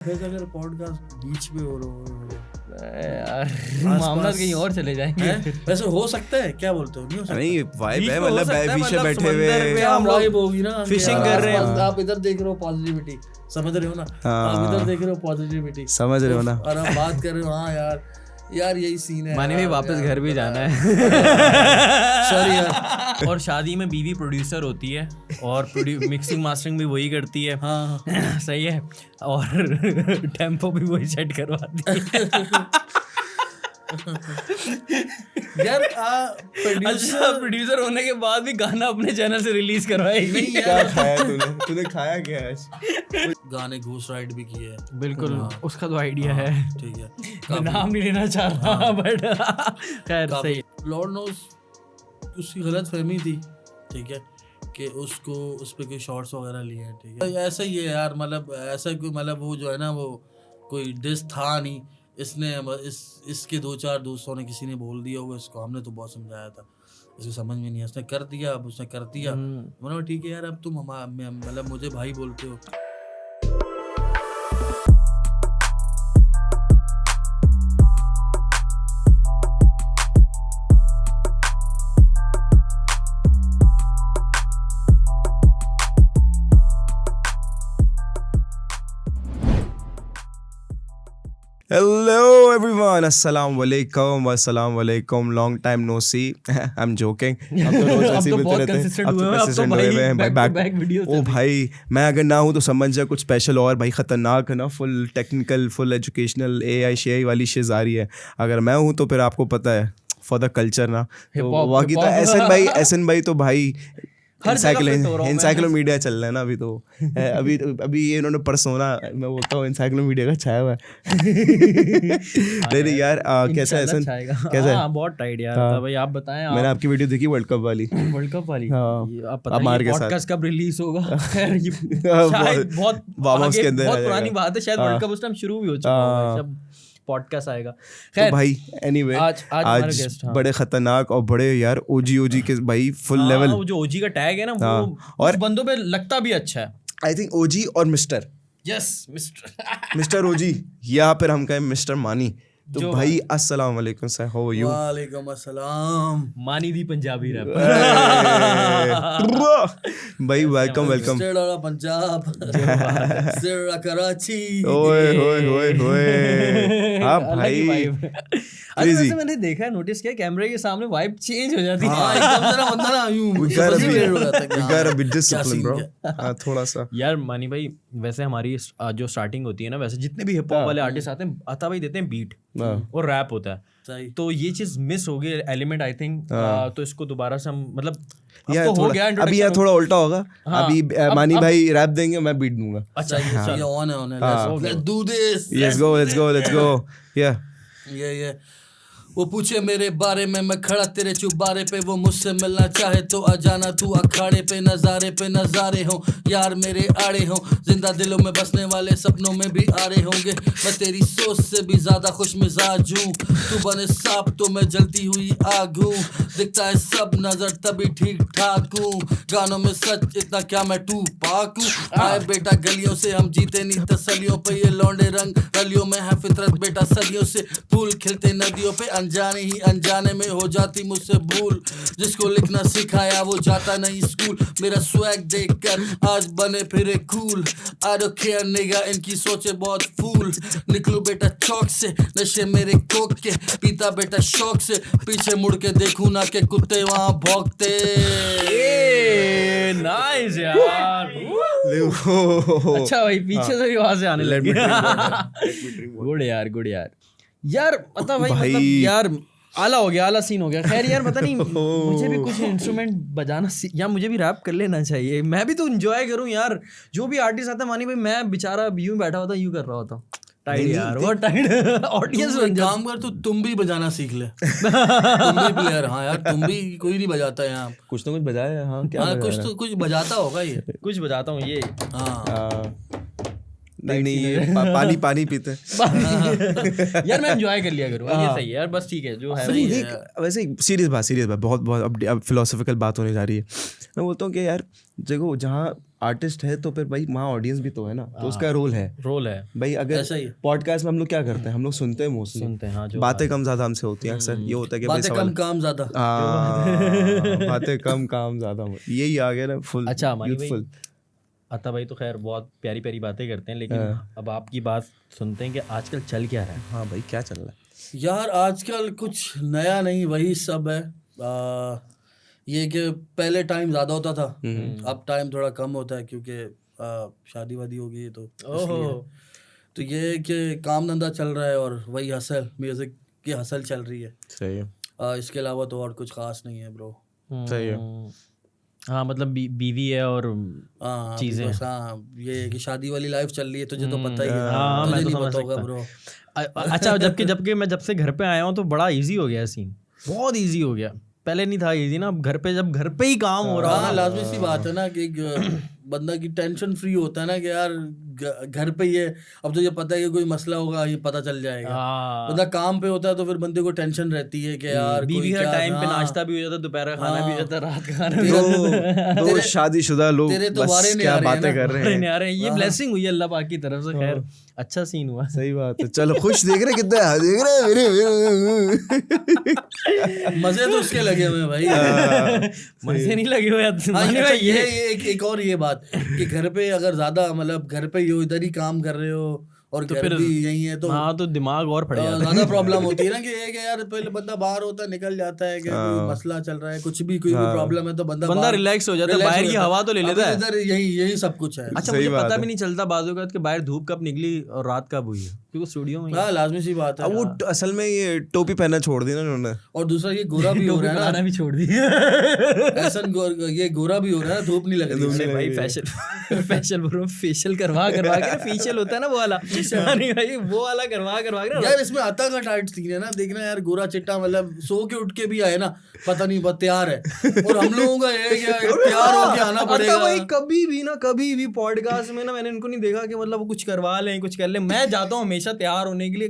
फिर अगर पॉडकास्ट बीच में हो रहा यार मामला कहीं और चले जाएंगे। वैसे हो सकता है, क्या बोलते हो? नहीं हो सकता? नहीं वाइब बीच है, में हो मतलब सकता है, पीछे मतलब बैठे समंदर हुए पे हम लोग वाइब होगी ना, फिशिंग कर रहे हैं। आप इधर देख रहे हो पॉजिटिविटी, समझ रहे हो ना? आप इधर देख रहे हो पॉजिटिविटी, समझ रहे हो ना? और आप बात कर रहे हो, हाँ यार यही सीन है। माने भी वापस घर भी जाना है। सॉरी यार। और शादी में बीवी प्रोड्यूसर होती है और मिक्सिंग मास्टरिंग भी वही करती है। हाँ सही है, और टेम्पो भी वही सेट करवाती है। यार अच्छा, प्रोड्यूसर होने के बाद भी गाना अपने चैनल से रिलीज करवाएगी। क्या खाया तूने खाया क्या आज? गाने घूस राइड भी किए हैं। बिल्कुल, उसका तो आइडिया है। ठीक है, मैं नाम नहीं लेना चाह रहा, बट खैर सही। लॉर्ड नोस उसकी गलत फहमी थी, ठीक है, कि उसको उस पे कोई शॉर्ट्स वगैरह लिए हैं, ठीक है। ऐसा ही है यार, मतलब ऐसा कोई, मतलब वो जो है ना, वो कोई डिस था नहीं। इसने इसके 2-4 दोस्तों ने, किसी ने बोल दिया होगा इसको, हमने तो बहुत समझाया था, इसको समझ में नहीं, इसने कर दिया, अब उसने कर दिया। मतलब ठीक है यार, अब तुम मतलब मुझे भाई बोलते हो। Hello everyone, अस्सलाम वालेकुम, long time no see. I'm joking. हम तो रोज ऐसे ही मिलते रहते हैं। अब तो consistent हुए हैं भाई, बैक वीडियो। ओ भाई, मैं अगर ना हूँ तो समझ जा कुछ स्पेशल और भाई खतरनाक है ना, full technical, full educational, AI वाली शिज़ आ रही है। अगर मैं हूँ तो फिर आपको पता है फॉर द कल्चर ना, तो बाकी तो एसन भाई तो भाई एनसाइक्लोमीडिया चल रहा है ना अभी तो। अभी ये इन्होंने परसोना, मैं बोलता हूँ एनसाइक्लोमीडिया का छाया हुआ है। नहीं यार, कैसा है एसन? कैसा है? बहुत टाइट यार। भाई आप बताएं। मैंने आपकी वीडियो देखी वर्ल्ड कप वाली। आप पता है पॉडकास्ट कब रिलीज होगा? खैर ये शायद बहुत पुरानी बात है, शायद वर्ल्ड कप उस टाइम शुरू भी हो चुका होगा जब पॉडकास्ट आएगा। तो भाई एनीवे आज बड़े खतरनाक और बड़े यार ओजी के भाई फुल लेवल। वो जो ओजी का टैग है ना, वो और बंदों पे लगता भी अच्छा है। आई थिंक ओजी और मिस्टर, यस मिस्टर ओजी, या फिर हम कहें मिस्टर मानी। तो भाई अस्सलाम वालेकुम सर, हाउ आर यू? वालेकुम अस्सलाम। मानी दी पंजाबी रैपर भाई, वेलकम सिरड़ा पंजाब, सिरड़ा कराची। ओए होए हाँ भाई, वैसे मैंने देखा है, नोटिस किया, कैमरे के सामने वाइब चेंज हो जाती है एकदम से ना, बंदा ना यूं थोड़ा सा। यार मानी भाई, वैसे हमारी जो स्टार्टिंग होती है ना, वैसे जितने भी हिप हॉप वाले आर्टिस्ट आते हैं, आता भाई देते हैं बीट और रैप होता है, तो ये चीज मिस हो गई एलिमेंट, आई थिंक। तो इसको दोबारा से हम, मतलब तो हो गया अभी यार थोड़ा उल्टा होगा। अभी मानी भाई रैप देंगे, मैं बीट दूंगा। अच्छा ये ऑन है, let's do this, let's go या ये वो पूछे मेरे बारे में, मैं खड़ा तेरे चुबारे पे, वो मुझसे मिलना चाहे तो आ जाना तू अखाड़े पे नजारे हो यार मेरे आड़े हो, जिंदा दिलों में बसने वाले सपनों में भी आ रहे होंगे। मैं तेरी सोच से भी ज्यादा खुश मिजाज हूँ, तू बने सांप तो मैं जलती हुई आग हूँ, दिखता है सब नजर तभी ठीक ठाक हूँ, गानों में सच इतना क्या मैं टू पाक हूँ। आए बेटा गलियों से हम जीते नहीं तसलियों पे, ये लौंडे रंग गलियों में है फितरत बेटा सदियों से, फूल खिलते नदियों पे, अनजाने ही अनजाने में हो जाती मुझसे भूल, जिसको लिखना सिखाया वो जाता नहीं स्कूल, मेरा स्वैग देखकर आज बने फिरे कूल, आई डोंट केयर निगा इनकी सोचे बहुत फूल, निकलूं बेटा चौक से नशे मेरे कोक के, पीता बेटा शौक से, पीछे मुड़ के देखूं ना के कुत्ते वहां भौंकते। नाइस यार, अच्छा भाई पीछे से भी आवाज आने लगी। गुड यार पता भाई, मतलब यार आला हो गया, आला सीन हो गया। खैर यार पता नहीं, मुझे भी कुछ इंस्ट्रूमेंट बजाना या मुझे भी रैप कर लेना चाहिए, मैं भी तो एंजॉय करूं यार। जो भी आर्टिस्ट आता है, मानी भाई मैं बेचारा यूं बैठा होता, यूं कर रहा होता, टाइट यार, वो टाइट ऑडियंस बन जा। काम कर, तो तुम भी बजाना सीख ले। तुम भी प्लेयर, हाँ यार, तुम भी, कोई नहीं बजाता यहाँ, कुछ तो कुछ बजाया। हाँ क्या कुछ बजाता होगा ये, कुछ बजाता हूँ ये। हाँ नहीं ये पानी पीते यार, मैं एंजॉय कर लिया करूँगा, ये सही है यार, बस ठीक है जो है। वैसे सीरियस बात बहुत अब फिलोसॉफिकल बात होने जा रही है। मैं बोलता हूँ कि यार देखो, जहाँ आर्टिस्ट है तो फिर भाई वहाँ ऑडियंस भी तो है ना, तो उसका रोल है भाई। अगर ऐसा ही है। पॉडकास्ट में हम लोग क्या करते हैं, हम लोग सुनते हैं मोस्टली, बातें कम ज्यादा हमसे होती हैं अक्सर। ये होता है कि भाई बातें कम काम ज्यादा। बातें कम काम ज्यादा, यही आ गया ना फुल। अच्छा यूथफुल अता भाई तो खैर बहुत प्यारी प्यारी बातें करते हैं, लेकिन अब आपकी बात सुनते हैं कि आजकल चल क्या रहा है। हाँ भाई क्या चल रहा है यार आजकल कुछ नया नहीं, वही सब है। ये कि पहले टाइम ज़्यादा होता था, अब टाइम थोड़ा कम होता है क्योंकि शादी वादी हो गई है तो इसलिए। तो ये कि काम धंधा चल रहा है और वही हसल, म्यूज़िक की हसल चल रही है। सही है। इसके अलावा तो और कुछ खास नहीं है ब्रो। सही है। हाँ मतलब बीवी है और चीज़ें। हाँ ये कि शादी वाली लाइफ चल रही है, तुझे तो पता ही है। हाँ मैं तो समझ सकता ब्रो। अच्छा जबकि मैं जब से घर पे आया हूँ तो बड़ा इजी हो गया सीन, बहुत इजी हो गया। पहले नहीं था इजी ना, अब जब घर पे ही काम हो रहा है। लाजमी सी बात है ना कि बंदा की टेंशन फ्री होता है ना कि यार घर पे ही है, अब तुझे पता है कि कोई मसला होगा ये पता चल जाएगा। बंदा काम पे होता है तो फिर बंदे को टेंशन रहती है कि यार बीवी का टाइम पे नाश्ता भी हो जाता है, दोपहर का खाना भी हो जाता है, रात का खाना। दो शादीशुदा लोग तेरे तो बस बारे नहीं क्या आ रहे बातें कर रहे हैं। आ रहे हैं। ये ब्लेसिंग हुई है अल्लाह पाक की तरफ से। खैर अच्छा सीन हुआ। सही बात है। चलो खुश देख रहे कितने देख रहे मेरे मजे तो उसके लगे हुए भाई। मजे नहीं लगे हुए भाई। ये एक और ये बात कि घर पे अगर ज्यादा मतलब घर पे ही हो, इधर ही काम कर रहे हो और तो घर भी यही है तो हाँ तो दिमाग और फट जाता है। ज्यादा प्रॉब्लम होती है ना कि यार पहले बंदा बाहर होता है, निकल जाता है कि कोई मसला चल रहा है, कोई भी प्रॉब्लम है तो बंदा रिलैक्स हो जाता है, बाहर की हवा तो ले लेता है। इधर यही सब कुछ है। अच्छा मुझे पता भी नहीं चलता बाजू का कि बाहर धूप कब निकली और रात कब हुई है, क्योंकि स्टूडियो में। हाँ लाजमी सी बात है। अब वो असल में ये टोपी पहनना छोड़ दी ना उन्होंने, और दूसरा ये गोरा भी हो रहा है ना, भी छोड़ दी। ऐसा ये गोरा भी हो रहा है, धूप नहीं लग रही है भाई। फेशियल ब्रो, फेशियल करवा के फेशियल होता है ना वो वाला, नहीं भाई वो वाला करवा के यार इसमें आता का टाइट सीन है ना, देखना यार गोरा चिट्टा मतलब सो के उठ के भी आए ना, पता नहीं बस तैयार है, और हम लोगों का ये क्या तैयार होके आना पड़ेगा भाई। कभी भी पॉडकास्ट में ना मैंने इनको नहीं देखा कि मतलब वो कुछ करवा लें कुछ कर लें। मैं जाता हूँ हमेशा तैयार होने के लिए,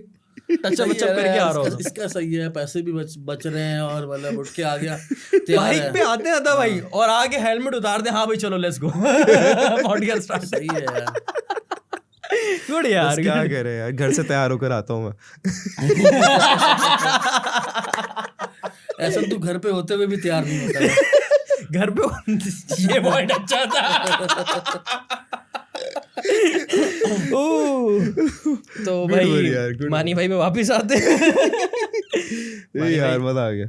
टचअप करके आ रहा हूँ। इसका सही है, पैसे भी बच रहे हैं और मतलब उठ के आ गया बाइक पे आते आता भाई और आगे हेलमेट उतार दे, हाँ भाई चलो लेट्स गो पॉडकास्ट स्टार्ट। सही है यार, गुड यार। क्या कह रहे हैं यार, घर से तैयार होकर आता हूँ मैं। ऐसा तू घर पे होते हुए भी तैयार नहीं होता है। घर पे ये पॉइंट अच्छा था। तो भाई मानी भाई में वापिस आते यार मजा आ गया।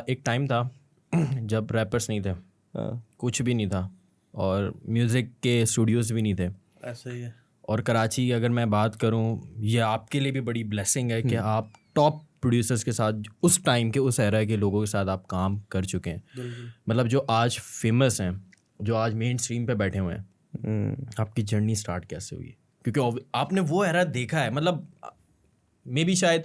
एक टाइम था जब रैपर्स नहीं थे, कुछ भी नहीं था और म्यूजिक के स्टूडियोज भी नहीं थे। ऐसा ही है। और कराची अगर मैं बात करूं, ये आपके लिए भी बड़ी ब्लेसिंग है कि आप टॉप प्रोड्यूसर्स के साथ उस टाइम के उस एरा के लोगों के साथ आप काम कर चुके हैं। मतलब जो आज फेमस हैं, जो आज मेन स्ट्रीम पे बैठे हुए हैं, आपकी जर्नी स्टार्ट कैसे हुई? क्योंकि आपने वो एरा देखा है। मतलब मे बी शायद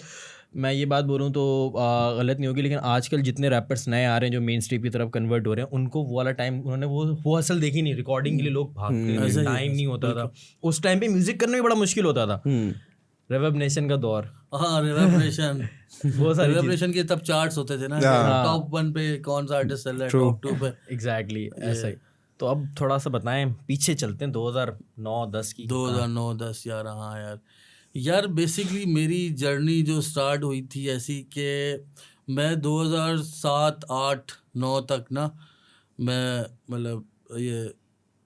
मैं ये बात बोलूँ तो गलत नहीं होगी, लेकिन आजकल जितने रैपर्स नए आ रहे हैं जो मेन स्ट्रीम की तरफ कन्वर्ट हो रहे हैं, उनको वो वाला टाइम उन्होंने वो असल देखी नहीं। रिकॉर्डिंग के लिए लोग भागते हैं, टाइम नहीं होता था उस टाइम पे, म्यूजिक करना भी बड़ा मुश्किल होता था। रेवनेशन का दौर, हाँ रेवनेशन वो सारी रेवनेशन के तब चार्ट्स होते थे ना, टॉप 1 पे कौन सा आर्टिस्ट चल रहा है, टॉप 2 पे। एग्जैक्टली ऐसा ही। तो अब थोड़ा सा बताएं, पीछे चलते हैं 2009-10 की। 2009-10 यार बेसिकली मेरी जर्नी जो स्टार्ट हुई थी ऐसी कि मैं 2007-8-9 तक ना मैं मतलब ये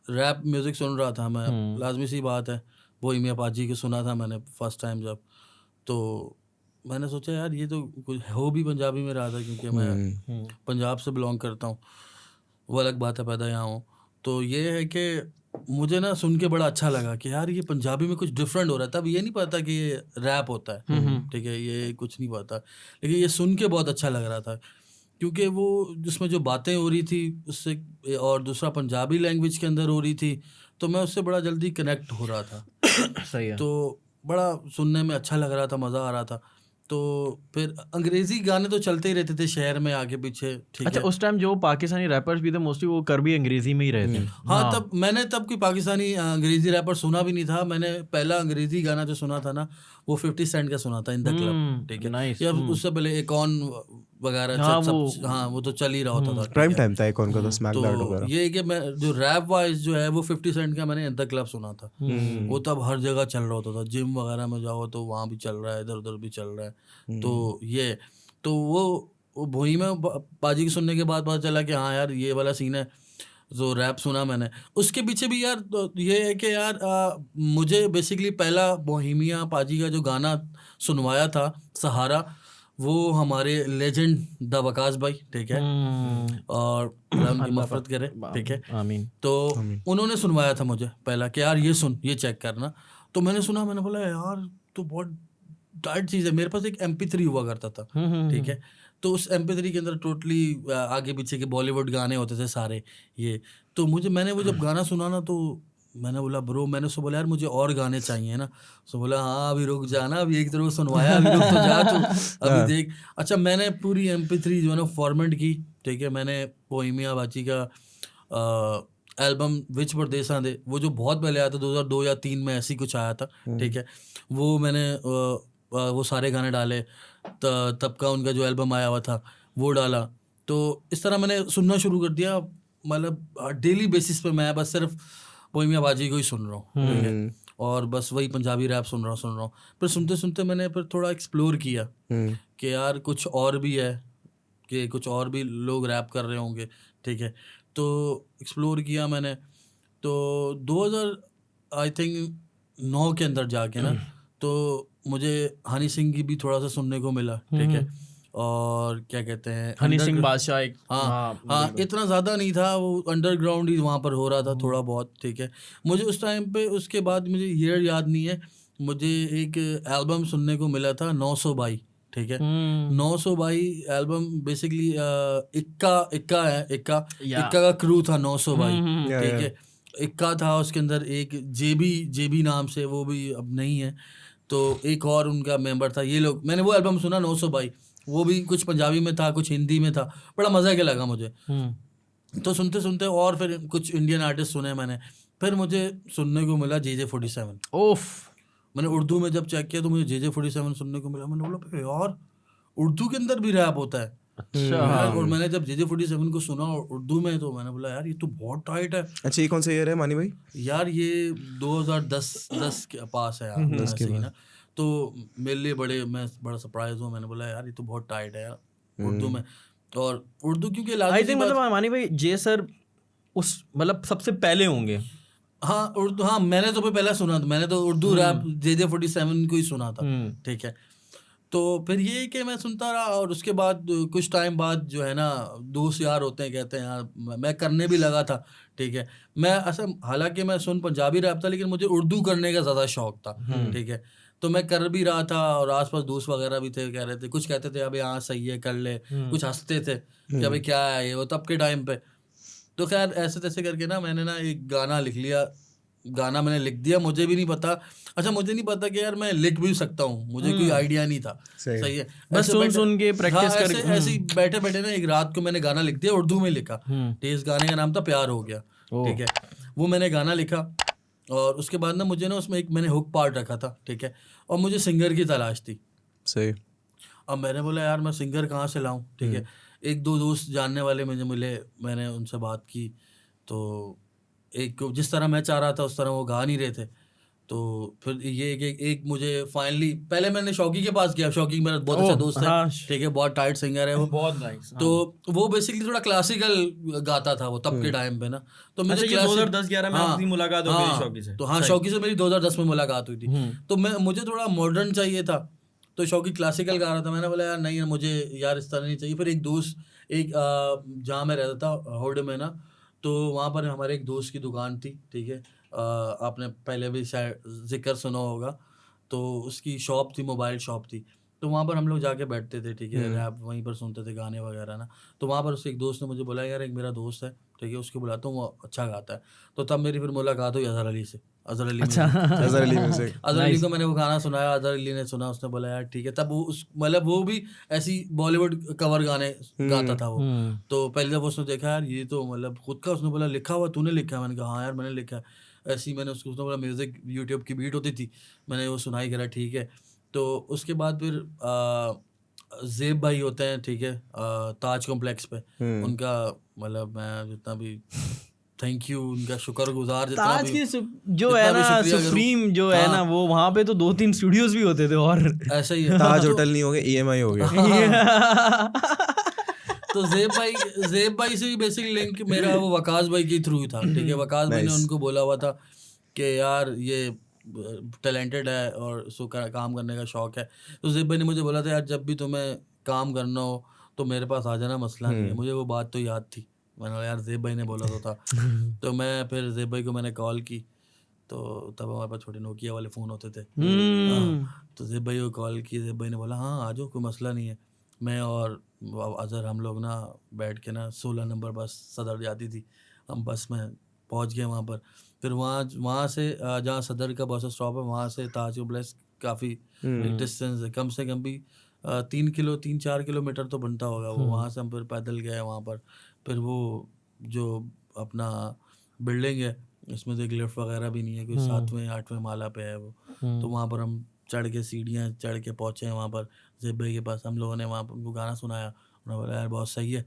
रैप म्यूज़िक सुन रहा था मैं। लाजमी सी बात है, बोहेमिया अपाची को सुना था मैंने फर्स्ट टाइम जब, तो मैंने सोचा यार ये तो कुछ हो भी पंजाबी में रहा था क्योंकि मैं पंजाब से बिलोंग करता हूँ, वो अलग बात है, पैदा यहाँ हूँ। तो ये है कि मुझे ना सुन के बड़ा अच्छा लगा कि यार ये पंजाबी में कुछ डिफरेंट हो रहा है। तब ये नहीं पता कि ये रैप होता है, ठीक है, ये कुछ नहीं पता, लेकिन ये सुन के बहुत अच्छा लग रहा था क्योंकि वो जिसमें जो बातें हो रही थी उससे, और दूसरा पंजाबी लैंग्वेज के अंदर हो रही थी, तो मैं उससे बड़ा जल्दी कनेक्ट हो रहा था। सही है। तो बड़ा सुनने में अच्छा लग रहा था, मज़ा आ रहा था। तो फिर अंग्रेजी गाने तो चलते ही रहते थे शहर में आगे पीछे, ठीक अच्छा, है। उस टाइम जो पाकिस्तानी रैपर्स भी थे मोस्टली वो कर भी अंग्रेजी में ही रहे थे। हाँ तब मैंने कोई पाकिस्तानी अंग्रेजी रैपर सुना भी नहीं था। मैंने पहला अंग्रेजी गाना जो सुना था ना वो 50 सेंट का सुना था, इन द क्लब, ठीक है। नाइस। या उससे पहले एक ऑन वगैरह हाँ, सब हाँ वो तो चल ही रहा होता था। प्राइम टाइम था एक उनका तो स्मैकडाउन तो वगैरह। ये है कि मैं जो रैप वाइज जो है वो 50 सेंट का मैंने इन द क्लब सुना था। वो तब हर जगह चल रहा होता था, जिम वगैरह में जाओ तो वहाँ भी चल रहा है, इधर उधर भी चल रहा है। तो ये तो वो भोई में पाजी की सुनने के बाद पता चला कि हाँ यार ये वाला सीन है, जो रैप सुना मैंने। उसके पीछे भी यार तो ये है कि यार मुझे बेसिकली पहला बोहेमिया पाजी का जो गाना सुनवाया था सहारा, वो हमारे लेजेंड द वकास भाई, ठीक है, और अल्लाह उनकी मफ़रत करे, ठीक है। आमीन। तो उन्होंने सुनवाया था मुझे पहला कि यार ये सुन, ये चेक करना। तो मैंने सुना, मैंने बोला यार तो बहुत टाइट चीज़ है। मेरे पास एक MP3 हुआ करता था, ठीक है। तो उस MP3 के अंदर टोटली आगे पीछे के बॉलीवुड गाने होते थे सारे ये। तो मैंने वो जब गाना सुना ना, तो मैंने बोला ब्रो, मैंने उसको बोला यार मुझे और गाने चाहिए ना। तो बोला हाँ अभी रुक जाना, अभी एक तरफ सुनवाया, अभी रुक तो जा तू, अभी देख। अच्छा, मैंने पूरी MP3 जो है ना फॉर्मेट की, ठीक है। मैंने बोहेमिया बाची का एल्बम विच परदेसां दे, वो जो बहुत पहले आया था 2002 या 3 में ऐसी कुछ आया था, ठीक है। वो मैंने वो सारे गाने डाले। तब का उनका जो एल्बम आया हुआ था वो डाला। तो इस तरह मैंने सुनना शुरू कर दिया। मतलब डेली बेसिस पे मैं बस सिर्फ बोहेमिया बाजी को ही सुन रहा हूँ, ठीक है। और बस वही पंजाबी रैप सुन रहा हूँ। फिर सुनते सुनते मैंने फिर थोड़ा एक्सप्लोर किया कि यार कुछ और भी है, कि कुछ और भी लोग रैप कर रहे होंगे, ठीक है। तो एक्सप्लोर किया मैंने। तो 2000 आई थिंक 9 के अंदर जाके ना, तो मुझे हनी सिंह की भी थोड़ा सा सुनने को मिला, ठीक है। और क्या कहते हैं, हनी सिंह बादशाह एक, हाँ इतना ज़्यादा नहीं था, वो अंडरग्राउंड ही वहाँ पर हो रहा था थोड़ा बहुत, ठीक है। मुझे उस टाइम पे, उसके बाद मुझे ईयर याद नहीं है, मुझे एक एल्बम सुनने को मिला था 900 बाई, ठीक है। 900 बाई एल्बम बेसिकली इक्का का क्रू था 900 बाई, ठीक है। इक्का था, उसके अंदर एक जेबी नाम से, वो भी अब नहीं है। तो एक और उनका मेंबर था। ये लोग, मैंने वो एल्बम सुना 900 बाई, वो भी कुछ पंजाबी में था, कुछ हिंदी में था, बड़ा मज़ा के लगा मुझे। तो सुनते सुनते और फिर कुछ इंडियन आर्टिस्ट सुने मैंने। फिर मुझे सुनने को मिला JJ47। ओफ, मैंने उर्दू में जब चेक किया तो मुझे JJ47 सुनने को मिला। मैंने बोला यार उर्दू के अंदर भी रैप होता है। अच्छा। और मैंने जब JJ47 को सुना उर्दू में, तो मैंने बोला यार ये तो बहुत टाइट है। अच्छा, ये कौन सा ईयर है मानी भाई? यार ये 2010 के पास है यार, ऐसे ही ना। तो मेरे लिए मैं बड़ा सरप्राइज हूँ। मैंने बोला यार ये तो बहुत टाइट है यार उर्दू में। और उर्दू क्योंकि आई थिंक मतलब मानी भाई जे सर उस मतलब सबसे पहले होंगे। हाँ उर्दू, हाँ मैंने तो पहले सुना था, मैंने तो उर्दू रैप JJ47 को ही सुना था, ठीक है। तो फिर ये कि मैं सुनता रहा, और उसके बाद कुछ टाइम बाद जो है ना, दोस्त यार होते हैं, कहते हैं यार मैं करने भी लगा था, ठीक है। मैं ऐसा, हालांकि मैं सुन पंजाबी रैप था, लेकिन मुझे उर्दू करने का ज़्यादा शौक था, ठीक है। तो मैं कर भी रहा था, और आसपास दोस्त वगैरह भी थे, कह रहे थे, कुछ कहते थे अबे हाँ सही है कर ले, कुछ हंसते थे कि अबे क्या है ये, वो तब के टाइम पे। तो खैर ऐसे तैसे करके ना मैंने ना एक गाना लिख लिया, गाना मैंने लिख दिया। मुझे भी नहीं पता, अच्छा मुझे नहीं पता कि यार मैं लिख भी सकता हूँ, मुझे कोई आइडिया नहीं था, सही है। बस सुन के प्रैक्टिस कर, ऐसे ही बैठे बैठे ना एक रात को मैंने गाना लिख दिया, उर्दू में लिखा, ठीक है। इस गाने का नाम था प्यार हो गया, ठीक है। वो मैंने गाना लिखा, और उसके बाद ना मुझे ना उसमें एक मैंने हुक पार्ट रखा था, ठीक है। और मुझे सिंगर की तलाश थी, सही। अब मैंने बोला यार मैं सिंगर कहाँ से लाऊं, ठीक है। एक दो दोस्त जानने वाले मुझे मिले, मैंने उनसे बात की। तो एक जिस तरह मैं चाह रहा था उस तरह वो गा नहीं रहे थे। तो फिर ये एक मुझे फाइनली, पहले मैंने शौकी के पास गया। शौकी मेरा बहुत अच्छा दोस्त है, ठीक है, बहुत टाइट सिंगर है वो, बहुत नाइस। तो वो बेसिकली थोड़ा क्लासिकल गाता था वो तब के टाइम पे ना। तो मुझे 2010-11 में आपकी मुलाकात हो गई शौकी से? तो हाँ, शौकी से मेरी 2010 में मुलाकात हुई थी। तो मुझे थोड़ा मॉडर्न चाहिए था, तो शौकी क्लासिकल गा रहा था। मैंने बोला यार नहीं, मुझे यार इस तरह नहीं चाहिए। फिर एक दोस्त, जहाँ मैं रहता था होड में ना, तो वहाँ पर हमारे एक दोस्त की दुकान थी, ठीक है। आपने पहले भी शायद जिक्र सुना होगा। तो उसकी शॉप थी, मोबाइल शॉप थी। तो वहाँ पर हम लोग जाके बैठते थे, ठीक है, रैप वहीं पर सुनते थे, गाने वगैरह ना। तो वहाँ पर उसके एक दोस्त ने मुझे बोला यार एक मेरा दोस्त है, ठीक है, उसको बुलाता हूँ, वो अच्छा गाता है। तो तब मेरी फिर मुलाकात हुई अजहर अली से। अजहर अली म्यूजिक, अजहर अली को मैंने वो गाना सुनाया, अजहर अली ने सुना, उसने बोला यार ठीक है। तब वो मतलब वो भी ऐसी बॉलीवुड कवर गाने गाता था वो। तो पहले जब उसने देखा यार ये तो मतलब खुद का, उसने बोला लिखा हुआ तूने लिखा है? मैंने कहा हाँ यार मैंने लिखा है। ऐसे ही मैंने उसको, उसने बोला म्यूज़िक यूट्यूब की बीट होती थी, मैंने वो सुनाई, करा ठीक है। तो उसके बाद फिर जेब भाई होते हैं, ठीक है, ताज कॉम्प्लेक्स पे, उनका मतलब मैं जितना भी थैंक यू, उनका शुक्रगुजार जितना ताज भी की जो है ना सुप्रीम जो है ना, वो वहाँ पे तो 2-3 स्टूडियोज भी होते थे और ऐसा ही है। ताज होटल नहीं हो गया, EMI हो गया। तो जेब भाई से भी बेसिक लिंक मेरा वो वकास भाई के थ्रू था, ठीक है। वकास भाई ने उनको बोला हुआ था कि यार ये टैलेंटेड है और उसको काम करने का शौक है। तो जेब भाई ने मुझे बोला था यार जब भी तुम्हें काम करना हो तो मेरे पास आ जाना, मसला नहीं है। मुझे वो बात तो याद थी, मैंने बोला यार जेब भाई ने बोला तो था। तो मैं फिर जेब भाई को मैंने कॉल की, तो तब हमारे पास छोटे नोकिया वाले फ़ोन होते थे। तो जेब भाई को कॉल की, जेब भाई ने बोला हाँ आ जाओ, कोई मसला नहीं है। मैं और अजहर हम लोग ना बैठ के ना 16 नंबर बस सदर जाती थी, हम बस में पहुंच गए वहाँ पर। फिर वहाँ से जहाँ सदर का बस स्टॉप है वहाँ से ताज कॉम्प्लेक्स काफ़ी एक डिस्टेंस है, कम से कम भी 3-4 किलोमीटर तो बनता होगा वो। वहाँ से हम फिर पैदल गए वहाँ पर। फिर वो जो अपना बिल्डिंग है उसमें तो एक लिफ्ट वगैरह भी नहीं है, कोई 7वें-8वें माला पे है वो। तो वहाँ पर हम चढ़ के सीढ़ियाँ चढ़ के पहुँचे हैं वहाँ पर जेब भाई के पास। हम लोगों ने वहाँ पर उनको गाना सुनाया, उन्होंने बोला यार बहुत सही है,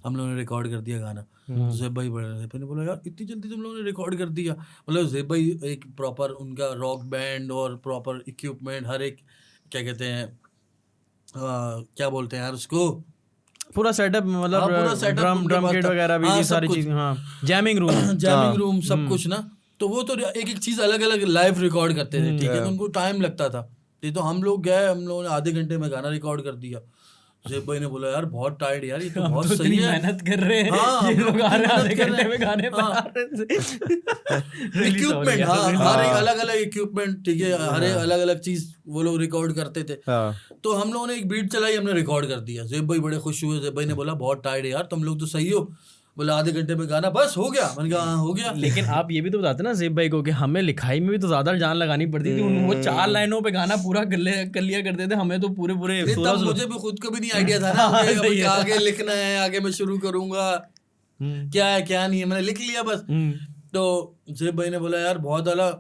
हम लोगों ने रिकॉर्ड कर दिया गाना। तो जेब भाई ने बोला यार इतनी जल्दी तुम लोगों ने रिकॉर्ड कर दिया? मतलब जेब भाई एक प्रॉपर उनका रॉक बैंड और प्रॉपर इक्विपमेंट, हर एक क्या कहते हैं क्या बोलते हैं यार उसको, पूरा सेटअप, मतलब ड्रम किट वगैरह भी, ये सारी चीजें, हाँ, जैमिंग रूम सब कुछ ना। तो वो तो एक एक चीज अलग अलग लाइव रिकॉर्ड करते थे, ठीक है। तो उनको टाइम लगता था। ये तो हम लोग गए, हम लोगों ने आधे घंटे में गाना रिकॉर्ड कर दिया। जेब भाई ने बोला यार बहुत टायर्ड यार, ये तो बहुत सही है, मेहनत कर रहे हैं। हाँ, ये लोग आधे घंटे में गाने बना रहे थे। इक्विपमेंट, हाँ, हर एक अलग अलग इक्विपमेंट, ठीक है, हर एक अलग अलग चीज वो लोग रिकॉर्ड करते थे। तो हम लोगों ने एक बीट चलाई, हमने रिकॉर्ड कर दिया। जेब भाई बड़े खुश हुए। जेब भाई ने बोला बहुत टायर्ड है यार, तुम लोग तो सही हो। बोला आधे घंटे में गाना बस हो गया। मैंने कहा हाँ हो गया। लेकिन आप ये भी तो बताते ना जेब भाई को कि हमें लिखाई में भी तो ज्यादा जान लगानी पड़ती थी। वो 4 लाइनों पे गाना पूरा कर लिया करते थे, हमें तो पूरे मुझे भी खुद को भी नहीं आइडिया था ना कि आगे लिखना है, आगे मैं शुरू करूंगा, क्या है क्या नहीं है, मैंने लिख लिया बस। तो जेब भाई ने बोला यार बहुत आला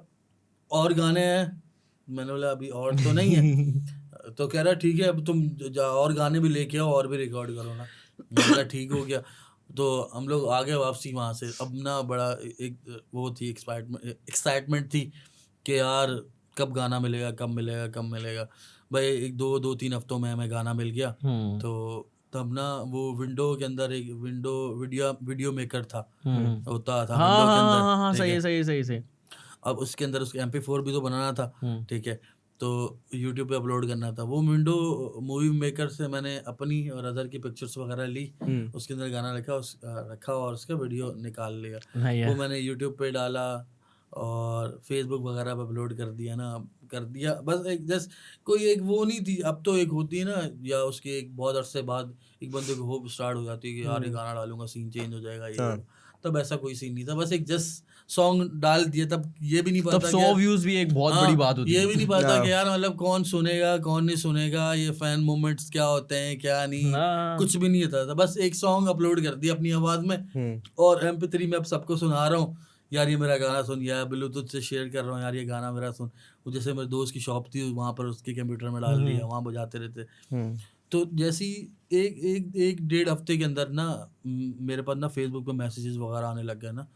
और गाने हैं। मैंने बोला अभी और तो नहीं है। तो कह रहा ठीक है अब तुम और गाने भी लेके आओ और भी रिकॉर्ड करो ना। बोला ठीक हो गया। तो हम लोग आ गए वापसी वहाँ से। अब ना बड़ा एक वो थी एक्साइटमेंट थी कि यार कब गाना मिलेगा, कब मिलेगा। भाई 2-3 हफ्तों में हमें गाना मिल गया। तो तब ना वो विंडो के अंदर एक वीडियो मेकर था, होता था विंडो के अंदर। सही। अब उसके अंदर उसके MP4 भी तो बनाना था, ठीक है, तो YouTube पे अपलोड करना था। वो विंडो मूवी मेकर से मैंने अपनी और अदर की पिक्चर्स वगैरह ली, उसके अंदर गाना रखा और उसका वीडियो निकाल लिया। वो मैंने YouTube पे डाला और फेसबुक वगैरह पे अपलोड कर दिया। बस एक जस्ट कोई एक वो नहीं थी। अब तो एक होती है ना, या उसके एक बहुत अरसे बाद एक बंदे को होप स्टार्ट हो जाती है कि यार ये गाना डालूंगा सीन चेंज हो जाएगा ये। तब ऐसा कोई सीन नहीं था, बस एक जस्ट सॉन्ग डाल दिया। तब ये भी नहीं पता, 100 व्यूज भी एक बहुत बड़ी बात होती है। ये भी नहीं पता कि यार मतलब कौन सुनेगा कौन नहीं सुनेगा, ये फैन मूवमेंट्स क्या होते हैं क्या नहीं, कुछ भी नहीं था। बस एक सॉन्ग अपलोड कर दिया अपनी आवाज में और MP3 में अब सबको सुना रहा हूँ यार ये मेरा गाना सुन, या ब्लूटूथ से शेयर कर रहा हूँ यार ये गाना मेरा सुन। वो जैसे मेरे दोस्त की शॉप थी वहाँ पर उसके कंप्यूटर में डाल दिया, वहाँ बजाते रहते। तो जैसी एक 1.5 हफ्ते के अंदर ना मेरे पास ना फेसबुक पे मैसेजेस वगैरह आने लग गए ना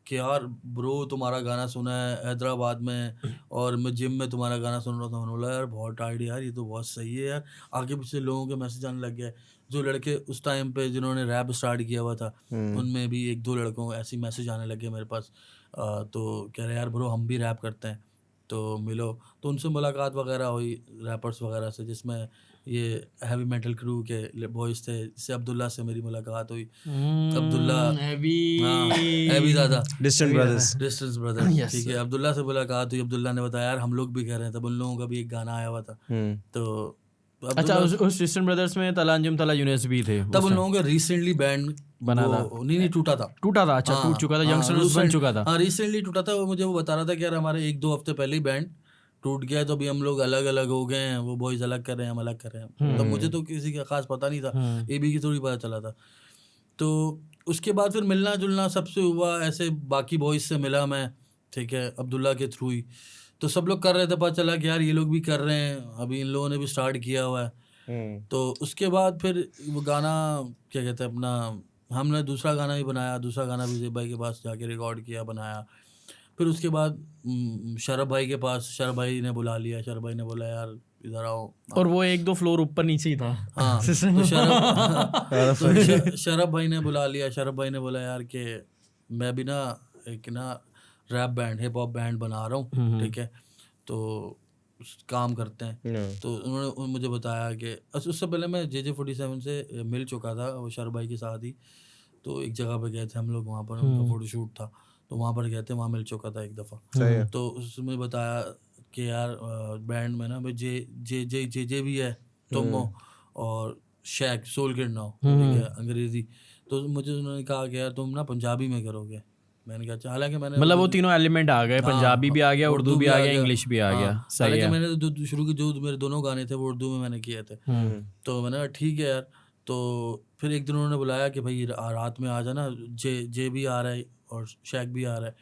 कि यार ब्रो तुम्हारा गाना सुना है हैदराबाद में और मैं जिम में तुम्हारा गाना सुन रहा था। मैंने बोला यार बहुत टाइड यार, ये तो बहुत सही है यार। आगे पीछे लोगों के मैसेज आने लग गए। जो लड़के उस टाइम पे जिन्होंने रैप स्टार्ट किया हुआ था उनमें भी 1-2 लड़कों को ऐसी मैसेज आने लगे मेरे पास। तो कह रहे यार ब्रो हम भी रैप करते हैं तो मिलो। तो उनसे मुलाकात वगैरह हुई रैपर्स वगैरह से, जिसमें ये हैवी मेटल क्रू के बॉयज थे। इससे अब्दुल्ला से मेरी मुलाकात हुई। अब्दुल्ला हैवी दादा डिस्टेंस ब्रदर्स, ठीक है। अब्दुल्ला से मुलाकात हुई। अब्दुल्ला ने बताया यार हम लोग भी कह रहे हैं, तब उन लोगों का भी एक गाना आया हुआ था। तो अच्छा उस डिस्टेंस ब्रदर्स में तला यूनिस भी थे तब। उन लोगों का रिसेंटली बैंड बना था, नहीं टूटा था। अच्छा टूट चुका था, यंगस्टर्स बन चुका था। हाँ रिसेंटली टूटा था। मुझे वो बता रहा था कि यार हमारे 1-2 हफ्ते पहले ही बैंड टूट गया है, तो अभी हम लोग अलग अलग हो गए हैं। वो बॉयज अलग कर रहे हैं, हम अलग कर रहे हैं। तो मुझे तो किसी का खास पता नहीं था, AB की थोड़ी पता चला था। तो उसके बाद फिर मिलना जुलना सबसे हुआ, ऐसे बाकी बॉयज से मिला मैं, ठीक है, अब्दुल्ला के थ्रू ही। तो सब लोग कर रहे थे, पता चला कि यार ये लोग भी कर रहे हैं, अभी इन लोगों ने भी स्टार्ट किया हुआ है। तो उसके बाद फिर वो गाना क्या कहते हैं अपना, हमने दूसरा गाना भी बनाया, दूसरा गाना भी ज़ेब भाई के पास जाके रिकॉर्ड किया, बनाया। फिर उसके बाद शरब भाई के पास, शरब भाई ने बुला लिया, शरब भाई ने बोला यार इधर आओ। और वो 1-2 फ्लोर ऊपर नीचे ही था। हाँ तो शरब भाई ने बुला लिया। शरब भाई ने बोला यार कि मैं भी ना एक ना rap band, hip hop band बना रहा हूँ, ठीक है, तो काम करते हैं। तो उन्होंने मुझे बताया कि उससे पहले मैं JJ47 से मिल चुका था, वो शरब भाई के साथ ही। तो एक जगह पे गए थे हम लोग, वहाँ पर उनका फोटोशूट था, तो वहाँ पर गए थे, वहाँ मिल चुका था एक दफ़ा। तो उसमें बताया कि यार बैंड में ना जे भी है, तुम हो, और शैक सोल किडनैप, ठीक है, अंग्रेजी। तो मुझे उन्होंने कहा कि यार तुम ना पंजाबी में करोगे। मैंने कहा अच्छा, हालांकि मैंने मतलब वो तीनों एलिमेंट आ गए, पंजाबी भी आ गया, उर्दू भी आ गया, इंग्लिश भी आ गया। सही है। हालांकि मैंने शुरू के जो मेरे दोनों गाने थे वो उर्दू में मैंने किए थे। तो मैंने कहा ठीक है यार। तो फिर एक दिन उन्होंने बुलाया कि भाई रात में आ जाना, जे भी आ रहा है और शैक भी आ रहा है,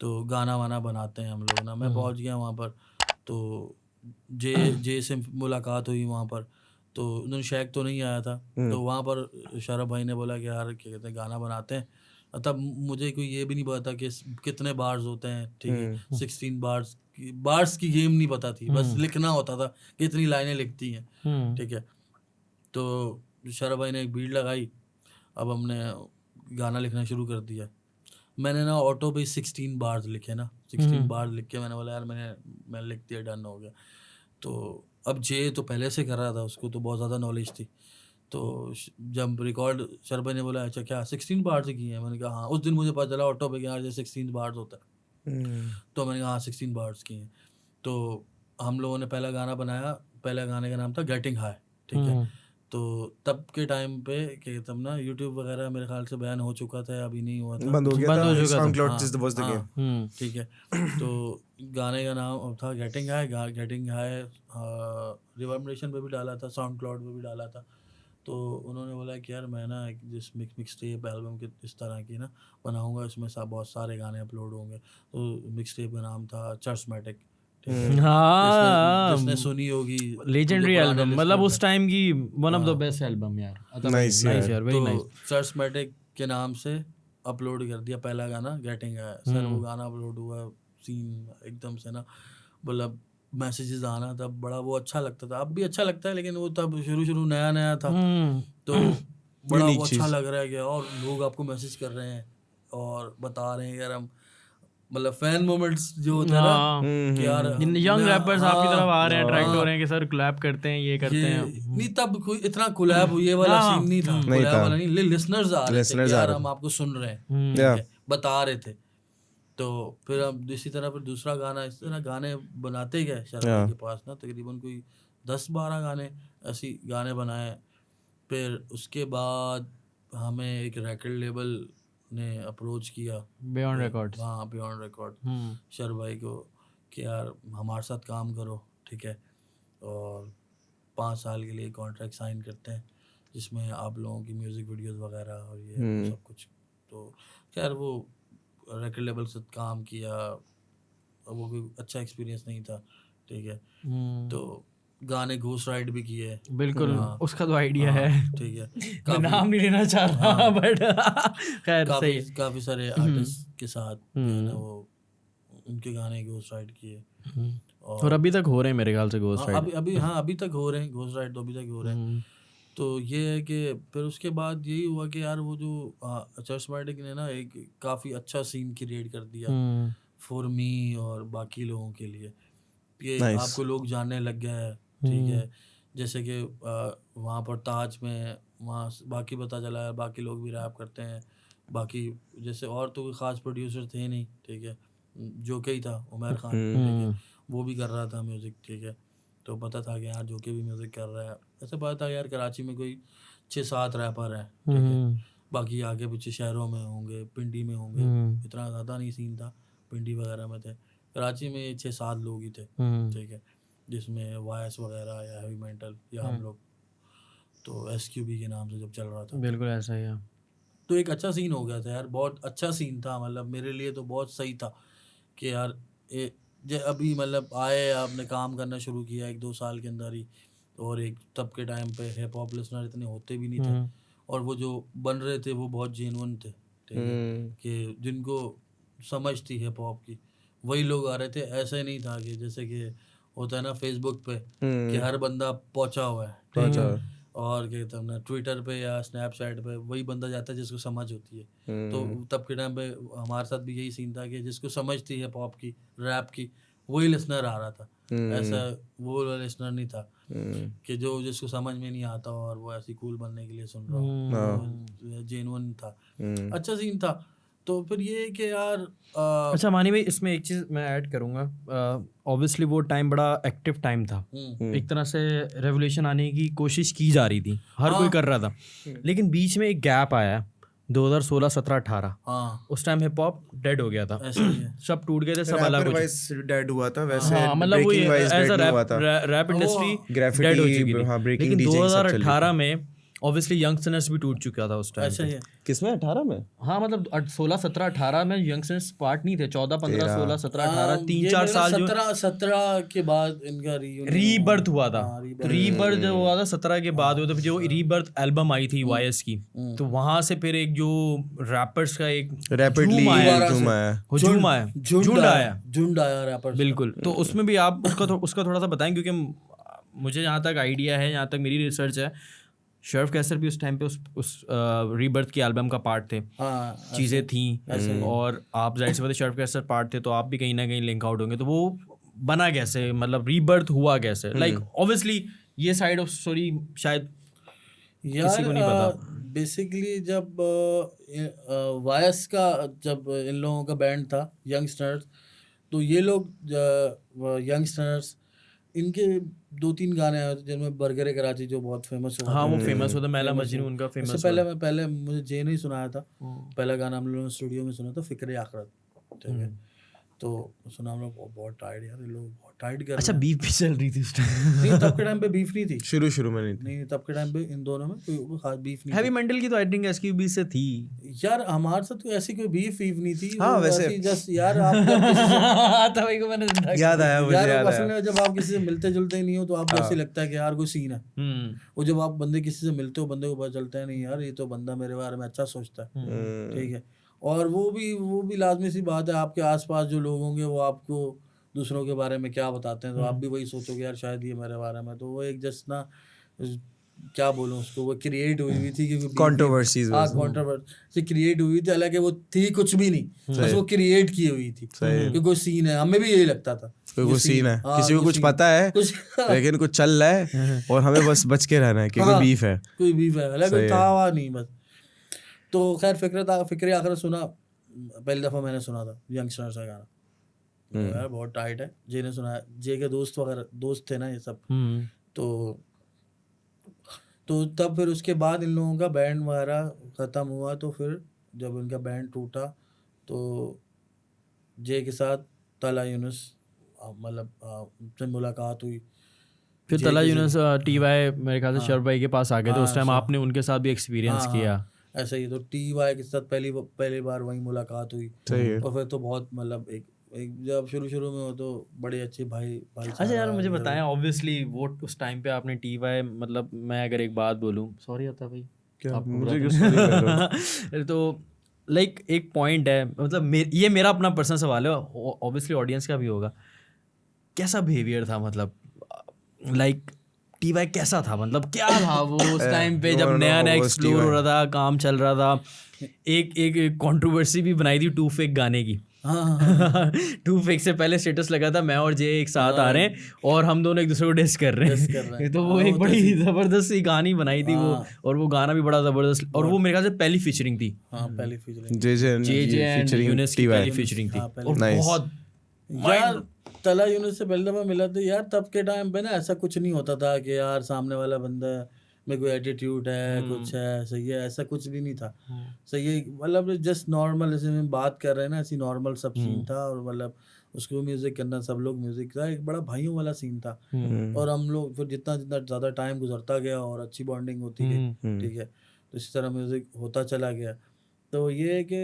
तो गाना वाना बनाते हैं हम लोग ना। मैं पहुंच गया वहाँ पर, तो जे से मुलाकात हुई वहाँ पर। तो उन्होंने शैक तो नहीं आया था, तो वहाँ पर शरब भाई ने बोला कि यार क्या कहते हैं गाना बनाते हैं। तब मुझे कोई ये भी नहीं पता कि कितने बार्स होते हैं, ठीक है, 16 बार्स की गेम नहीं पता थी, बस लिखना होता था कितनी लाइनें लिखती हैं, ठीक है। तो शरब भाई ने एक बीट लगाई, अब हमने गाना लिखना शुरू कर दिया। मैंने ना ऑटो पे 16 बार्स लिखे ना, 16 बार्स लिख के मैंने बोला यार मैंने लिख दिया, डन हो गया। तो अब जे तो पहले से कर रहा था, उसको तो बहुत ज़्यादा नॉलेज थी। तो जब रिकॉर्ड शरब भाई ने बोला अच्छा क्या 16 बार्स की है, मैंने कहा हाँ। उस दिन मुझे पता चला ऑटो पे कि यार 16 बार्स होता है। तो मैंने कहा हाँ 16 बार्स की हैं। तो हम लोगों ने पहला गाना बनाया, पहला गाने का नाम था गेटिंग हाई, ठीक है। तो तब के टाइम पे कि तब ना यूट्यूब वगैरह मेरे ख्याल से बैन हो चुका था, अभी नहीं हुआ था, बंद हो गया था, SoundCloud was the game। ठीक है। तो गाने का नाम था getting high. Getting high reverb nation पे भी डाला था, SoundCloud पे भी डाला था। तो उन्होंने बोला कि यार मैं ना एक जिस मिक्स टेप एल्बम के इस तरह की ना बनाऊंगा, इसमें बहुत सारे गाने अपलोड होंगे। तो मिक्स टेप का नाम था चर्चमैटिक, ठीक है। हाँ, जिसने सुनी होगी, लेजेंडरी एल्बम, मतलब उस टाइम की one of the best album यार। नाइस यार, वेरी नाइस। तो चर्चमैटिक के नाम से अपलोड कर दिया पहला गाना गेटिंग है सर। वो गाना अपलोड हुआ, सीन एकदम से ना, मतलब मैसेजेस आना, तब बड़ा वो अच्छा लगता था, अब भी अच्छा लगता है, लेकिन वो तब शुरू नया था, तो बड़ा वो अच्छा लग रहा है कि और लोग आपको मैसेज कर रहे हैं और बता रहे हैं यार, हम मतलब फैन मोमेंट्स जो होता है ना कि यार यंग रैपर्स आपकी तरफ आ रहे हैं, अट्रैक्ट हो रहे हैं कि सर कोलैब करते हैं, ये करते हैं। नहीं तब कोई इतना कोलैब ये वाला सीन नहीं था, कोलैब वाला नहीं, लिसनर्स आ रहे थे यार हम आपको सुन रहे हैं, ठीक है, बता रहे थे। तो फिर अब इसी तरह फिर दूसरा गाना, इस तरह गाने बनाते गए शरद भाई के पास ना, तकरीबन कोई 10-12 गाने ऐसी गाने बनाए। फिर उसके बाद हमें एक रिकॉर्ड लेबल ने अप्रोच किया, बियॉन्ड रिकॉर्ड्स। हाँ बियॉन्ड रिकॉर्ड, शरद भाई को कि यार हमारे साथ काम करो, ठीक है, और 5 साल के लिए कॉन्ट्रैक्ट साइन करते हैं जिसमें आप लोगों की म्यूज़िक वीडियोस वगैरह और ये सब कुछ। तो खैर वो रिकॉर्ड लेबल से काम किया, वो कोई अच्छा एक्सपीरियंस नहीं था, ठीक है। तो गाने घोस्ट राइड भी किए, बिल्कुल, उसका तो आइडिया है, ठीक है। मैं नाम नहीं लेना चाह रहा, बट खैर सही है। काफ़ी सारे आर्टिस्ट के साथ जो है ना वो उनके गाने घोस्ट राइड किए, और अभी तक हो रहे हैं मेरे ख्याल से घोस्ट राइड। अभी तक हो रहे हैं घोस्ट राइड, तो अभी तक हो रहे हैं। तो ये है कि फिर उसके बाद यही हुआ कि यार वो जो चर्चमैटिक ने ना एक काफ़ी अच्छा सीन क्रिएट कर दिया फॉर मी और बाकी लोगों के लिए, कि आपको लोग जानने लग गए हैं, ठीक है। जैसे कि वहाँ पर ताज में वहाँ बाकी पता चला है, बाकी लोग भी रैप करते हैं, बाकी जैसे और तो कोई ख़ास प्रोड्यूसर थे नहीं, ठीक है, जो के ही था उमर खान, ठीक है, वो भी कर रहा था म्यूज़िक, ठीक है। तो पता था कि यार जो के भी म्यूज़िक कर रहा है, ऐसे पता था यार कराची में कोई 6-7 रैपर हैं, ठीक है, बाकी आगे पीछे शहरों में होंगे, पिंडी में होंगे, इतना ज़्यादा नहीं सीन था, पिंडी वगैरह में थे। कराची में 6-7 लोग ही थे, ठीक है, जिसमें वायस वगैरह या हैवी मेंटल या हम लोग, तो SQB के नाम से जब चल रहा था। बिल्कुल ऐसा ही है। तो एक अच्छा सीन हो गया था यार, बहुत अच्छा सीन था, मतलब मेरे लिए तो बहुत सही था कि यार अभी मतलब आए, आपने काम करना शुरू किया 1-2 साल के अंदर ही, और एक तब के टाइम पे हिप हॉप लिसनर इतने होते भी नहीं थे, और वो जो बन रहे थे वो बहुत जेन्युइन थे, ठीक है, कि जिनको समझ थी हिप हॉप की, वही लोग आ रहे थे। ऐसा ही नहीं था कि जैसे कि होता है ना फेसबुक पे कि हर बंदा पहुंचा हुआ है, ठीक है, और क्या कहते हैं ना ट्विटर पे या स्नैपचैट पे वही बंदा जाता है जिसको समझ होती है। तो तब के टाइम पे हमारे साथ भी यही सीन था कि जिसको समझ थी हिप हॉप की, रैप की, वही लिसनर आ रहा था। ऐसा वो लिसनर नहीं था कि जो जिसको समझ में नहीं आता और वो ऐसी कूल बनने के लिए सुन रहा हो। जेन्युइन था, अच्छा सीन था। तो फिर ये कि यार अच्छा मानी भाई, इसमें एक चीज़ मैं ऐड करूँगा। ऑब्वियसली वो टाइम बड़ा एक्टिव टाइम था, एक तरह से रेवोल्यूशन आने की कोशिश की जा रही थी, हर कोई कर रहा था, लेकिन बीच में एक गैप आया 2016, 17, 18। हाँ उस टाइम हिप हॉप डेड हो गया था, ऐसा ही है। सब टूट गए थे, सब अलग हो चुके। डेड हुआ था वैसे, हाँ मतलब वो breaking wise as a dead नहीं हुआ था। रैप इंडस्ट्री ग्राफिटी, डेड हो चुकी थी। हाँ, breaking लेकिन DJing सब चल रही 2018 में ऑब्वियसली यंगस्टर्स भी टूट चुका था उस टाइम ऐसा ही पे। है। किसमें 18 में? हाँ मतलब 16, 17, 18 में यंगस्टर्स पार्ट नहीं थे। 14, 15, 16, 17, 18 ये 3-4 मेरा साल जो 17 के बाद इनका रीबर्थ हुआ था। तो रीबर्थ जब हुआ था 17 के बाद हुआ था, जो रीबर्थ एल्बम आई थी वाईएस की, तो वहां से फिर एक जो रैपर्स का एक रैपिडली हुजूम आया, झुंड आया रैपर्स। बिल्कुल। तो उसमें भी आप उसका थोड़ा सा बताएं, क्योंकि मुझे जहाँ तक आइडिया है, जहाँ तक मेरी रिसर्च है, शर्फ कैसर भी उस टाइम पे उस रीबर्थ की एल्बम का पार्ट थे, चीज़ें थी, और आप जाहिर सी बात है शर्फ कैसर पार्ट थे, तो आप भी कहीं ना कहीं लिंक आउट होंगे। तो वो बना कैसे, मतलब रीबर्थ हुआ कैसे? लाइक ऑब्वियसली ये साइड ऑफ स्टोरी शायद किसी को नहीं पता। बेसिकली जब वायस का, जब इन लोगों का बैंड था यंगस्टर्स, तो ये लोग यंगस्टर्स, इनके 2-3 गाने आए थे जिनमें बर्गर कराची जो बहुत फेमस हुआ। हाँ वो फेमस होता, मैला मजनू उनका फेमस। पहले मुझे जे नहीं सुनाया था, पहला गाना हम लोगों ने स्टूडियो में सुना था, फिक्रे आखरत, ठीक है। तो सुना हम लोग, बहुत टाइट यार, ये लोग बहुत टाइट कर रहे हैं। अच्छा बीफ भी चल रही थी उस टाइम? नहीं तब के टाइम पे बीफ नहीं थी, शुरू में नहीं तब के टाइम पे इन दोनों में कोई खास बीफ नहीं हैवी मेंटल की तो आई थिंक एसक्यूबी से थी यार। हमारे साथ तो ऐसी कोई बीफ नहीं थी। हाँ वैसे जस्ट यार आप जब किसी से तभी को मैंने याद आया मुझे, यार असल में जब आप किसी से मिलते जुलते नहीं हो तो आपको ऐसे लगता है कि यार कोई सीन है। वो जब आप बंदे किसी से मिलते हो, बंदे को पता चलता है नहीं यार ये तो बंदा मेरे बारे में अच्छा सोचता है, ठीक है। और वो भी लाजमी सी बात है, आपके आसपास जो लोग होंगे वो आपको दूसरों के बारे में क्या बताते हैं, तो आप भी वही सोचोगे यार शायद ये मेरे बारे में। तो वो एक जस्ट ना, क्या बोलूं उसको, वो क्रिएट हुई थी क्योंकि कंट्रोवर्सीज, हाँ कंट्रोवर्सी क्रिएट हुई थी, हालांकि वो थी कुछ भी नहीं, बस वो क्रिएट की हुई थी कि कोई सीन है। हमें भी यही लगता था कोई सीन है, किसी को कुछ पता है लेकिन कुछ चल रहा है और हमें बस बच के रहना है कि कोई बीफ है, हालांकि था नहीं बस। तो खैर फिक्रे आखिर सुना, पहली दफा मैंने सुना था यंगस्टर्स का गाना, यार बहुत टाइट है। जे ने सुना, जे के दोस्त वगैरह दोस्त थे ना ये सब, तो तब फिर उसके बाद इन लोगों का बैंड वगैरह ख़त्म हुआ। तो फिर जब इनका बैंड टूटा तो जे के साथ तला यूनुस मतलब से मुलाकात हुई। फिर तला यूनुस TY मेरे ख्याल से शर्फ भाई के पास आ गए थे उस टाइम, आपने उनके साथ भी एक्सपीरियंस किया। ऐसा ही तो TY के साथ पहली बार वही मुलाकात हुई। और फिर तो बहुत मतलब एक जब शुरू में हो तो बड़े अच्छे भाई। अच्छा यार मुझे बताएं, ऑब्वियसली वो उस टाइम पे आपने TY, मतलब मैं अगर एक बात बोलूं, सॉरी आता भाई क्या मुझे क्यों सॉरी कर रहे हो? तो लाइक एक पॉइंट है, मतलब ये मेरा अपना पर्सनल सवाल है, ऑब्वियसली ऑडियंस का भी होगा, कैसा बिहेवियर था, मतलब लाइक TY कैसा था, मतलब क्या था वो उस टाइम पे जब नया एक्सप्लोर हो रहा था, काम चल रहा था। एक कंट्रोवर्सी भी बनाई थी 2 Fake गाने की। 2 Fake से पहले स्टेटस लगा था मैं और जे एक साथ आ रहे हैं और हम दोनों एक दूसरे को डिस कर रहे हैं। तो वो एक बड़ी जबरदस्त सी कहानी बनाई थी वो, और वो गाना भी बड़ा जबरदस्त, और वो मेरे ख्याल से पहली फीचरिंग थी, पहली फीचरिंग जे एंड यूनुस की पहली फीचरिंग थी, और बहुत यार तला यूनुस से पहले मैं मिला था यार। तब के टाइम पे ना ऐसा कुछ नहीं होता था कि यार सामने वाला बंदा में कोई एटीट्यूड है, कुछ है, सही है, ऐसा कुछ भी नहीं था। सही है, मतलब जस्ट नॉर्मल जैसे हम बात कर रहे हैं ना, ऐसी नॉर्मल सब सीन था। और मतलब उसको म्यूजिक करना, सब लोग म्यूजिक था, एक बड़ा भाइयों वाला सीन था। और हम लोग फिर जितना ज़्यादा टाइम गुजरता गया और अच्छी बॉन्डिंग होती गई, ठीक है, तो इसी तरह म्यूजिक होता चला गया। तो ये है कि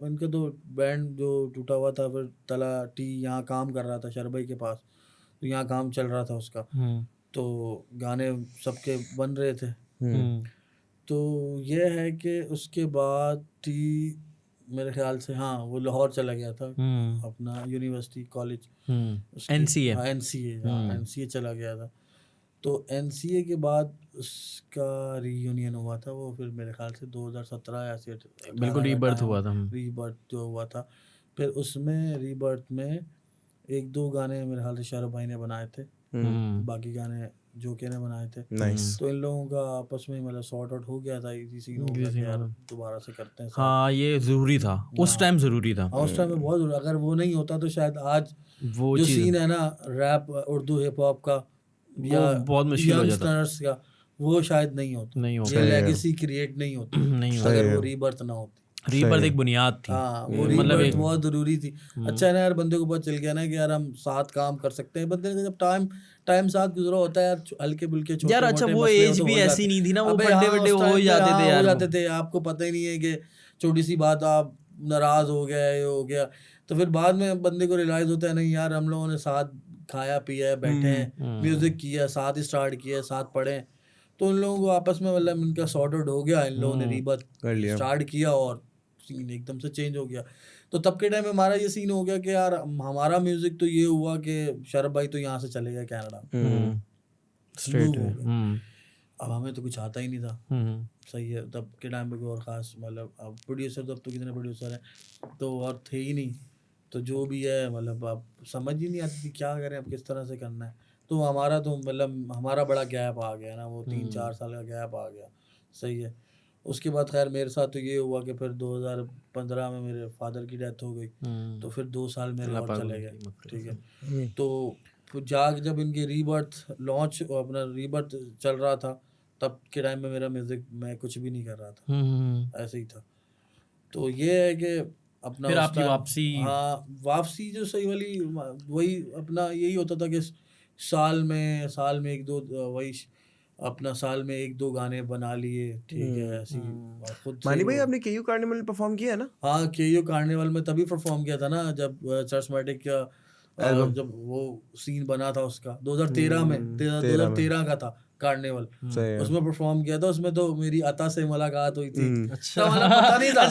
इनका तो बैंड जो टूटा हुआ था, फिर तला टी यहाँ काम कर रहा था शर्फ भाई के पास, तो यहाँ काम चल रहा था उसका। तो गाने सबके बन रहे थे। तो ये है कि उसके बाद ही मेरे ख्याल से हाँ वो लाहौर चला गया था अपना यूनिवर्सिटी कॉलेज एनसीए चला गया था। तो एनसीए के बाद उसका रीयूनियन हुआ था, वो फिर मेरे ख्याल से 2017 या से बिल्कुल रीबर्थ हुआ था। रीबर्थ जो हुआ था, फिर उसमें रीबर्थ में 1-2 गाने मेरे ख्याल से शाहरुख भाई ने बनाए थे, बाकी गाने जोके ने बनाए थे। तो इन लोगों का आपस में मतलब सॉर्ट आउट हो गया था, इजी सीन हो गया यार दोबारा से करते हैं। हाँ ये जरूरी था उस टाइम, जरूरी था उस टाइम में बहुत जरूरी। अगर वो नहीं होता तो शायद आज वो जो सीन है ना रैप उर्दू हिप हॉप का या बहुत मुश्किल हो जाता का, वो शायद नहीं होता, ये लेगेसी क्रिएट नहीं होती अगर वो रीबर्थ ना होती। रीबर्थ एक बुनियाद थी। हाँ वो रीबर्थ बहुत जरूरी थी। अच्छा है ना यार, बंदे को पता चल गया ना कि यार हम साथ काम कर सकते हैं। बंदे जब टाइम साथ गुजरा होता है यार, हल्के बुल्के छोटे यार अच्छा वो एज भी ऐसी नहीं थी ना, वो बड़े बड़े हो जाते थे। आपको पता ही नहीं है कि छोटी सी बात आप नाराज हो गया, ये हो गया, तो फिर बाद में बंदे को रियलाइज होता है नहीं यार हम लोगों ने साथ खाया पिया है, बैठे हैं, म्यूजिक किया, साथ ही स्टार्ट किया, साथ पढ़े, तो इन लोगों को आपस में मतलब इनका सॉर्ट आउट हो गया। इन लोगों ने रीबर्थ स्टार्ट किया और सीन एकदम से चेंज हो गया। तो तब के टाइम में हमारा ये सीन हो गया कि यार हमारा म्यूजिक तो ये हुआ कि शरफ भाई तो यहाँ से चले गए कनाडा स्ट्रेट। अब हमें तो कुछ आता ही नहीं था, सही है। तब के टाइम पे कोई और खास मतलब अब प्रोड्यूसर तो अब तो कितने प्रोड्यूसर हैं तो और थे ही नहीं, तो जो भी है मतलब अब समझ ही नहीं आती थी क्या करें, अब किस तरह से करना है। तो हमारा तो मतलब हमारा बड़ा गैप आ गया ना, वो 3-4 साल का गैप आ गया, सही है। उसके बाद खैर मेरे साथ तो ये हुआ कि फिर 2015 में मेरे फादर की डेथ हो गई, तो फिर 2 साल मेरे और चले गए, ठीक है। तो जब इनकी रीबर्थ लॉन्च अपना रीबर्थ चल रहा था तब के टाइम में मेरा म्यूजिक मैं कुछ भी नहीं कर रहा था, ऐसे ही था। तो ये है कि अपना फिर आपकी वापसी, हाँ वापसी जो सही वाली वही अपना यही होता था कि साल में 1-2 वही अपना साल में 1-2 गाने बना लिए, ठीक है। ऐसी खुद मानी भाई आपने केयू कार्निवल में परफॉर्म किया है ना? हाँ केयू कार्निवल में तभी परफॉर्म किया था ना जब चर्चमैटिक का जब वो सीन बना था उसका 2013 में 2013 का था कार्निवल, उसमें परफॉर्म किया था। उसमें तो मेरी अता से मुलाकात हुई थी। अच्छा मतलब पता नहीं था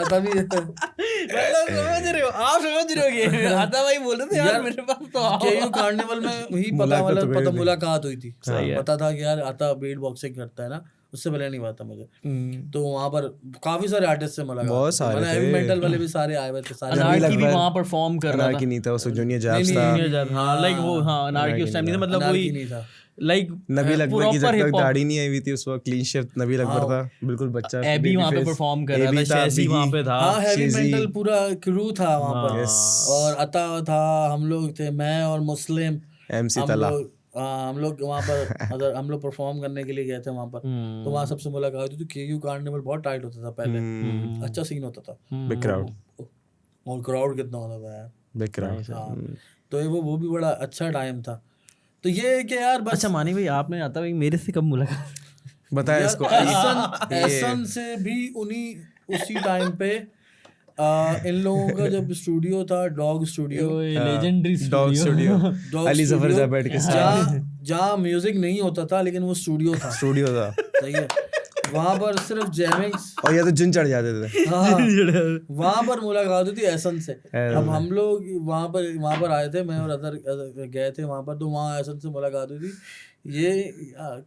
तभी समझ रहे हो आप, समझ रहे हो कि आता भाई बोल रहे थे यार मेरे पास तो केयू कार्निवल में ही पता मुलाकात हुई थी, पता था कि यार आता बीट बॉक्सिंग करता है ना, उससे पहले नहीं पता मुझे। तो वहाँ पर काफी सारे आर्टिस्ट से मुलाकात, बहुत सारे हेवी मेटल वाले भी सारे आए हुए थे, सारे। अनारकी भी वहाँ परफॉर्म कर रहा था, अनारकी नहीं था उसको, जूनियर जैब्स था। हाँ लाइक वो, हाँ अनारकी उस टाइम नहीं था, मतलब वही नहीं था। लाइक नबील अकबर की जब तक दाढ़ी नहीं आई हुई थी उस वक्त क्लीन शेव नबील अकबर था, बिल्कुल बच्चा। एबी वहाँ पे परफॉर्म कर रहा था, शेज़ी वहाँ पे था, हाँ हेवी मेटल पूरा क्रू था वहाँ पर, और अता था, हम लोग थे, मैं और मुस्लिम एमसी तला, हम लोग वहाँ पर अगर हम लोग परफॉर्म करने के लिए गए थे वहाँ पर, तो वहाँ सबसे मुलाकात हुई थी। केयू कार्निवल बहुत टाइट होता था पहले, अच्छा सीन होता था, बिग क्राउड, और क्राउड कितना होता था यार, बिग क्राउड। तो वो भी बड़ा अच्छा टाइम था। तो ये है कि यार बस। अच्छा मानी भाई आपने आता भाई मेरे से कब मुलाकात बताया इसको? एहसन से भी उसी टाइम पे इन लोगों का जब स्टूडियो था dog studio, legendary dog studio Ali Zafar जा बैठ के जहाँ म्यूजिक नहीं होता था लेकिन वो स्टूडियो था सही है। वहाँ पर सिर्फ जैमिंग्स और या तो जिन चढ़ जाते थे। हाँ वहाँ पर मुलाकात हुई थी एहसन से। अब हम लोग वहाँ पर आए थे, मैं और अदर गए थे वहाँ पर, तो वहाँ एहसन से मुलाकात हुई थी। ये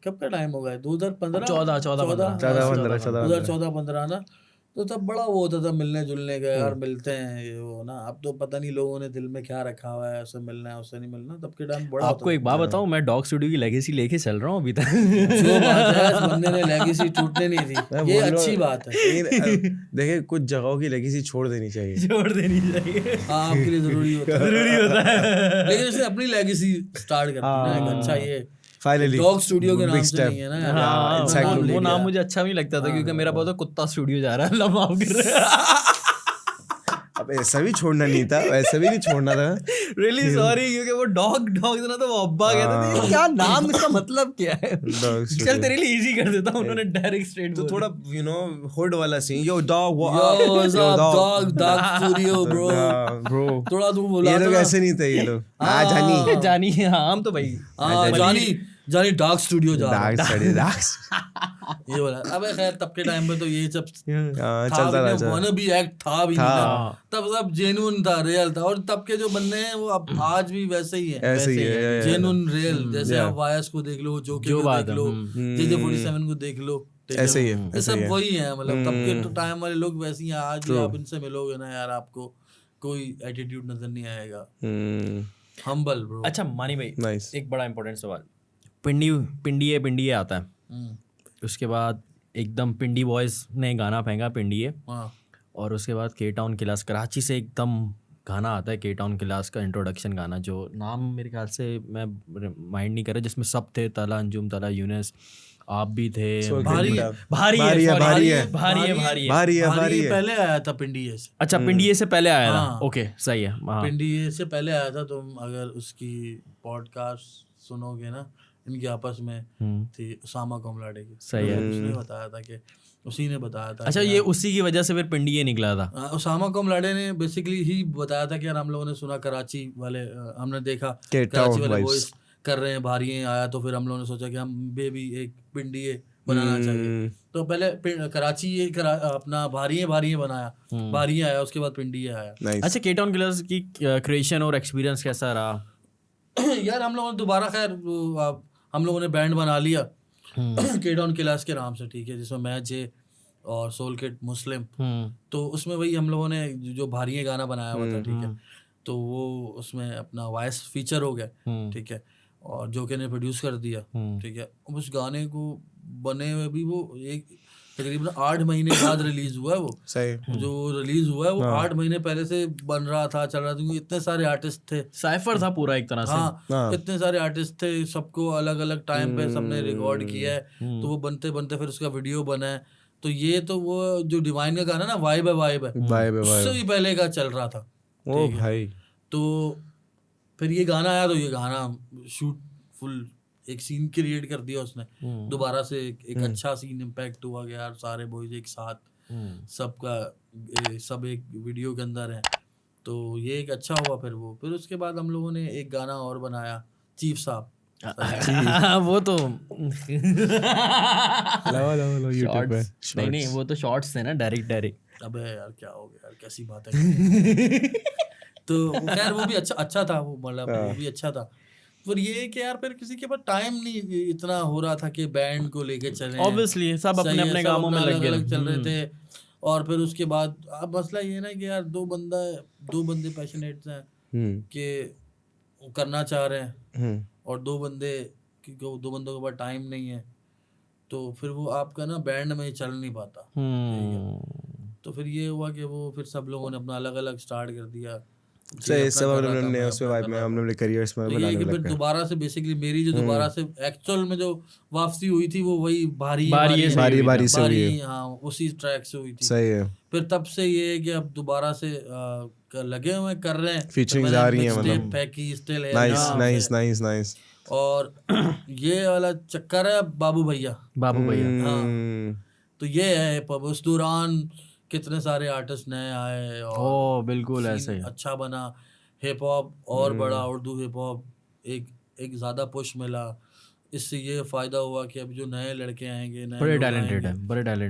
कब का टाइम हो गया? 2015 2014-15 ना, तो तब बड़ा वो होता था मिलने जुलने का, यार मिलते हैं ये वो ना। अब तो पता नहीं लोगों ने दिल में क्या रखा हुआ है, उससे मिलना है उससे नहीं मिलना। तब के टाइम बड़ा आपको एक बात बताऊं, मैं डॉग स्टूडियो की लेगेसी लेके चल रहा हूँ अभी तक। जो बात है इस बंदे ने लेगेसी टूटने नहीं दी, ये अच्छी बात है। देखिए कुछ जगहों की लेगेसी छोड़ देनी चाहिए, हाँ आपके लिए जरूरी होता है लेकिन इसने अपनी लेगेसी स्टार्ट कर दी, अच्छा ये फाइनली डॉग स्टूडियो के नाम से नहीं है ना। हाँ, वो नाम मुझे अच्छा भी लगता था क्योंकि मेरा बहुत कुत्ता स्टूडियो जा रहा है, अल्लाह माफ कर। अब ऐसा भी छोड़ना नहीं था, वैसा भी नहीं छोड़ना था। रियली सॉरी, क्योंकि वो डॉग था तो वो अब्बा कहते थे क्या नाम, इसका मतलब क्या है। चल तेरे लिए इजी कर देता हूं, उन्होंने डायरेक्ट स्ट्रेट तो थोड़ा हुड वाला scene, yo dog Yo, what's up, dog studio, bro. Bro थोड़ा तू बोला ये था लोग ना। ऐसे नहीं थे ये लोग। जानी जानी, हाँ हम तो भाई जानी डॉग स्टूडियो जा रहा डार्क स्टडी डार्क है। ये बोला। अबे खैर तब के टाइम पे तो ये सब चलता था। वन बी एक्ट था भी नहीं ना। तब सब जेन्युइन था, रियल था। और तब के जो बंदे हैं वो अब आज भी वैसे ही है, ऐसे ही है। Genuine real. जैसे आप वायस को देख लो, जोके को देख लो, JJ47 को देख लो, ऐसे ही है, ये सब वही है। मतलब तब के टाइम वाले लोग वैसे ही हैं। आज भी आप इनसे मिलोगे ना यार, आपको कोई एटीट्यूड नजर नहीं आएगा। Humble bro. अच्छा मानी भाई, नाइस। एक बड़ा इंपॉर्टेंट सवाल, पिंडिये आता है, उसके बाद एकदम पिंडी बॉयज ने गाना फेंका पिंडिये, और उसके बाद के टाउन क्लास कराची से एकदम गाना आता है, के टाउन क्लास का इंट्रोडक्शन गाना, जो नाम मेरे ख्याल से मैं माइंड नहीं कर रहा, जिसमें सब थे, तला अंजुम, तला यूनिस, आप भी थे। भारी पहले आया था पिंडिये से। अच्छा पिंडिये से पहले आया था, ओके सही है। पिंडिये से पहले आया था। तुम अगर उसकी पॉडकास्ट सुनोगे ना, इनकी आपस में थी उसामा कोमलाडे की, सही है, उसने बताया था कि उसी ने बताया था। अच्छा ये उसी की वजह से फिर पिंडिये निकला था। उसामा कोमलाडे ने बेसिकली ही बताया था कि यार हम लोगों ने सुना कराची वाले, हमने देखा कराची वाले वॉइस कर रहे हैं, भारिये आया, तो फिर हम लोगों ने सोचा कि हम भी एक पिंडिये बनाना चाहिए। तो पहले कराची अपना भारिये बनाया, भारिये आया, उसके बाद पिंडिये आया। अच्छा के टाउन क्लास की क्रिएशन और एक्सपीरियंस कैसा रहा? यार हम लोगों ने दोबारा खैर हम लोगों ने बैंड बना लिया के टाउन क्लास के नाम से, ठीक है, जिसमें मैं, जे और सोल किड मुस्लिम। तो उसमें वही हम लोगों ने जो भारिये गाना बनाया हुआ था, ठीक है, तो वो उसमें अपना वॉइस फीचर हो गया, ठीक है, और जोके ने प्रोड्यूस कर दिया, ठीक है। उस गाने को बने हुए भी वो एक तकरीबन 8 महीने बाद रिलीज हुआ है। वो सही जो रिलीज हुआ है वो 8 महीने पहले से बन रहा था, चल रहा था, क्योंकि इतने सारे आर्टिस्ट थे, साइफर था पूरा एक तरह से। हाँ, इतने सारे आर्टिस्ट थे, सबको अलग अलग टाइम पे सबने रिकॉर्ड किया है, तो वो बनते बनते फिर उसका वीडियो बना है। तो ये तो वो जो डिवाइन का गाना ना, वाइब है उससे भी पहले का चल रहा था। ओ भाई, तो फिर ये गाना आया, तो ये गाना शूट फुल एक सीन क्रिएट कर दिया उसने दोबारा से। एक अच्छा सीन इम्पैक्ट हुआ कि यार सारे बॉयज एक साथ, सबका सब एक वीडियो के अंदर है, तो ये एक अच्छा हुआ। फिर उसके बाद हम लोगों ने एक गाना और बनाया, चीफ साहब। वो तो शॉर्ट्स नहीं वो तो शॉर्ट्स थे ना, डायरेक्ट। अबे यार क्या हो गया यार, कैसी बात है। तो खैर वो भी अच्छा था, वो मतलब वो भी अच्छा था। पर ये कि यार फिर किसी के पास टाइम नहीं इतना हो रहा था कि बैंड को लेके चले, ऑब्वियसली सब अपने अपने कामों में अलग चल रहे थे। और फिर उसके बाद अब मसला ये ना कि यार दो बंदे पैशनेट हैं कि करना चाह रहे हैं, और दो बंदों के पास टाइम नहीं है, तो फिर वो आपका ना बैंड में चल नहीं पाता। तो फिर ये हुआ कि वो फिर सब लोगों ने अपना अलग अलग स्टार्ट कर दिया। सही, सब हमने उसमें वाइब में हम लोग कैरियर्स में बनाने लगे। फिर दोबारा से बेसिकली मेरी जो दोबारा से एक्चुअल में जो वापसी हुई थी वो वही बारी से हुई है। हाँ, उसी ट्रैक से हुई थी। सही है। फिर तब से ये है कि अब दोबारा से लगे हुए कर रहे हैं, फीचरिंग्स आ रही हैं, मतलब पैकी स्टिल है। नाइस। और ये वाला चक्कर है बाबू भैया। हाँ, तो ये है उस दौरान कितने सारे आर्टिस्ट नए आए और बिल्कुल ऐसे अच्छा बना, हिप हॉप और बड़ा, उर्दू हिप हॉप एक ज़्यादा पुश मिला। इससे ये फ़ायदा हुआ कि अब जो नए लड़के आएंगे, बड़े टैलेंटेड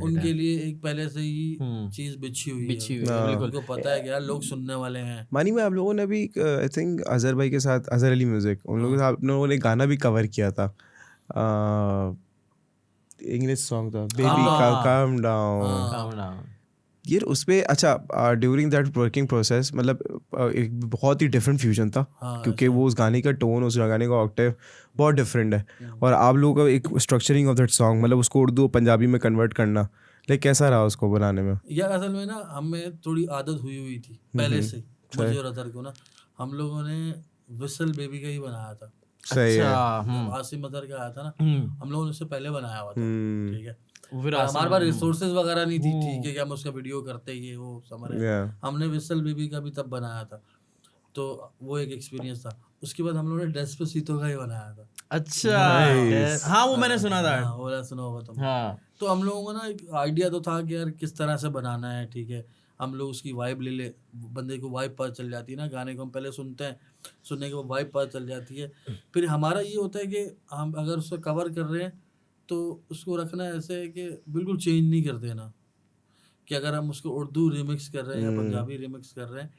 उनके लिए एक पहले से ही चीज़ बिछी हुई है। बिल्कुल, उनको पता है कि यार लोग सुनने वाले हैं। मानी में आप लोगों ने भी आई थिंक अजहर भाई के साथ, अजहर अली म्यूजिक, उन लोगों के साथ आप लोगों ने गाना भी कवर किया था, इंग्लिश सॉन्ग था, बेबी काम डाउन। ये उस पे अच्छा ड्यूरिंग दैट वर्किंग प्रोसेस, मतलब एक बहुत ही डिफरेंट फ्यूजन था, क्योंकि वो उस गाने का टोन, उस गाने का ऑक्टेव बहुत डिफरेंट है, और आप लोगों का एक स्ट्रक्चरिंग ऑफ दैट सॉन्ग, मतलब उसको उर्दू पंजाबी में कन्वर्ट करना, लाइक कैसा रहा उसको बनाने में? यार असल में ना हमें थोड़ी आदत हुई थी पहले से, मुझे और अदर को ना, हम लोगों ने विसल बेबी का ही बनाया था। सही है। आसिम अदर का आया था ना, हम लोगों ने उससे पहले बनाया हुआ था, ठीक है। फिर हमारे पास रिसोर्सेज वगैरह नहीं थी, ठीक है, कि हम उसका वीडियो करते, ये वो समझ रहे हैं। Yeah. हमने विसल बेबी का भी तब बनाया था, तो वो एक एक्सपीरियंस था। उसके बाद हम लोगों ने डेस्पेसितो का ही बनाया था। अच्छा हाँ वो मैंने सुना था। हाँ, वो सुना होगा तुमने। हाँ तो हम लोगों को ना एक आइडिया तो था कि यार किस तरह से बनाना है, ठीक है, हम लोग उसकी वाइब ले बंदे को वाइब पता चल जाती है ना, गाने को हम पहले सुनते हैं, सुनने के बाद वाइब पता चल जाती है। फिर हमारा ये होता है कि हम अगर उसको कवर कर रहे हैं तो उसको रखना ऐसे है कि बिल्कुल चेंज नहीं कर देना, कि अगर हम उसको उर्दू रिमिक्स कर रहे हैं या पंजाबी रिमिक्स कर रहे हैं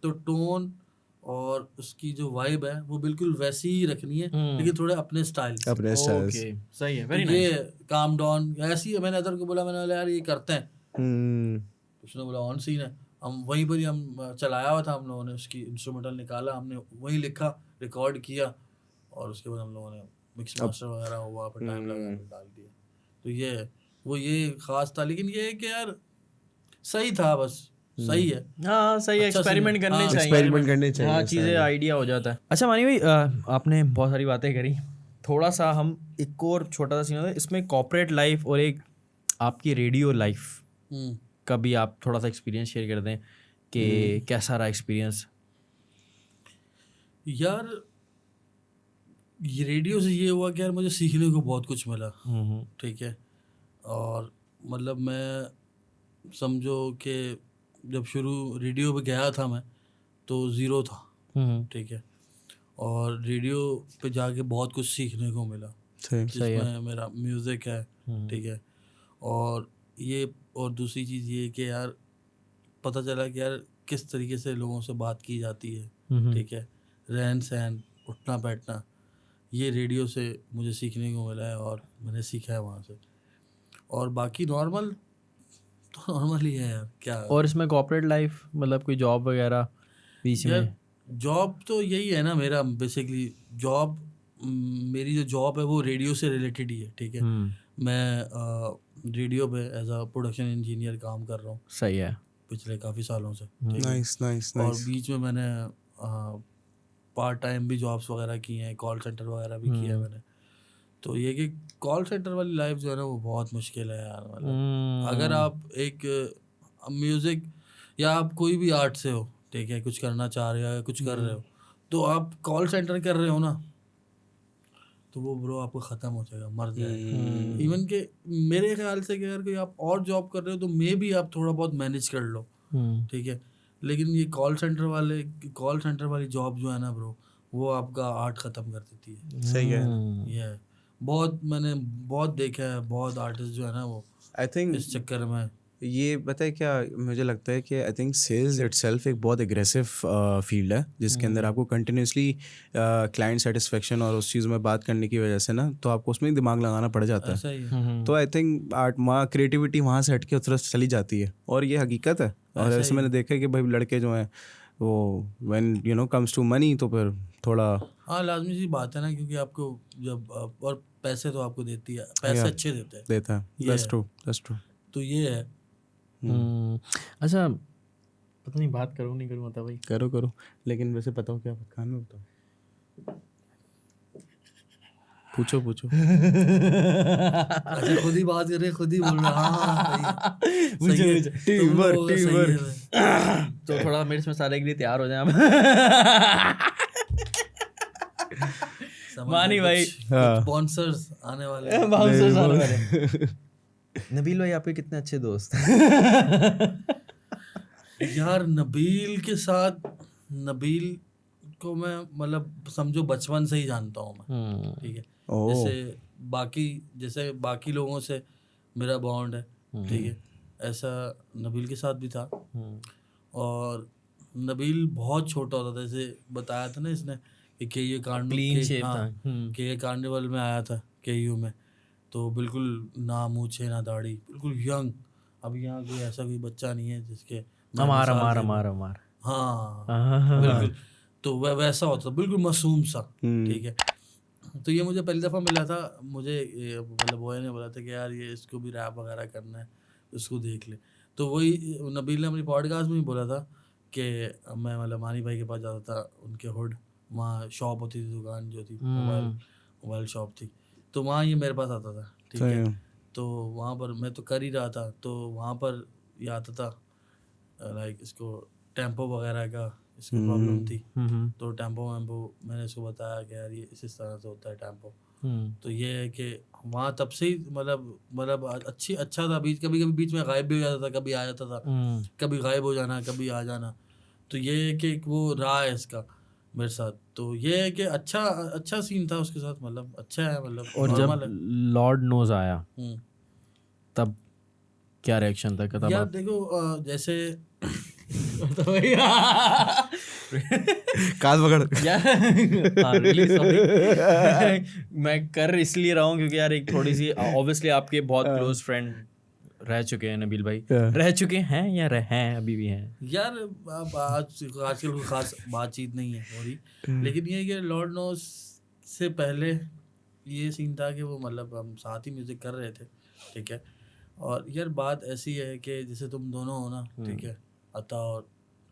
तो टोन और उसकी जो वाइब है वो बिल्कुल वैसी ही रखनी है, लेकिन थोड़े अपने स्टाइल से। अपने स्टाइल ओके सही है, वेरी ये नाइस। काम डाउन ऐसी है। मैंने अदर को बोला, मैंने बोला यार ये करते हैं, उसने बोला ऑन सीन है। हम वहीं पर ही हम चलाया हुआ था, हम लोगों ने उसकी इंस्ट्रूमेंटल निकाला, हमने वहीं लिखा, रिकॉर्ड किया, और उसके बाद हम लोगों ने मिक्स मास्टर वगैरह हुआ, फिर टाइम लगा, डाल दिया। तो ये खास था, लेकिन ये है कि यार सही था, बस सही है। हाँ सही है, अच्छा एक्सपेरिमेंट सीन है। करने हाँ, चाहिए, एक्सपेरिमेंट करने चाहिए। हाँ चीज़ें आइडिया हो जाता है। अच्छा मानी भाई आपने बहुत सारी बातें करी, थोड़ा सा हम एक और छोटा सा सीन होता है इसमें, कॉर्पोरेट लाइफ और एक आपकी रेडियो लाइफ का भी आप थोड़ा सा एक्सपीरियंस शेयर कर दें कि कैसा रहा एक्सपीरियंस। यार ये रेडियो से ये हुआ कि यार मुझे सीखने को बहुत कुछ मिला, ठीक है, और मतलब मैं समझो कि जब शुरू रेडियो पे गया था मैं तो ज़ीरो था, ठीक है, और रेडियो पे जाके बहुत कुछ सीखने को मिला, जिसमें मेरा म्यूज़िक है, ठीक है, और दूसरी चीज़ ये कि यार पता चला कि यार किस तरीके से लोगों से बात की जाती है, ठीक है, रहन सहन, उठना बैठना, ये रेडियो से मुझे सीखने को मिला है और मैंने सीखा है वहाँ से। और बाकी नॉर्मल तो नॉर्मल ही है यार, क्या। और इसमें कॉर्पोरेट लाइफ मतलब कोई जॉब वगैरह बीच में? जॉब तो यही है ना मेरा, बेसिकली जॉब, मेरी जो जॉब है वो रेडियो से रिलेटेड ही है, ठीक है। मैं रेडियो पे एज अ प्रोडक्शन इंजीनियर काम कर रहा हूँ, सही है, पिछले काफ़ी सालों से। नाइस। और बीच में मैंने पार्ट टाइम भी जॉब्स वगैरह की हैं, कॉल सेंटर वगैरह भी किया है मैंने। तो ये कि कॉल सेंटर वाली लाइफ जो है ना वो बहुत मुश्किल है यार, मतलब अगर आप एक म्यूज़िक या आप कोई भी आर्ट से हो, ठीक है, कुछ करना चाह रहे हो या कुछ कर रहे हो, तो आप कॉल सेंटर कर रहे हो ना, तो वो ब्रो आपको ख़त्म हो जाएगा, मर जाएगा। इवन के मेरे ख्याल से कि अगर कोई आप और जॉब कर रहे हो तो मे भी आप थोड़ा बहुत मैनेज कर लो, ठीक है, लेकिन ये कॉल सेंटर वाली जॉब जो है ना ब्रो, वो आपका आर्ट ख़त्म कर देती है। सही है। ये मैंने बहुत देखा है, बहुत आर्टिस्ट जो है ना वो आई थिंक इस चक्कर में। ये पता है क्या मुझे लगता है कि आई थिंक सेल्स इटसेल्फ एक बहुत एग्रेसिव फील्ड है, जिसके अंदर आपको कंटिन्यूसली क्लाइंट सेटिस्फेक्शन और उस चीज़ में बात करने की वजह से ना, तो आपको उसमें दिमाग लगाना पड़ जाता है। ऐसा ही है। तो आई थिंक आर्ट वहाँ क्रिएटिविटी वहाँ से हट के उस तरफ चली जाती है, और ये हकीकत है। और ऐसे मैंने देखा है कि भाई लड़के जो हैं वो व्हेन कम्स टू मनी तो फिर थोड़ा, हाँ लाजमी सी बात है ना, क्योंकि आपको जब और पैसे तो आपको देती है, पैसे अच्छे देता है। That's true. तो ये है। अच्छा पता नहीं बात करूँ नहीं करूँ, बता भाई। करो, लेकिन वैसे बताओ क्या कान में बताओ, पूछो अच्छा खुद ही बात कर रहे, खुद ही बोल रहे। हाँ पूछो टीम वर्क। तो थोड़ा मिर्च मसाले के लिए तैयार हो जाए हम। मानी भाई स्पॉन्सर्स आने वाले नबील भाई आपके कितने अच्छे दोस्त यार। नबील को मैं मतलब समझो बचपन से ही जानता हूँ मैं, ठीक है, जैसे बाकी लोगों से मेरा बॉन्ड है, ठीक है, ऐसा नबील के साथ भी था। और नबील बहुत छोटा होता था, जैसे बताया था ना इसने कि KU कार्निवल में आया था KU में, तो बिल्कुल ना मूछे ना दाढ़ी, बिल्कुल यंग। अब यहाँ कोई ऐसा कोई बच्चा नहीं है जिसके हमारा हाँ बिल्कुल, तो वैसा होता था, बिल्कुल मासूम सा, ठीक है। तो ये मुझे पहली दफ़ा मिला था, मुझे मतलब बॉय ने बोला था कि यार ये इसको भी रैप वगैरह करना है, उसको देख ले। तो वही नबील ने अपनी पॉडकास्ट में ही बोला था कि मैं मतलब मानी भाई के पास जाता था, उनके हुड वहाँ शॉप होती थी, दुकान जो थी मोबाइल शॉप थी, तो वहाँ ये मेरे पास आता था, ठीक है। तो वहाँ पर मैं तो कर ही रहा था, तो वहाँ पर ये आता था लाइक इसको टेम्पो वगैरह का इसको प्रॉब्लम थी, तो टेम्पो मैंने इसको बताया कि यार ये इस तरह से होता है टेम्पो। तो ये है कि वहाँ तब से ही मतलब अच्छा था। बीच कभी बीच में गायब भी हो जाता था, कभी आ जाता था, कभी गायब हो जाना, कभी आ जाना। तो ये है कि वो रहा है इसका मेरे साथ। तो ये है कि अच्छा सीन था उसके साथ, मतलब अच्छा है, मतलब और जब लॉर्ड नोज आया तब क्या रिएक्शन था? तब यार देखो जैसे कान पकड़ यार रियली सॉरी मैं कर इसलिए रहा हूँ क्योंकि यार एक थोड़ी सी ऑब्वियसली आपके बहुत क्लोज फ्रेंड रह चुके हैं नबील भाई, रह चुके हैं या हैं अभी भी हैं यार। अब आजकल कोई खास बातचीत नहीं है हो रही, लेकिन ये है कि लॉर्ड नोज से पहले ये सीन था कि वो मतलब हम साथ ही म्यूजिक कर रहे थे, ठीक है। और यार बात ऐसी है कि जैसे तुम दोनों हो ना, ठीक है, अता और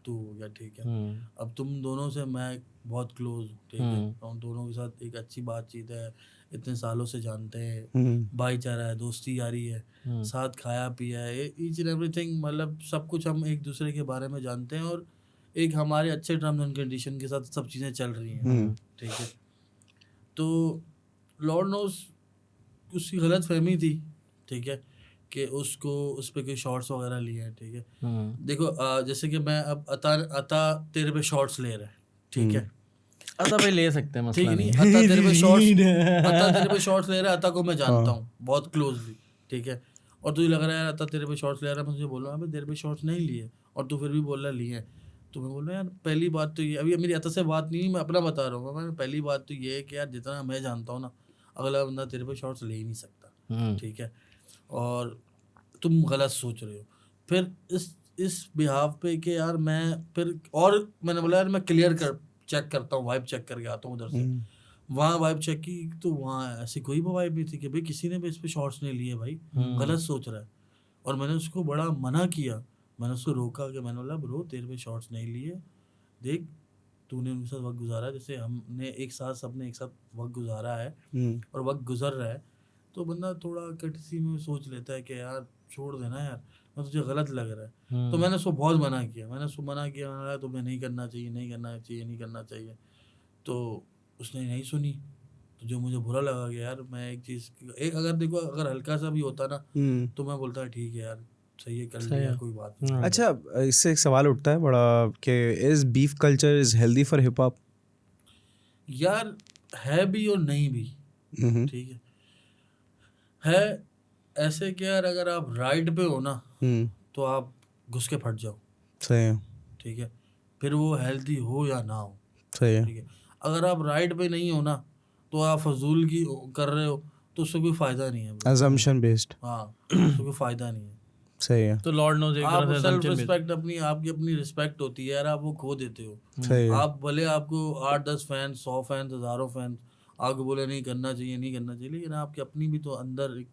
तू हो गया, ठीक है। अब तुम दोनों से मैं बहुत क्लोज हूँ, ठीक है, हम दोनों के साथ एक अच्छी बातचीत है, इतने सालों से जानते हैं, भाईचारा है, दोस्ती यारी है, साथ खाया पिया है, ईच एंड एवरीथिंग, मतलब सब कुछ हम एक दूसरे के बारे में जानते हैं, और एक हमारे अच्छे टर्म्स एंड कंडीशन के साथ सब चीज़ें चल रही हैं, ठीक है। तो लॉर्ड नोज उसकी गलत फहमी थी, ठीक है, कि उसको उस पर कोई शॉर्ट्स वगैरह लिए हैं, ठीक है। देखो जैसे कि मैं अब अता तेरे पे शॉर्ट्स ले रहा है, ठीक है, अता भाई ले सकते हैं, मसला नहीं। अता तेरे पे शॉर्ट्स ले रहा है, अता को मैं जानता हूँ बहुत क्लोजली, ठीक है, और तुझे लग रहा है यार अता तेरे पे शॉर्ट्स ले रहा है, मैं तुझे बोल रहा हूँ तेरे पे शॉर्ट्स नहीं लिए, और तू फिर भी बोल रहा लिए हैं। तो मैं बोल रहा हूँ यार पहली बात तो ये, अभी मेरी अता से बात नहीं, मैं अपना बता रहा हूँ, मैं पहली बात तो ये है कि यार जितना मैं जानता हूँ ना, अगला बंदा तेरे पे शॉर्ट्स ले ही नहीं सकता, ठीक है, और तुम गलत सोच रहे हो। फिर इस बिहाव पे कि यार मैं फिर, और मैंने बोला यार मैं चेक करता हूँ, वाइब चेक करके आता हूँ उधर से। वहाँ वाइब चेक की तो वहाँ ऐसी कोई वाइब नहीं थी कि भाई किसी ने भी इस पे शॉर्ट्स नहीं लिए, भाई गलत सोच रहा है। और मैंने उसको बड़ा मना किया, मैंने उसको रोका कि मैंने बोला ब्रो तेरे पे शॉर्ट्स नहीं लिए, देख तूने उनके साथ वक्त गुजारा, जैसे हमने सबने एक साथ वक्त गुजारा है और वक्त गुजर रहा है, तो बंदा थोड़ा कटसी में सोच लेता है कि यार छोड़ देना यार, मैं तुझे गलत लग रहा है। तो मैंने उसको बहुत मना किया, मैंने तुम्हें नहीं करना चाहिए। तो उसने नहीं सुनी। तो जो मुझे बुरा लगा कि यार मैं अगर हल्का सा भी होता ना, तो मैं बोलता ठीक है यार सही है, कर लिया, कोई बात नहीं। अच्छा, इससे एक सवाल उठता है बड़ा कि is beef culture is healthy for hip hop? यार है भी और नहीं भी, ठीक है ऐसे कि यार अगर आप राइट पे हो ना, तो आप घुस के फट जाओ, सही है, ठीक है, फिर वो हेल्दी हो या ना हो, सही है, ठीक है। अगर आप राइट पे नहीं हो ना, तो आप फजूल की कर रहे हो, तो उससे कोई फायदा नहीं है, assumption based, हाँ उससे कोई फायदा नहीं है, सही है। तो लॉर्ड नोज एक आप तरह से सेल्फ रिस्पेक्ट आपकी अपनी रिस्पेक्ट होती है यार, आप वो खो देते हो। सही है। आप भले आपको 8-10 फैन, 100 फैन, हज़ारों फैन आपको बोले नहीं करना चाहिए, लेकिन आपकी अपनी भी तो अंदर एक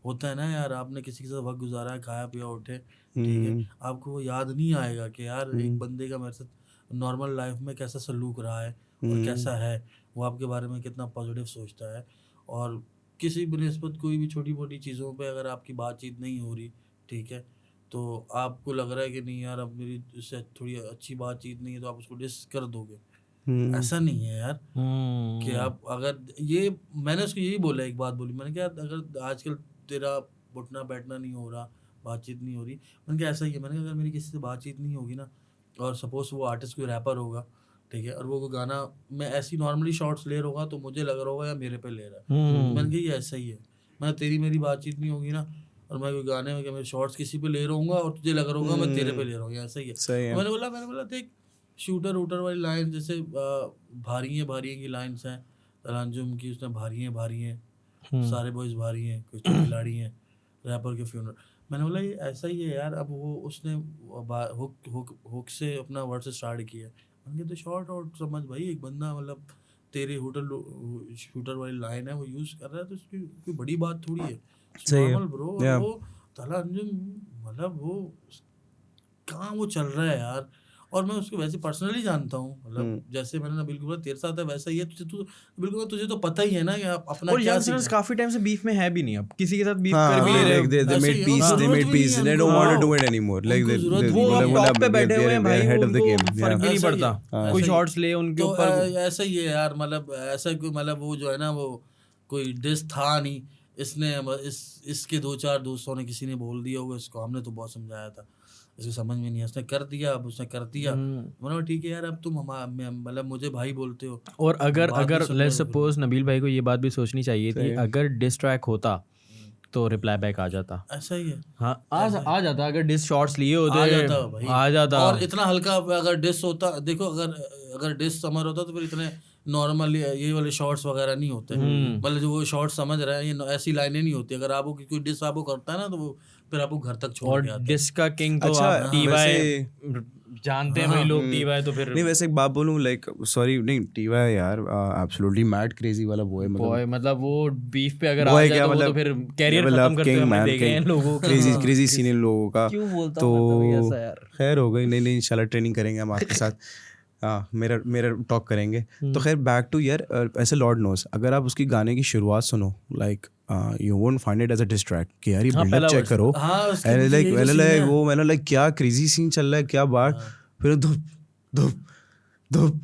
होता है ना यार, आपने किसी के साथ वक्त गुजारा है, खाया पिया उठे, ठीक है, आपको वो याद नहीं आएगा कि यार एक बंदे का मेरे साथ नॉर्मल लाइफ में कैसा सलूक रहा है और कैसा है, वो आपके बारे में कितना पॉजिटिव सोचता है। और किसी भी निस्बत कोई भी छोटी मोटी चीज़ों पे अगर आपकी बातचीत नहीं हो रही, ठीक है, तो आपको लग रहा है कि नहीं यार अब मेरी इससे थोड़ी अच्छी बातचीत नहीं है, तो आप उसको डिस कर दोगे। ऐसा नहीं है यार कि आप अगर ये, मैंने उसको यही बोला, एक बात बोली मैंने, क्या अगर आजकल तेरा उठना बैठना नहीं हो रहा, बातचीत नहीं हो रही, मैंने कहा ऐसा ही है, मैंने कहा अगर मेरी किसी से बातचीत नहीं होगी ना, और सपोज वो आर्टिस्ट कोई रैपर होगा, ठीक है, और वो गाना मैं ऐसी नॉर्मली शॉर्ट्स ले रहा होगा, तो मुझे लग रहा होगा या मेरे पे ले रहा है, मैंने कहा ये ऐसा ही है, मैं तेरी मेरी बातचीत नहीं होगी ना, और मैं कोई गाने में मेरे शॉर्ट्स किसी पे ले रहा हूँ और तुझे लग रहा होगा मैं तेरे पे ले रहा हूँ, ऐसा ही है। मैंने बोला देख शूटर वूटर वाली लाइन, जैसे भारी की लाइन्स हैं तलांजुम की, उसने भारी हैं सारे बॉयज भारी हैं, कुछ खिलाड़ी हैं, रैपर के फ्यूनरल। मैंने बोला ये ऐसा ही है यार, अब वो उसने हुक से अपना वर्ड स्टार्ट किया, मैंने कहा तो शॉर्ट आउट समझ भाई, एक बंदा मतलब तेरे शूटर वाली लाइन है वो यूज़ कर रहा है, तो उसकी कोई बड़ी बात थोड़ी है, नॉर्मल ब्रो। वो तलांजुम मतलब वो कहाँ वो चल रहा है यार, और मैं उसको वैसे पर्सनली जानता हूँ, मतलब जैसे मैंने नबील को बोला तेरे साथ है वैसा ही है, तुझे तो पता ही है ना कि आप अपना और क्या यंगस्टर्स काफी टाइम से बीफ में है भी नहीं, अब किसी के साथ बीफ हाँ, कर भी नहीं रहे, like they ऐसे made ही, peace, they जरूरत made भी नहीं peace, है they उनको, don't want to हाँ, do it anymore. Like उनको जरूरत भी वो नहीं अब है। टॉप पे बैठे हुए हैं भाई, head of the उनको game. फर्क भी नहीं ऐसा ही पड़ता, है, कोई ऐसा ही। शॉट्स ले उनके तो ऊपर। ऐसा ही है यार, मतलब ऐसा कोई, मतलब वो जो है ना, वो कोई डिस था नहीं, इसने इसके 2-4 दोस्तों ने किसी ने बोल दिया होगा इसको, हमने तो बहुत समझाया था, इसको समझ में नहीं है, उसने कर दिया, अब उसने कर दिया, मैंने ठीक है यार, अब तुम मतलब मुझे भाई बोलते हो। और अगर लेट्स सपोज नबील भाई को ये बात भी सोचनी चाहिए थी, अगर डिस ट्रैक होता तो रिप्लाई बैक आ जाता। ऐसा ही है, हाँ आ जाता, अगर डिस शॉट्स लिए होते आ जाता भाई, आ जाता। और इतना हल्का अगर डिस होता, देखो अगर डिस समर होता तो फिर इतने नॉर्मल ये वाले शॉट्स वगैरह नहीं होते, मतलब जो वो शॉर्ट समझ रहे हैं, ये ऐसी लाइनें नहीं होती। अगर आपको कोई डिस आपको करता है ना, तो वो फिर आपको घर तक छोड़ के आता है। डिस का किंग तो अच्छा, आप टी.वाई जानते हैं भाई लोग, टी.वाई तो फिर नहीं, वैसे एक बात बोलूं, लाइक सॉरी नहीं, टी.वाई यार एब्सोल्युटली मैड क्रेजी वाला वो है, बॉय, मतलब वो बीफ पे अगर आ जाए तो वो तो फिर कैरियर खत्म करते हुए हमने देखे हैं लोगों को। क्रेजी सीन इन लोगों का। क्यों बोलता हूं ऐसा यार, खैर हो गई, नहीं इंशाल्लाह ट्रेनिंग करेंगे हम आपके साथ। हाँ, मेरा टॉक करेंगे। तो खैर बैक टू यार, ऐसे लॉर्ड नोस, अगर आप उसकी गाने की शुरुआत सुनो, like you won't find it as a distract कि यार ये बिल्डअप चेक करो, मैंने लाइक क्या क्रेजी सीन चल रहा है, क्या बात, फिर धुप धुप धुप,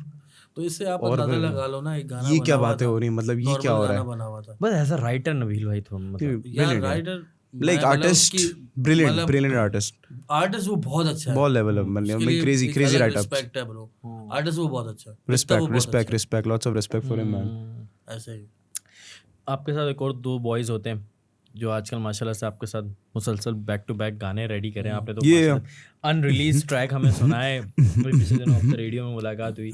तो इससे आप अंदाजा लगा लो ना, एक गाना ये क्या बातें हो रही, मतलब ये क्या हो रहा है। बना हुआ था बस ऐसा राइटर नबील भाई तो मतलब यार, writer like artist, brilliant artist वो बहुत अच्छा है, बहुत level crazy right up, respect है ब्रो, आर्टिस्ट वो बहुत अच्छा है, respect lots of respect for him man. ऐसे ही आपके साथ एक और 2 बॉयज होते हैं जो आजकल माशाल्लाह से आपके साथ मुसलसल बैक टू बैक गाने रेडी करें। आपने तो अनरिलीज ट्रैक हमें सुना है, पिछले दिनों आपसे रेडियो में मुलाकात हुई,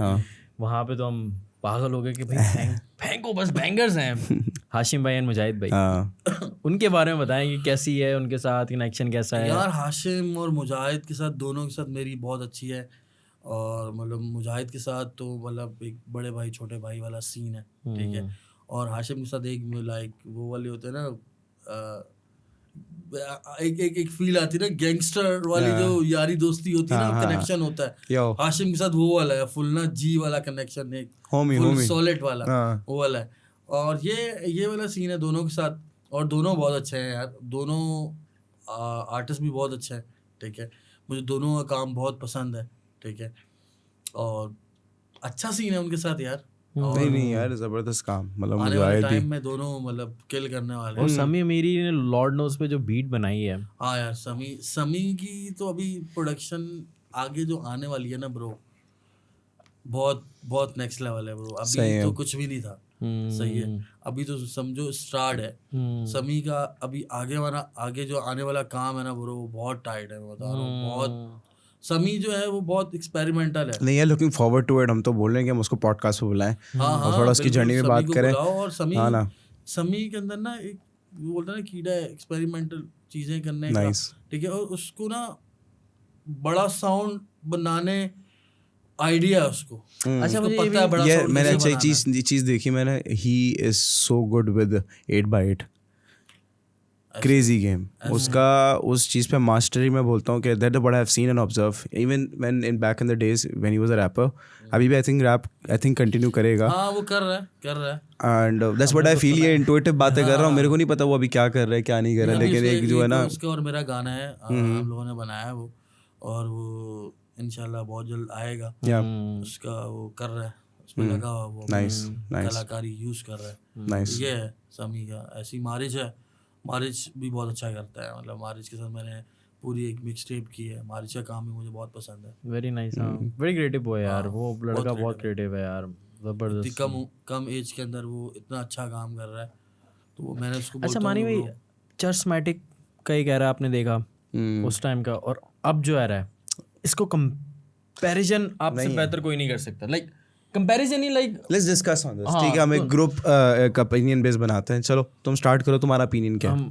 वहाँ पे तो हम पागल हो गए कि भाई फेंको बस बैंगर्स हैं। हाशिम भाई एंड मुजाहिद भाई, उनके बारे में बताएं कि कैसी है उनके साथ कनेक्शन, कैसा है यार। हाशिम और मुजाहिद के साथ, दोनों के साथ मेरी बहुत अच्छी है, और मतलब मुजाहिद के साथ तो मतलब एक बड़े भाई छोटे भाई वाला सीन है, ठीक है। और हाशिम के साथ एक लाइक वो वाले होते हैं ना, एक फील आती है ना, गैंगस्टर वाली जो यारी दोस्ती होती है ना, कनेक्शन होता है। हाशिम के साथ वो वाला है, फुल ना जी वाला कनेक्शन, एक फुल सॉलिड वाला वो वाला है। और ये वाला सीन है दोनों के साथ, और दोनों बहुत अच्छे हैं यार, दोनों आर्टिस्ट भी बहुत अच्छे हैं, ठीक है। मुझे दोनों का काम बहुत पसंद है, ठीक है, और अच्छा सीन है उनके साथ यार। नहीं यार, जबरदस्त काम, मतलब आने वाले टाइम में दोनों मतलब किल करने वाले। और समी अमीरी ने लॉर्ड नोस पे जो बीट बनाई है, हाँ यार, समी की तो अभी प्रोडक्शन आगे जो आने वाली है ना ब्रो, बहुत नेक्स्ट लेवल है ब्रो। अभी तो कुछ भी नहीं था, सही है, अभी तो समझो स्टार्ट है समी का। अभी आगे जो आने वाला काम है ना ब्रो, बहुत टाइट है, मैं बता रहा हूँ। बहुत समी जो है वो बहुत एक्सपेरिमेंटल है। नहीं यार, लुकिंग फॉरवर्ड टू इट। हम तो बोल रहे हैं कि हम उसको पॉडकास्ट पे बुलाएं और थोड़ा उसकी जर्नी में बात करें। और समी के अंदर ना एक वो बोलता है ना, कीड़ा है एक्सपेरिमेंटल चीजें करने का, ठीक है। और उसको ना बड़ा साउंड बनाने आइडिया है उसको। अच्छा, मुझे पता है बड़ा साउंड। मैंने अच्छी चीज देखी मैंने, he is so good with 8x8, crazy game उसका। उस चीज़ पे मास्टरी मैं बोलता हूँ कि that what I have seen and observe even when in back in the days when he was a rapper. अभी भी आई थिंक कंटिन्यू करेगा। हाँ, वो कर रहा है and that's what I feel. ये इंट्यूटिव बातें कर रहा हूँ, मेरे को नहीं पता वो अभी क्या कर रहा है क्या नहीं कर रहा है, लेकिन एक जो है ना उसका और मेरा गाना है, हम लोगों ने बनाया वो, और वो इंशाल्लाह बहुत जल्द आएगा। उसका वो कर रहा है, उसमें लगा हुआ वो कलाकारी यूज कर रहा है। ये है समी का। ऐसी मारिज भी बहुत अच्छा करता है, मतलब मारिज के साथ मैंने पूरी एक मिक्स टेप की है। मारिज का काम भी मुझे बहुत पसंद है। Very nice, very creative boy यार, वो लड़का बहुत क्रिएटिव है यार, जबरदस्त। कम एज के अंदर वो इतना अच्छा काम कर रहा है, तो मैंने उसको अच्छा मानी भाई, चर्चमैटिक का ही कह रहा है, आपने देखा उस टाइम का और अब जो आ रहा है, इसको कंपैरिजन आपसे बेहतर कोई नहीं कर सकता। Like comparison he, like let's discuss on this, ठीक है। हम एक ग्रुप का ओपिनियन बेस बनाते हैं। चलो तुम स्टार्ट करो, तुम्हारा ओपिनियन क्या है?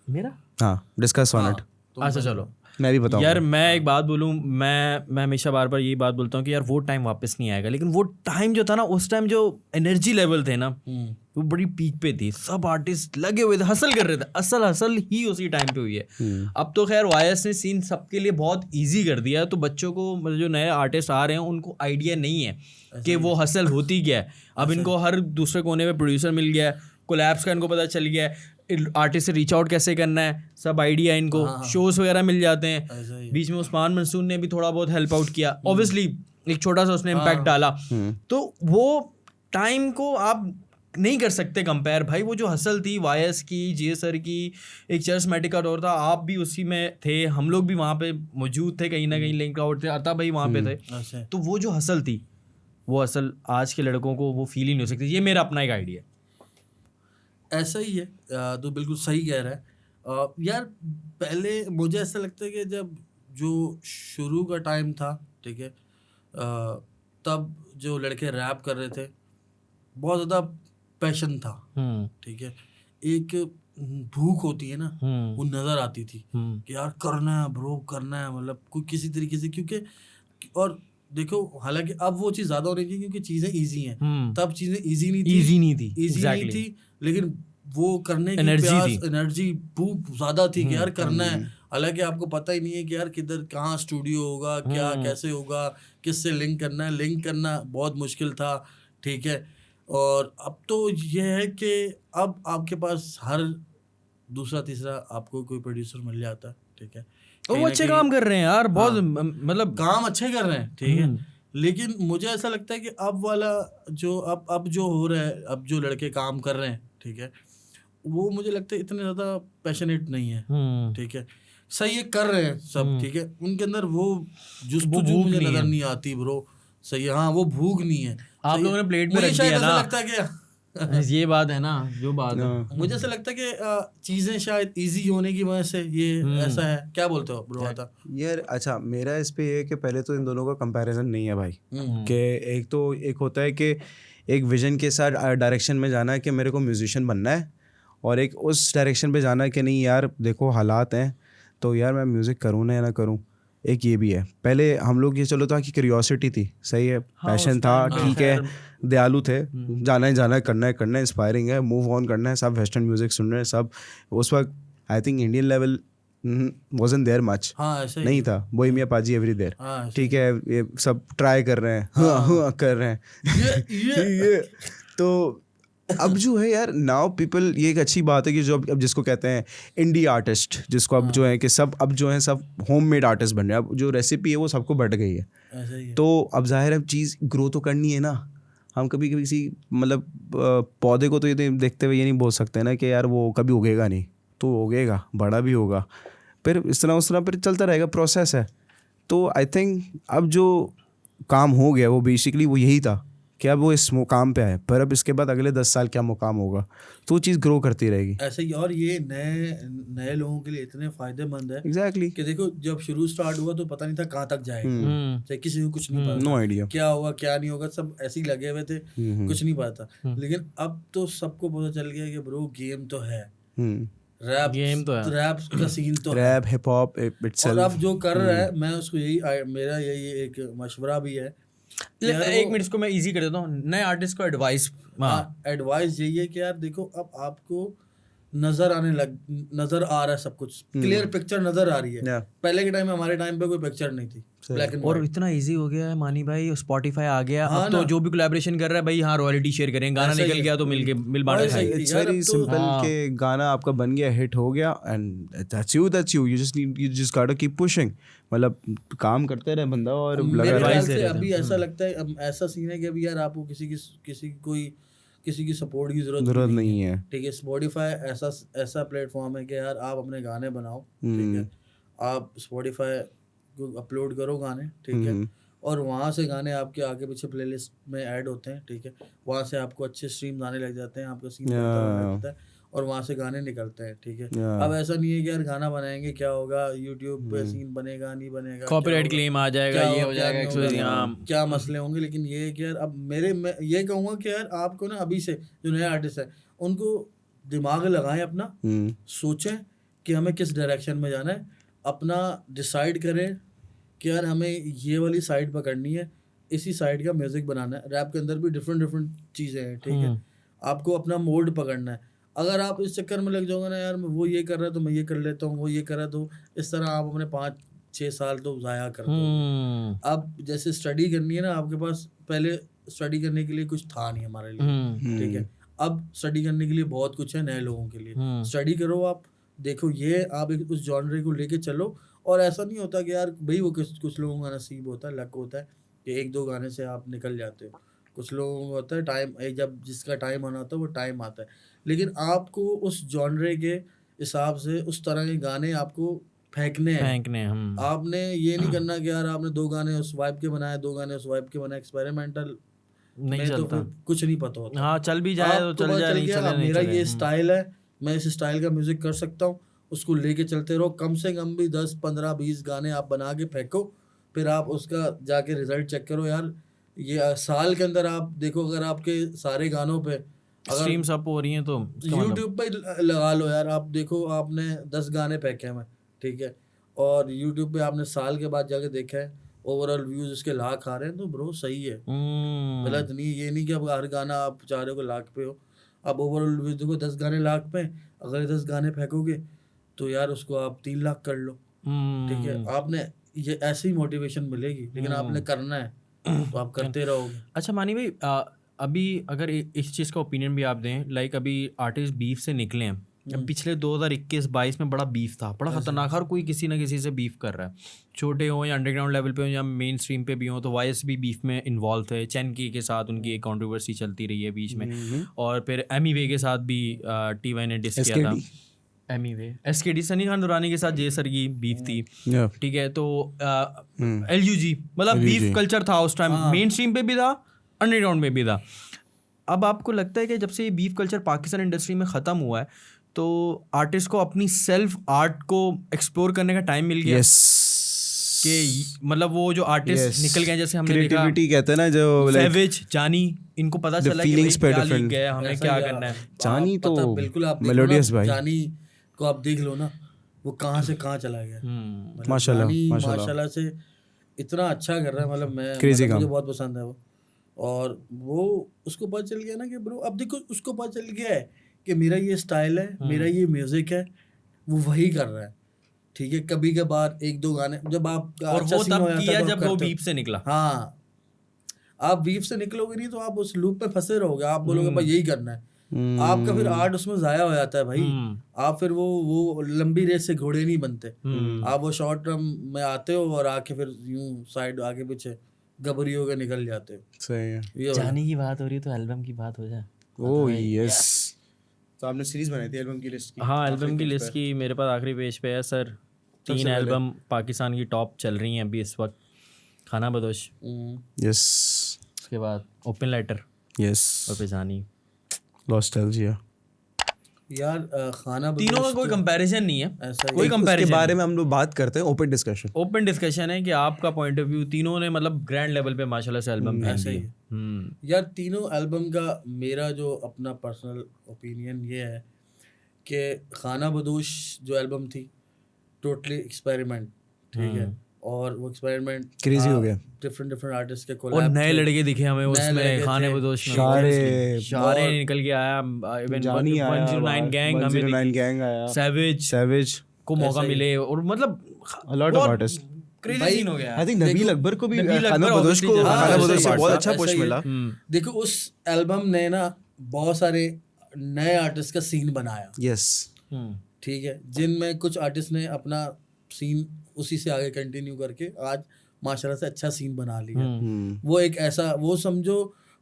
मेरा? हाँ, डिस्कस ऑन इट। अच्छा चलो, मैं भी बताऊंगा यार मैं एक बात बोलूं, मैं हमेशा बार बार यही बात बोलता हूँ कि यार वो टाइम वापस नहीं आएगा, लेकिन वो टाइम जो था ना, उस टाइम जो एनर्जी लेवल थे ना वो बड़ी पीक पे थी, सब आर्टिस्ट लगे हुए थे, हसल कर रहे थे, असल हसल ही उसी टाइम पे हुई है। अब तो खैर वायस ने सीन सबके लिए बहुत ईजी कर दिया है, तो बच्चों को मतलब जो नए आर्टिस्ट आ रहे हैं उनको आइडिया नहीं है कि वो हसल होती क्या है। अब इनको हर दूसरे कोने में प्रोड्यूसर मिल गया है, कोलैब्स का इनको पता चल गया है, आर्टिस्ट से रीच आउट कैसे करना है, सब आइडिया इनको, शोज वगैरह मिल जाते हैं। बीच में उस्मान मंसूर ने भी थोड़ा बहुत हेल्प आउट किया, ऑब्वियसली एक छोटा सा उसने इम्पैक्ट डाला। तो वो टाइम को आप नहीं कर सकते कंपेयर भाई। वो जो हसल थी वायस की, जे सर की, एक चर्चमैटिक का दौर था, आप भी उसी में थे, हम लोग भी वहाँ पे मौजूद थे, कहीं ना कहीं लिंक आउट थे, अता भाई वहाँ पे थे। तो वो जो हसल थी, वो असल आज के लड़कों को वो फील ही नहीं हो सकती। ये मेरा अपना एक आइडिया है। ऐसा ही है, तो बिल्कुल सही कह रहा है। यार पहले मुझे ऐसा लगता है कि जब जो शुरू का टाइम था, ठीक है, तब जो लड़के रैप कर रहे थे बहुत ज़्यादा पैशन था, ठीक है, एक भूख होती है ना, वो नज़र आती थी कि यार करना है ब्रो, करना है, मतलब कोई किसी तरीके से, क्योंकि और देखो हालांकि अब वो चीज़ ज़्यादा होनी चाहिए क्योंकि चीज़ें ईजी हैं, तब चीज़ें ईजी नहीं थी, लेकिन वो करने की प्यास, एनर्जी, भूख ज़्यादा थी कि यार करना है। हालांकि आपको पता ही नहीं है कि यार किधर कहाँ स्टूडियो होगा, क्या कैसे होगा, किससे लिंक करना है, लिंक करना बहुत मुश्किल था, ठीक है। और अब तो ये है कि अब आपके पास हर दूसरा तीसरा आपको कोई प्रोड्यूसर मिल जाता है, ठीक है, वो अच्छे काम कर रहे हैं यार, बहुत मतलब काम अच्छे कर रहे हैं, ठीक है। लेकिन मुझे ऐसा लगता है कि अब वाला जो अब जो हो रहा है, अब जो लड़के काम कर रहे हैं, ठीक है, वो मुझे लगता है इतने ज़्यादा पैशनेट नहीं है, ठीक है। सही है, कर रहे हैं सब, ठीक है, उनके अंदर वो जुस्तुजू मुझे नज़र नहीं आती ब्रो, सही है, हाँ वो भूख नहीं है। आप लोगों ने प्लेट में रख दिया ना, लगता है कि ये बात है ना, जो बात है मुझे ऐसा लगता है कि चीज़ें शायद इजी होने की वजह से ये ऐसा है। क्या बोलते हो ब्रो? आता यार अच्छा, मेरा इस पे ये है कि पहले तो इन दोनों का कंपैरिजन नहीं है भाई, कि एक होता है कि एक विजन के साथ डायरेक्शन में जाना है कि मेरे को म्यूजिशियन बनना है, और एक उस डायरेक्शन पे जाना है कि नहीं यार देखो हालात हैं तो यार मैं म्यूज़िक करूँ ना या ना करूँ। एक ये भी है, पहले हम लोग ये चलो था कि क्यूरियोसिटी थी, सही है, पैशन था, ठीक है, दयालु थे, जाना है करना है, इंस्पायरिंग है, मूव ऑन करना है, सब वेस्टर्न म्यूज़िक सुन रहे हैं सब। उस वक्त I think Indian level wasn't there much, नहीं था, बोहेमिया पाजी एवरी देयर, ठीक है, ये सब ट्राई कर रहे हैं, कर रहे हैं ये तो अब जो है यार नाउ पीपल, ये एक अच्छी बात है कि जो अब जिसको कहते हैं इंडी आर्टिस्ट, जिसको अब जो है कि सब अब जो है सब होममेड आर्टिस्ट बन रहे हैं, अब जो रेसिपी है वो सबको बढ़ गई है। तो अब जाहिर है चीज़ ग्रो तो करनी है ना। हम कभी किसी मतलब पौधे को तो ये देखते हुए ये नहीं बोल सकते ना कि यार वो कभी उगेगा नहीं, तो उगेगा, बड़ा भी होगा, फिर इस तरह उस तरह फिर चलता रहेगा, प्रोसेस है। तो आई थिंक अब जो काम हो गया वो बेसिकली वो यही था कि अब वो इस मुकाम पे आए, पर अब इसके बाद अगले 10 साल क्या मुकाम होगा, तो वो चीज़ ग्रो करती रहेगी ऐसे ही। और ये नए लोगों के लिए इतने फायदेमंद है एग्जैक्टली कि देखो जब शुरू स्टार्ट हुआ तो पता नहीं था कहाँ तक जाएगा, चाहे किसी को कुछ नहीं पता, नो आइडिया क्या होगा क्या नहीं होगा, सब ऐसे ही लगे हुए थे, कुछ नहीं पता। लेकिन अब तो सबको पता चल गया कि ब्रो गेम तो है, रैप गेम तो है, रैप का सीन तो रैप हिप हॉप इटसेल्फ। और अब जो कर रहा है, मैं उसको यही, मेरा यही एक मशवरा भी है। एक मिनट इसको मैं इजी कर देता हूँ, नए आर्टिस्ट को एडवाइस यही है कि यार देखो अब आपको नजर आ रहा है सब कुछ, क्लियर पिक्चर नजर आ रही है। पहले के टाइम में, हमारे टाइम पे कोई पिक्चर नहीं थी, ब्लैक एंड और इतना इजी हो गया है मानी भाई, स्पॉटिफाई आ गया, अब तो जो भी कोलैबोरेशन कर रहा है भाई, हाँ रॉयल्टी शेयर करें, गाना निकल गया तो मिल बांटा। इट्स वेरी सिंपल के गाना आपका बन गया, हिट हो गया, and that's you you just got to keep pushing, मतलब काम करते रहे बंदा और लगा रहा। अभी ऐसा लगता है, अब ऐसा सीन है कि अभी यार आपको किसी की सपोर्ट की जरूरत नहीं है, ठीक है। स्पॉटिफाई ऐसा प्लेटफॉर्म है कि यार आप अपने गाने बनाओ, ठीक है, आप स्पॉटिफाई को अपलोड करो गाने, ठीक है, और वहाँ से गाने आपके आगे पीछे प्लेलिस्ट में ऐड होते हैं, ठीक है, वहाँ से आपको अच्छे स्ट्रीम आने लग जाते हैं, आपका सीन लगता है और वहाँ से गाने निकलते हैं, ठीक है। अब ऐसा नहीं है कि यार गाना बनाएंगे क्या होगा, यूट्यूब पे सीन बनेगा नहीं बनेगा, कॉपीराइट क्लेम आ जाएगा, ये हो जाएगा, क्या मसले होंगे। लेकिन ये है कि यार अब मैं ये कहूँगा कि यार आपको ना अभी से जो नए आर्टिस्ट है उनको दिमाग लगाएं अपना, सोचें कि हमें किस डायरेक्शन में जाना है, अपना डिसाइड करें कि यार हमें ये वाली साइड पकड़नी है, इसी साइड का म्यूजिक बनाना है। रैप के अंदर भी डिफरेंट चीज़ें हैं, ठीक है, आपको अपना मोड पकड़ना है। अगर आप इस चक्कर में लग जाओगे ना यार वो ये कर रहा है तो मैं ये कर लेता हूँ, वो ये कर रहा है, तो इस तरह आप अपने 5-6 साल तो ज़ाया कर दो। अब जैसे स्टडी करनी है ना, आपके पास पहले स्टडी करने के लिए कुछ था नहीं हमारे लिए, ठीक है, अब स्टडी करने के लिए बहुत कुछ है नए लोगों के लिए। स्टडी करो, आप देखो ये आप एक उस जॉनरे को लेके चलो। और ऐसा नहीं होता कि यार भाई वो कुछ लोगों का नसीब होता है, लक होता है कि 1-2 गाने से आप निकल जाते हो। कुछ लोगों को होता है टाइम, जब जिसका टाइम आना होता है वो टाइम आता है, लेकिन आपको उस जॉनरे के हिसाब से उस तरह के गाने आपको फेंकने हैं। आपने ये नहीं करना कि यार आपने 2 गाने उस वाइब के बनाए, 2 गाने उस वाइब के बनाए। एक्सपेरिमेंटल नहीं चलता, तो फिर कुछ नहीं पता होता। हाँ, चल भी जाए तो चल जाए, नहीं चले मेरा ये स्टाइल है, मैं इस स्टाइल का म्यूजिक कर सकता हूँ, उसको लेके चलते रहो। कम से कम भी 10, 15, 20 गाने आप बना के फेंको, फिर आप उसका जाके रिजल्ट चेक करो। यार ये साल के अंदर आप देखो, अगर आपके सारे गानों पे स्ट्रीम्स अप हो रही हैं तो यूट्यूब पे लगा लो यार, आप देखो आपने 10 गाने फेंके हैं, ठीक है, और यूट्यूब पे आपने साल के बाद जाके देखा है ओवरऑल व्यूज उसके लाख आ रहे हैं, तो ब्रो सही है, गलत नहीं। ये नहीं कि अब हर गाना आप चाह रहे हो लाख पे हो, अब ओवरऑल व्यूज देखो 10 गाने लाख पे, अगर 10 गाने फेंकोगे तो यार उसको आप 3 लाख कर लो, ठीक है। आपने ये ऐसी मोटिवेशन मिलेगी, लेकिन आपने करना है तो आप करते रहोगे। अच्छा मानी भाई, अभी अगर इस चीज़ का ओपिनियन भी आप दें, लाइक अभी आर्टिस्ट बीफ से निकले हैं, पिछले 2021-22 में बड़ा बीफ था, बड़ा खतरनाक, हर कोई किसी ना किसी से बीफ कर रहा है, छोटे हो या अंडरग्राउंड लेवल पे हो या मेन स्ट्रीम पे भी हो। तो वाइस भी बीफ में इन्वॉल्व थे, चैनकी के साथ उनकी एक कंट्रोवर्सी चलती रही है बीच में, और फिर एमी वे के साथ भी टी वाई ने डिस किया था। एमी वे SKD सनी खान दुरानी के साथ जे सर की बीफ थी, ठीक है। तो LUG मतलब बीफ कल्चर था उस टाइम, मेन स्ट्रीम पे भी था, अंडरग्राउंड में भी था। अब आपको लगता है कि जब से ये बीफ कल्चर पाकिस्तान इंडस्ट्री में ख़त्म हुआ है तो आर्टिस्ट को अपनी सेल्फ आर्ट को एक्सप्लोर करने का टाइम मिल गया? कि मतलब वो जो आर्टिस्ट निकल गए, जैसे हमने देखा कहते हैं ना, जो सैवेज, जानी, इनको पता चला कि क्या लिख गया, हमें क्या करना है। जानी तो बिल्कुल आप मेलोडियस भाई, जानी को आप देख लो ना, वो कहाँ से कहाँ चला गया, माशाल्लाह से इतना अच्छा कर रहा है, मतलब मुझे बहुत पसंद है वो। और वो उसको पता चल गया ना कि ब्रो, अब देखो उसको पता चल गया है कि मेरा ये स्टाइल है, मेरा ये म्यूजिक है, वो वही कर रहा है, ठीक है। कभी कभार 1-2 गाने जब आप और वो तब किया जब वो बीफ से निकला। हाँ, आप बीफ से निकलोगे नहीं तो आप उस लूप पे फंसे रहोगे, आप बोलोगे भाई यही करना है, आपका फिर आर्ट उसमें जाया हो जाता है भाई। आप फिर वो लंबी रेस से घोड़े नहीं बनते, आप वो शॉर्ट टर्म में आते हो और आके फिर यूं साइड आगे पीछे गबरी होकर निकल जाते हो। सही है। जानी की बात हो रही है तो एल्बम की बात हो जाए। ओह यस, तो आपने सीरीज बनाई थी एल्बम की लिस्ट की? हाँ, एल्बम की लिस्ट की मेरे पास आखिरी पेज पे है सर। 3 एल्बम पाकिस्तान की टॉप चल रही हैं अभी इस वक्त। खाना बदोश, यस, उसके बाद ओपन लेटर, यस, और पे जानी, नॉस्टैल्जिया। यार खाना तीनों का कोई कंपैरिजन नहीं है, ऐसा कोई कंपैरिजन के बारे में हम लोग बात करते हैं, ओपन डिस्कशन है कि आपका पॉइंट ऑफ व्यू, तीनों ने मतलब ग्रैंड लेवल पे माशाल्लाह से एल्बम ऐसा ही है। यार तीनों एल्बम का मेरा जो अपना पर्सनल ओपिनियन ये है कि खाना बदोश जो एल्बम थी टोटली एक्सपेरिमेंट, ठीक है, और वो एक्सपेरिमेंट क्रेजी हो गया, डिफरेंट आर्टिस्ट के कोलैब, और नए लड़के दिखे हमें उसमें, खाने बदोश में शारे निकल के आया, इवन 109 गैंग आया, सैवेज को मौका मिले, और मतलब a lot of artist, crazy scene हो गया। आई थिंक नबील अकबर को भी खाना बदोश से बहुत अच्छा पुश मिला। देखो उस एल्बम ने ना बहुत सारे नए आर्टिस्ट का सीन बनाया, यस, ठीक है, जिनमें कुछ आर्टिस्ट ने अपना सीन उसी से आगे कंटिन्यू करके आज माशाल्लाह से अच्छा सीन बना लिया। वो एक ऐसा, वो समझो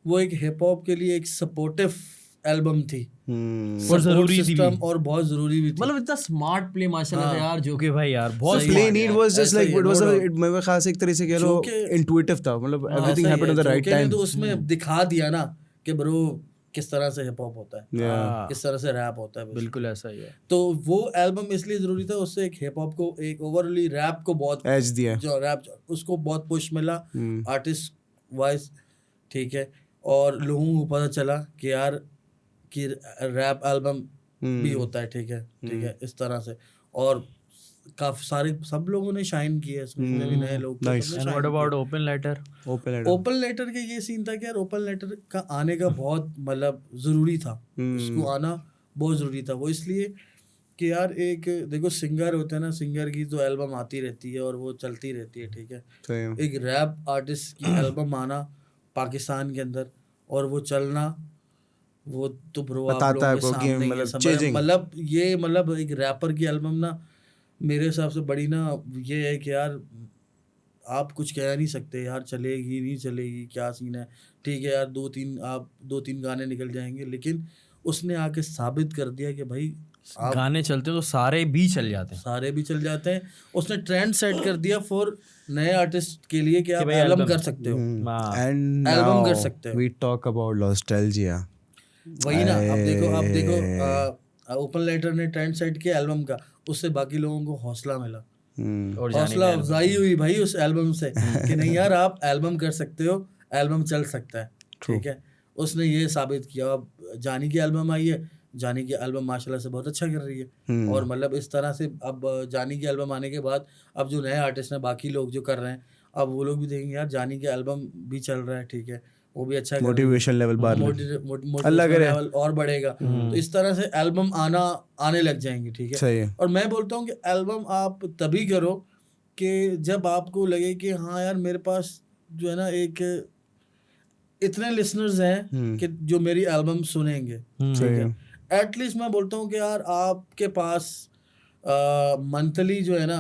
वो एक हिप हॉप के लिए एक सपोर्टिव एल्बम थी, और जरूरी थी, और बहुत जरूरी भी थी। मतलब इतना स्मार्ट प्ले माशाल्लाह से यार, जो कि भाई यार बहुत play need was just like it was मेरे ख्याल से एक तरह से कह लो इंट्यूटिव था, मतलब everything happened at the right time. तो उसमें दिखा दिया ना कि ब्रो किस तरह से हिप हॉप होता है, किस तरह से रैप होता है, बिल्कुल ऐसा ही है। तो वो एल्बम इसलिए जरूरी था, उससे एक हिप हॉप को, एक ओवरऑली रैप को बहुत एज दिया, जो रैप उसको बहुत पुश मिला आर्टिस्ट वाइज, ठीक है, और लोगों को पता चला कि यार कि रैप एल्बम भी होता है, ठीक है, इस तरह से। और काफी सारे सब लोगों ने शाइन किया इसमें, जितने भी नए लोग थे, Nice. सबने and what shine about open letter? Open open letter के ये सीन था कि यार ओपन लेटर का आने का बहुत मतलब जरूरी था, उसको आना बहुत जरूरी था। वो इसलिए कि यार एक देखो सिंगर होते हैं ना, सिंगर की तो एल्बम आती रहती है और वो चलती रहती है, ठीक है। एक रैप आर्टिस्ट की एल्बम आना पाकिस्तान के अंदर और वो चलना, वो तो ब्रो आप बताता लोगों है के आपको कि सामने ही है। मतलब changing। मतलब ये मतलब एक रैपर की एल्बम ना मेरे हिसाब से बड़ी ना ये है कि यार आप कुछ कह नहीं सकते यार, चलेगी नहीं चलेगी क्या सीन है, ठीक है यार दो तीन गाने निकल जाएंगे, लेकिन उसने आके साबित कर दिया कि भाई आप गाने चलते तो सारे भी चल जाते हैं सारे भी चल जाते हैं। उसने ट्रेंड सेट कर दिया फॉर नए आर्टिस्ट के लिए कि आप भाई एल्बम album। कर सकते हो, हाँ। एंड एल्बम कर नाउ सकते हो। We talk about nostalgia. वही ना, अब देखो ओपन लेटर ने ट्रेंड सेट किया एल्बम का, उससे बाकी लोगों को हौसला मिला, और जाने हौसला में अफजाई हुई भाई उस एल्बम से कि नहीं यार आप एल्बम कर सकते हो, एल्बम चल सकता है, ठीक है। उसने ये साबित किया। अब जानी की एल्बम आई है, जानी की एल्बम माशाल्लाह से बहुत अच्छा कर रही है, और मतलब इस तरह से अब जानी की एल्बम आने के बाद अब जो नए आर्टिस्ट हैं, बाकी लोग जो कर रहे हैं, अब वो लोग भी देखेंगे यार जानी की एल्बम भी चल रहा है, ठीक है, वो भी अच्छा कर रही है, मोटिवेशन लेवल बाहर मोटिवेशन लेवल और बढ़ेगा, तो इस तरह से एल्बम आने लग जाएंगे, ठीक है। सही है। और मैं बोलता हूँ कि एल्बम आप तभी करो कि जब आपको लगे कि हाँ यार मेरे पास जो है ना एक इतने लिसनर्स हैं कि जो मेरी एल्बम सुनेंगे, ठीक है। एटलीस्ट मैं बोलता हूँ कि यार आपके पास मंथली जो है ना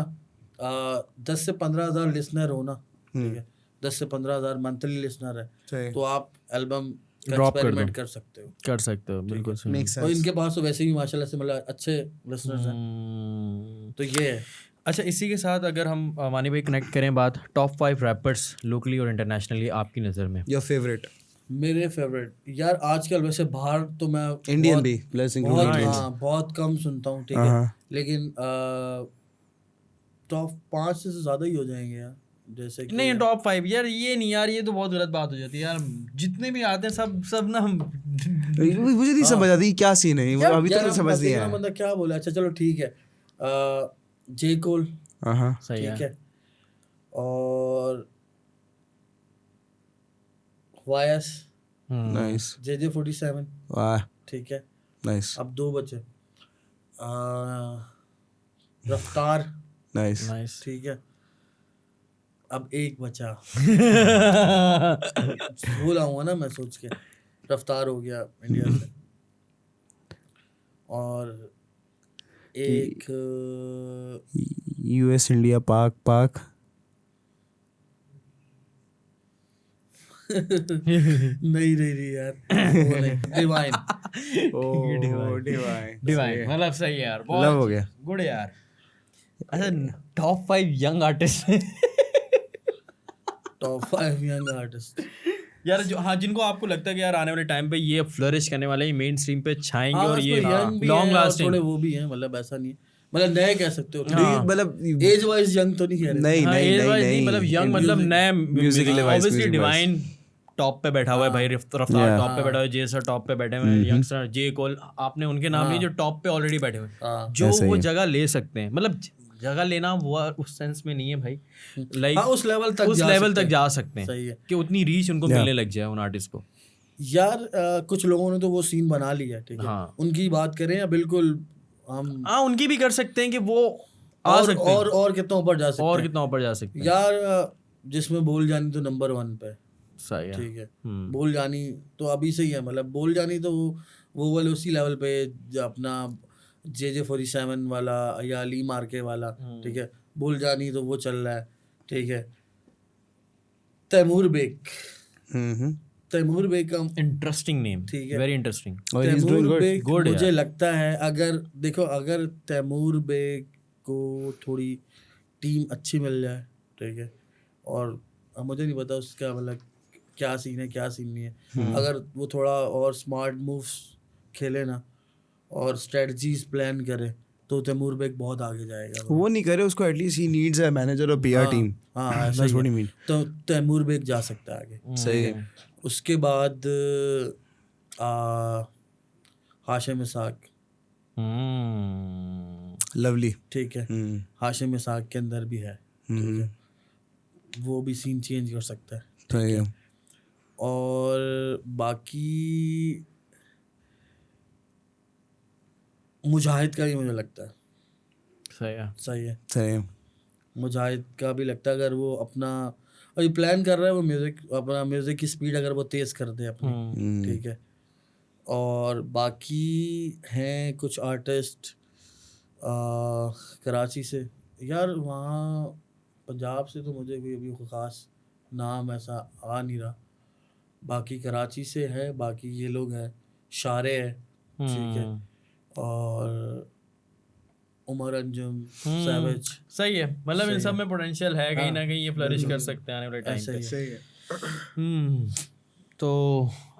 10 से 15 हज़ार लिसनर हो ना, ठीक है, 10 से 15 हज़ार मंथली लिसनर है, तो आप एल्बम ड्रॉप एक्सपेरिमेंट कर सकते हो, बिल्कुल सही। मेक और सेंस। इनके पास तो वैसे भी माशाल्लाह से मतलब अच्छे लिसनर्स हैं, तो ये है। अच्छा, इसी के साथ अगर हम मानी भाई कनेक्ट करें बात टॉप 5 रैपर्स लोकली और इंटरनेशनली आपकी नज़र में। योर फेवरेट मेरे फेवरेट यार आजकल वैसे बाहर तो मैं इंडियन भी प्लस बहुत कम सुनता हूँ, ठीक है, लेकिन टॉप 5 से ज़्यादा ही हो जाएंगे यार, जैसे कि नहीं टॉप 5 यार, ये नहीं यार, ये तो बहुत गलत बात हो जाती है यार। जितने भी आते हैं सब ना मुझे नहीं समझ आती क्या सीन है, यार अभी तक समझ नहीं आया। बंदा क्या बोला, अच्छा चलो ठीक है, जे कोल सही ठीक है, और वायस, नाइस, JJ47, वाह ठीक है, नाइस, अब 2 बचे, रफ्तार, नाइस, ठीक है, अब 1 बचा भूल आऊंगा ना मैं सोच के, रफ्तार हो गया इंडिया से, और एक यूएस इंडिया पाक नहीं यार, वो नहीं, डिवाइन, डिवाइन मतलब सही है यार, बहुत लव हो गया, गुड यार। अच्छा, top 5 young artist top 5 young artist यार जो, हाँ, जिनको आपको लगता है कि यार आने वाले टाइम पे ये फ्लरिश करने वाले, ये मेन स्ट्रीम पे छाएंगे, और ये लॉन्ग लास्टिंग, थोड़े वो भी हैं, मतलब ऐसा नहीं है, मतलब नए कह सकते हो, मतलब एज वाइज यंग तो नहीं कह रहे, नहीं मतलब यंग मतलब नए म्यूजिकली ऑब्वियसली डिवाइन टॉप पे बैठा हुआ है भाई, रफ्तार टॉप पे बैठा हुआ है, जे सर टॉप पे बैठे हुए हैं, यंगस्टर जे कोल, आपने उनके नाम लिए जो टॉप पे ऑलरेडी बैठे हुए हैं, जो वो जगह ले सकते हैं, मतलब जगह लेना वो उस सेंस में नहीं है भाई, लाइक उस लेवल तक जा सकते हैं, सही है कि उतनी रीच उनको मिलने लग जाए उन आर्टिस्ट को यार। कुछ लोगों ने तो वो सीन बना लिया, ठीक है, उनकी बात करें या बिल्कुल हम उनकी भी कर सकते हैं कि वो आ सकते हैं, और कितना ऊपर जा सकते हैं यार, जिसमें बोल जानी तो नंबर 1 पे, सही है, ठीक है, बोल जानी तो अभी से ही है, मतलब बोल जानी तो वो वाले उसी लेवल पे अपना JJ47 वाला या अली मार्के वाला, ठीक है, बोल जानी तो वो चल रहा है, ठीक है। तैमूर बेग का इंटरेस्टिंग नेम, ठीक है, वेरी इंटरेस्टिंग। तैमूर बेग मुझे लगता है अगर तैमूर बेग को थोड़ी टीम अच्छी मिल जाए, ठीक है, और मुझे नहीं पता उसका मतलब क्या सीन है क्या सीन नहीं है, अगर वो थोड़ा और स्मार्ट मूव्स खेले ना और स्ट्रेटजीज प्लान करे तो तैमूर बेग बहुत आगे जाएगा। वो नहीं करे उसको, at least he needs a manager और PR team, that's what I mean, तो तैमूर बेग जा सकता है आगे, सही है। उसके बाद हाशिम इसाक, लवली। ठीक है, हाशिम इसाक के अंदर भी है, ठीक है, वो भी सीन चेंज कर सकता है, सही है। और बाकी मुजाहिद का भी मुझे लगता है सही है। सही है। मुजाहिद का भी लगता है, अगर वो अपना अभी प्लान कर रहा है, वो म्यूज़िक की स्पीड अगर वो तेज़ कर दे अपनी, ठीक है। और बाकी हैं कुछ आर्टिस्ट कराची से, यार वहाँ पंजाब से तो मुझे कोई अभी ख़ास नाम ऐसा आ नहीं रहा, बाकी कराची से है, बाकी ये लोग हैं, शारे है, ठीक है, और उमर अंजुम, सैवेज। सही है, मतलब इन सब में पोटेंशियल है, कहीं ना कहीं ये फ्लरिश कर सकते हैं आने वाले टाइम पे। सही है। तो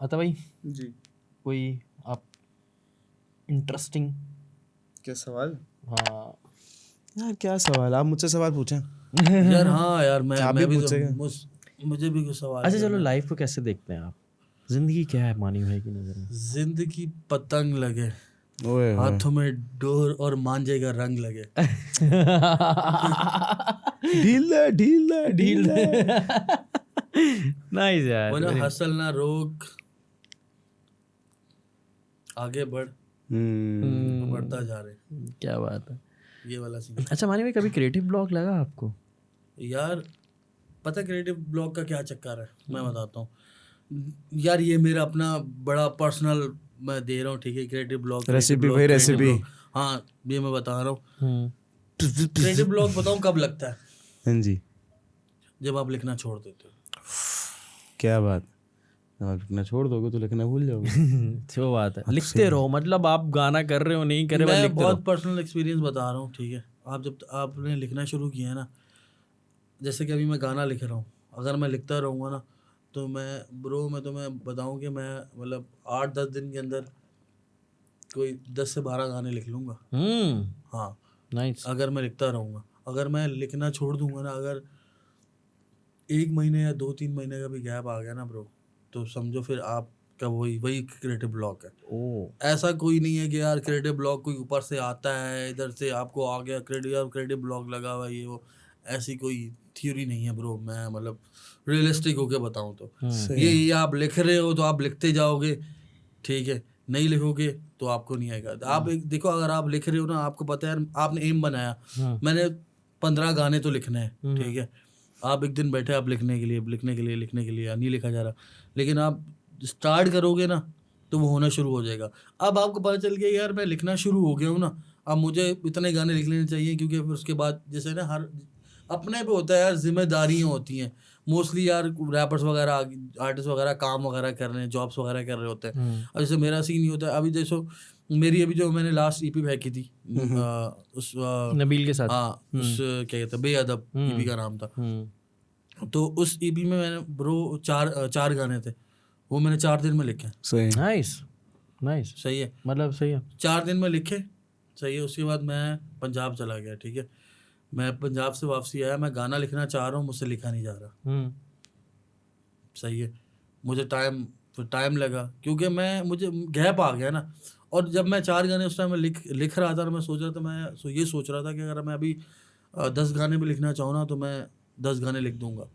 अता भाई जी, कोई आप इंटरेस्टिंग, क्या सवाल? हाँ यार क्या सवाल, आप मुझसे सवाल पूछें। यार हाँ यार, मैं भी मुझे भी कुछ सवाल। अच्छा चलो, लाइफ को कैसे देखते हैं आप? जिंदगी क्या है मानी भाई की नजर में? जिंदगी पतंग लगे, ओए हाथों में डोर और मांझे का रंग लगे। ढीला ढीला ढीला। नाइस यार। वो ना हसल ना रोक, आगे बढ़, बढ़ता जा रहे। क्या बात है, ये वाला सीन। अच्छा मानी भाई, कभी क्रिएटिव ब्लॉक लगा आपको? यार पता क्रिएटिव ब्लॉक का क्या चक्कर है, मैं बताता हूँ यार। ये मेरा अपना बड़ा पर्सनल मैं दे रहा हूँ, ठीक है, क्रिएटिव ब्लॉक। रेसिपी भाई, रेसिपी। हाँ ये मैं बता रहा हूँ। क्रिएटिव ब्लॉक बताऊँ कब लगता है? हाँ जी। जब आप लिखना छोड़ देते हो। क्या बात, जब आप लिखना छोड़ दोगे तो लिखना भूल जाओगे। जो बात है, लिखते रहो, मतलब आप गाना कर रहे हो नहीं कर रहे हो, मैं बहुत पर्सनल एक्सपीरियंस बता रहा हूँ, ठीक है। आप जब आपने लिखना शुरू किया है ना, जैसे कि अभी मैं गाना लिख रहा हूँ, अगर मैं लिखता रहूँगा ना, तो मैं तुम्हें बताऊँ कि मैं मतलब 8-10 दिन के अंदर कोई 10 से 12 गाने लिख लूँगा। हाँ नाइस। अगर मैं लिखता रहूँगा, अगर मैं लिखना छोड़ दूँगा ना, अगर 1 महीने या 2-3 महीने का भी गैप आ गया ना ब्रो, तो समझो फिर आपका वही क्रिएटिव ब्लॉक है। ऐसा कोई नहीं है कि यार क्रिएटिव ब्लॉक कोई ऊपर से आता है, इधर से आपको आ गया क्रिएटिव ब्लॉक लगा हुआ ये वो, ऐसी कोई थ्योरी नहीं है ब्रो। मैं मतलब रियलिस्टिक होके बताऊँ तो ये आप लिख रहे हो तो आप लिखते जाओगे, ठीक है, नहीं लिखोगे तो आपको नहीं आएगा। आप एक देखो, अगर आप लिख रहे हो ना, आपको पता है आपने एम बनाया, मैंने 15 गाने तो लिखने हैं, ठीक है, आप एक दिन बैठे आप लिखने के लिए नहीं लिखा जा रहा, लेकिन आप स्टार्ट करोगे ना तो वो होना शुरू हो जाएगा। अब आपको पता चल गया यार मैं लिखना शुरू हो गया हूँ ना, अब मुझे इतने गाने लिख लेने चाहिए, क्योंकि फिर उसके बाद जैसे ना हर अपने पे होता है यार, जिम्मेदारियाँ होती हैं मोस्टली यार। रैपर्स वगैरह आर्टिस्ट वगैरह काम वगैरह कर रहे हैं, जॉब्स वगैरह कर रहे होते हैं। अब जैसे मेरा सीन नहीं होता है, अभी जैसो मेरी अभी जो मैंने लास्ट ईपी फेंकी थी उस नबील के साथ, हाँ उस क्या कहते हैं, बेअदब ईपी का नाम था। तो उस ईपी में मैंने ब्रो 4 गाने थे, वो मैंने 4 दिन में लिखे। नाइस नाइस, सही है, मतलब सही है, 4 दिन में लिखे, सही है। उसके बाद मैं पंजाब चला गया, ठीक है, मैं पंजाब से वापसी आया, मैं गाना लिखना चाह रहा हूँ, मुझसे लिखा नहीं जा रहा। सही है, मुझे टाइम लगा, क्योंकि मुझे गैप आ गया ना। और जब मैं 4 गाने उस टाइम में लिख रहा था, और मैं सोच रहा था, मैं ये सोच रहा था कि अगर मैं अभी 10 गाने भी लिखना चाहूँ ना, तो मैं 10 गाने लिख दूंगा,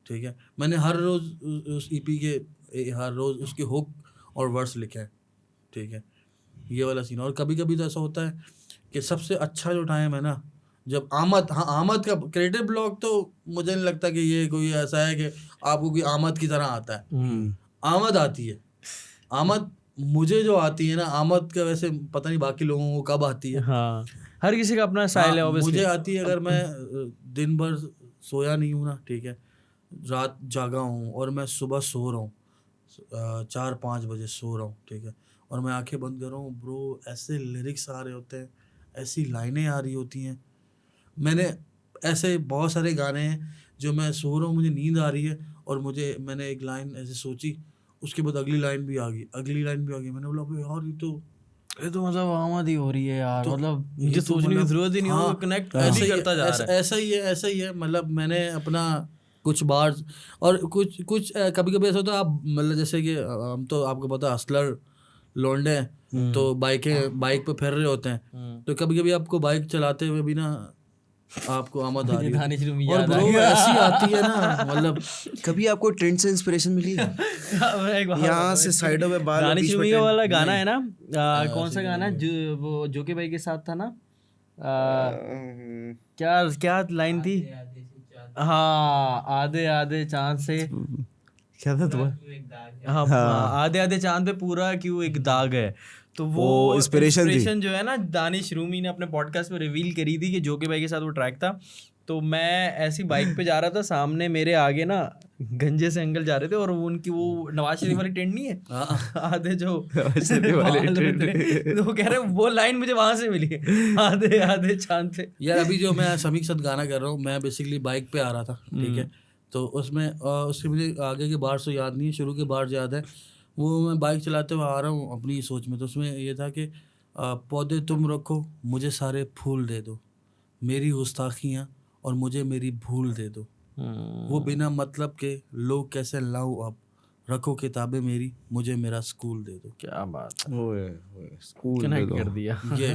ठीक है। मैंने हर रोज़ उस ईपी के हर रोज़ उसके हुक और वर्स लिखे हैं, ठीक है, ये वाला सीन। और कभी कभी तो ऐसा होता है कि सबसे अच्छा जो टाइम है ना, जब आमद का क्रिएटिव ब्लॉक, तो मुझे नहीं लगता कि ये कोई ऐसा है कि आपको कोई आमद की तरह आता है। आमद आती है, आमद मुझे जो आती है ना, आमद का वैसे पता नहीं बाकी लोगों को कब आती है। हाँ, हर किसी का अपना स्टाइल है ऑब्वियसली। मुझे आती है अगर मैं दिन भर सोया नहीं हूँ ना, ठीक है, रात जागा हूँ और मैं सुबह सो रहा हूँ, 4-5 बजे सो रहा हूँ, ठीक है, और मैं आंखें बंद कर रहा हूँ ब्रो, ऐसे लिरिक्स आ रहे होते हैं, ऐसी लाइनें आ रही होती हैं। मैंने ऐसे बहुत सारे गाने हैं जो मैं सो रहा हूँ, मुझे नींद आ रही है, और मैंने एक लाइन ऐसे सोची, उसके बाद अगली लाइन भी आ गई, मैंने बोला भाई यार ये तो मतलब आमद ही हो रही है यार, तो मतलब मुझे सोचने की जरूरत ही नहीं, वो कनेक्ट ऐसे करता जा रहा है। ऐसा ही है। मतलब मैंने अपना कुछ बार, और कुछ कभी कभी ऐसा होता है, आप मतलब जैसे कि हम तो आपको पता है हसलर लौंडे हैं तो बाइक पे फिर रहे होते हैं, तो कभी कभी आपको बाइक चलाते हुए भी ना आपको आमद आ रही है और ब्रो ऐसी आती है ना, मतलब कभी आपको ट्रेंड से इंस्पिरेशन मिली यहाँ से साइडों में बाल दानिश रूमी वाला गाना है ना, कौन सा गाना जो वो जोके भाई के साथ था ना, क्या क्या लाइन थी, हाँ आधे आधे चांद से, क्या था तुम्हारा, हाँ आधे आधे चांद पे पूरा क्यों एक दाग है, तो वो इंस्पिरेशन जो है ना दानिश रूमी ने अपने पॉडकास्ट में रिवील करी थी कि जोके भाई के साथ वो ट्रैक था। तो मैं ऐसी बाइक पे जा रहा था, सामने मेरे आगे ना गंजे से अंकल जा रहे थे और वो उनकी वो नवाज शरीफ वाली टेंट नहीं है आधे जो तो वो कह रहे वो लाइन मुझे वहां से मिली आधे आधे चांद से। यार अभी जो मैं समी के साथ गाना कर रहा हूँ, मैं बेसिकली बाइक पे आ रहा था, ठीक है, तो उसमें उसके मुझे आगे के बार तो याद नहीं है, शुरू के बार याद है। वो मैं बाइक चलाते हुए आ रहा हूँ अपनी सोच में, तो उसमें ये था कि पौधे तुम रखो मुझे सारे फूल दे दो, मेरी गुस्ताखियाँ और मुझे मेरी भूल दे दो, वो बिना मतलब के लोग कैसे लाऊं अब, रखो किताबें मेरी मुझे मेरा स्कूल दे दो। क्या बात ओए स्कूल कनेक्ट कर दिया ये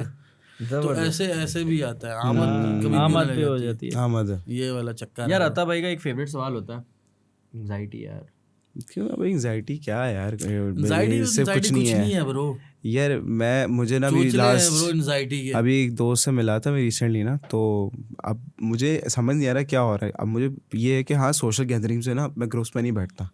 तो ऐसे भी आता है, आमद पे हो जाती है, आमद ये वाला चक्कर। यार अता भाई का एक फेवरेट सवाल होता है एंजाइटी। यार क्यों भाई एंजाइटी क्या है यार, एंजाइटी इससे कुछ नहीं है ब्रो यार। मुझे ना अभी लास्ट एंजाइटी के अभी एक दोस्त से मिला था मैं रिसेंटली ना, तो अब मुझे समझ नहीं आ रहा क्या हो रहा है। अब मुझे ये है कि हाँ सोशल गैदरिंग से ना मैं ग्रुप्स में नहीं बैठता,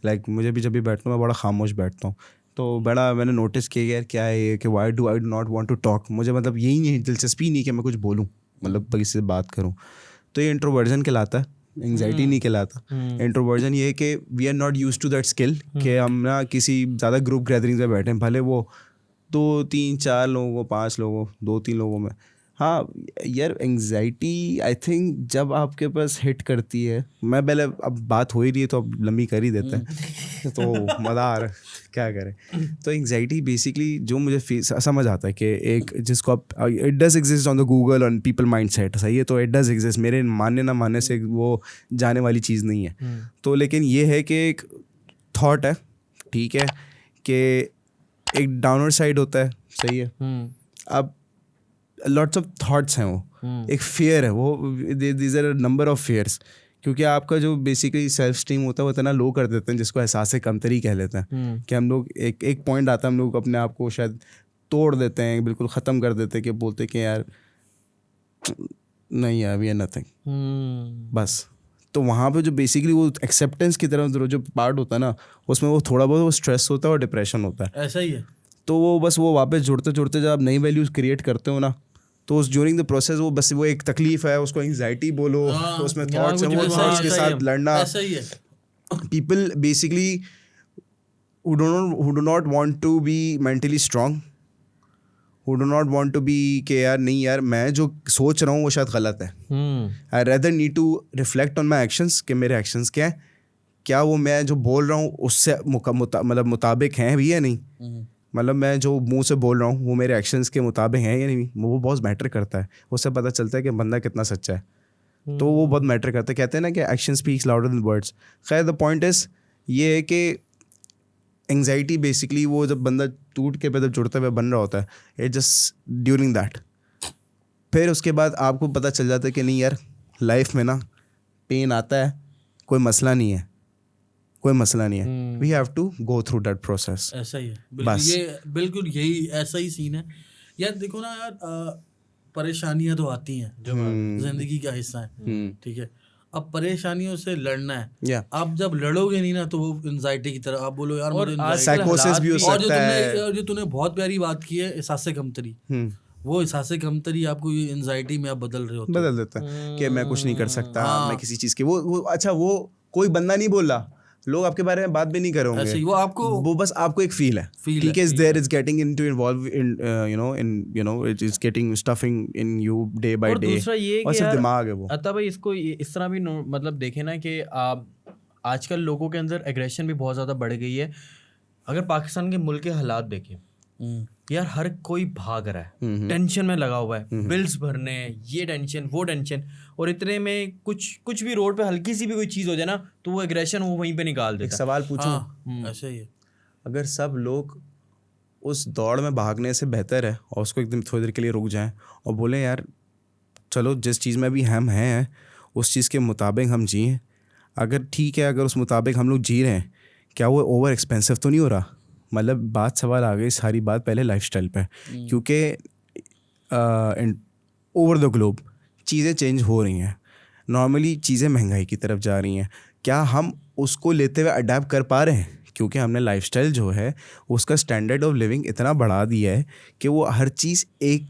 लाइक मुझे भी जब भी बैठता हूँ मैं बड़ा खामोश बैठता हूँ, तो बड़ा मैंने नोटिस किया यार क्या है ये कि why do I not want to talk, मुझे मतलब यही नहीं दिलचस्पी नहीं कि मैं कुछ बोलूँ, मतलब किसी से बात करूँ, तो ये इंट्रोवर्जन कहलाता है, एंग्जाइटी नहीं कहलाता। इंट्रोवर्जन ये है कि we are not used to that skill कि हम ना किसी ज़्यादा ग्रुप गैदरिंग में बैठे, भले वो 2 3 4 लोगों 5 लोगों 2 3 लोगों में। हाँ यार एंग्जाइटी आई थिंक जब आपके पास हिट करती है, मैं पहले अब बात हो ही रही है तो अब लंबी कर ही देते हैं तो मज़ा आ रहा है क्या करें। तो एंग्जाइटी बेसिकली जो मुझे समझ आता है कि एक जिसको आप it does exist on the Google on people mind set, सही है, तो इट डज एग्जिस्ट, मेरे मानने ना मानने से वो जाने वाली चीज़ नहीं है। तो लेकिन ये है कि एक थॉट है, ठीक है, कि एक डाउनवर्ड साइड होता है, सही है, अब लॉट्स ऑफ थॉट्स हैं, वो एक फियर है, वो these are number of fears, क्योंकि आपका जो बेसिकली सेल्फ स्टीम होता है वो इतना लो कर देते हैं जिसको एहसास कमतरी कह लेते हैं कि हम लोग एक पॉइंट आता है हम लोग अपने आप को शायद तोड़ देते हैं, बिल्कुल ख़त्म कर देते हैं कि बोलते हैं कि यार नहीं यार वी आर नथिंग, बस। तो वहाँ पे जो बेसिकली वो एक्सेप्टेंस की तरफ जो पार्ट होता है ना, उसमें वो थोड़ा बहुत वो स्ट्रेस होता है और डिप्रेशन होता है, ऐसा ही है। तो वो बस वो वापस जुड़ते जुड़ते जब आप नई वैल्यूज़ क्रिएट करते हो ना, तो उस ड्यूरिंग द प्रोसेस वो बस वो एक तकलीफ है, उसको एंग्जाइटी बोलो, तो उसमें थॉट्स हैं, वो थॉट्स के साथ लड़ना। ऐसा ही है। People basically who do not want to be mentally strong, who do not want to be कि यार नहीं यार मैं जो सोच रहा हूँ वो शायद गलत है, I rather need to reflect on my actions कि मेरे एक्शंस क्या हैं, क्या वो मैं जो बोल रहा हूँ उससे मतलब मुताबिक हैं भी या नहीं, मतलब मैं जो मुंह से बोल रहा हूँ वो मेरे एक्शंस के मुताबिक हैं या नहीं, वो बहुत मैटर करता है, उससे पता चलता है कि बंदा कितना सच्चा है, तो वो बहुत मैटर करता है। कहते हैं ना कि action speaks louder than words. खैर द पॉइंट इज ये है कि एंग्जाइटी बेसिकली वो जब बंदा टूट के जब जुड़ते हुए बन रहा होता है, इट जस्ट ड्यूरिंग दैट, फिर उसके बाद आपको पता चल जाता है कि नहीं यार लाइफ में ना पेन आता है, कोई मसला नहीं है, कोई मसला नहीं है, we have to go through that process. ऐसा ही है, ये बिल्कुल यही ऐसा ही सीन है यार। देखो ना यार, परेशानियां तो आती हैं जो जिंदगी का हिस्सा है, ठीक है, अब परेशानियों से लड़ना है। आप जब लड़ोगे नहीं ना तो वो एंजाइटी की तरह आप बोलो यार मुझे साइकोसिस भी हो सकता है। और जो तूने बहुत प्यारी बात की है एहसास कमतरी, वो एहसास कमतरी आपको एंजाइटी में आप बदल रहे हो, बदल देता है कि मैं कुछ नहीं कर सकता, मैं किसी चीज़ के वो अच्छा वो कोई बंदा नहीं बोल रहा, लोग आपके बारे में बात भी नहीं करेंगे, ऐसे ही वो बस आपको एक फील है, ठीक है, is there, is getting into involve in it is getting stuffing in you day by day. दूसरा ये और सिर्फ दिमाग है वो। अतः भाई इसको इस तरह भी मतलब देखे ना कि आजकल लोगों के अंदर एग्रेशन भी बहुत ज़्यादा बढ़ गई है। अगर पाकिस्तान के मुल्क के हालात देखें यार, हर कोई भाग रहा है, टेंशन में लगा हुआ है, बिल्स भरने, ये टेंशन वो टेंशन, और इतने में कुछ भी रोड पे हल्की सी भी कोई चीज़ हो जाए ना तो वो एग्रेशन वो वहीं पे निकाल देता है। एक सवाल पूछूं, ऐसा ही है, अगर सब लोग उस दौड़ में भागने से बेहतर है और उसको एकदम थोड़ी देर के लिए रुक जाएं और बोलें यार चलो जिस चीज़ में भी हम हैं उस चीज़ के मुताबिक हम जिए। अगर ठीक है, अगर उस मुताबिक हम लोग जी रहे हैं, क्या वो ओवर एक्सपेंसिव तो नहीं हो रहा? मतलब बात सवाल आ गई सारी बात पहले लाइफस्टाइल पे, क्योंकि ओवर द ग्लोब चीज़ें चेंज हो रही हैं, नॉर्मली चीज़ें महंगाई की तरफ जा रही हैं। क्या हम उसको लेते हुए अडेप्ट कर पा रहे हैं? क्योंकि हमने लाइफस्टाइल जो है उसका स्टैंडर्ड ऑफ लिविंग इतना बढ़ा दिया है कि वो हर चीज़ एक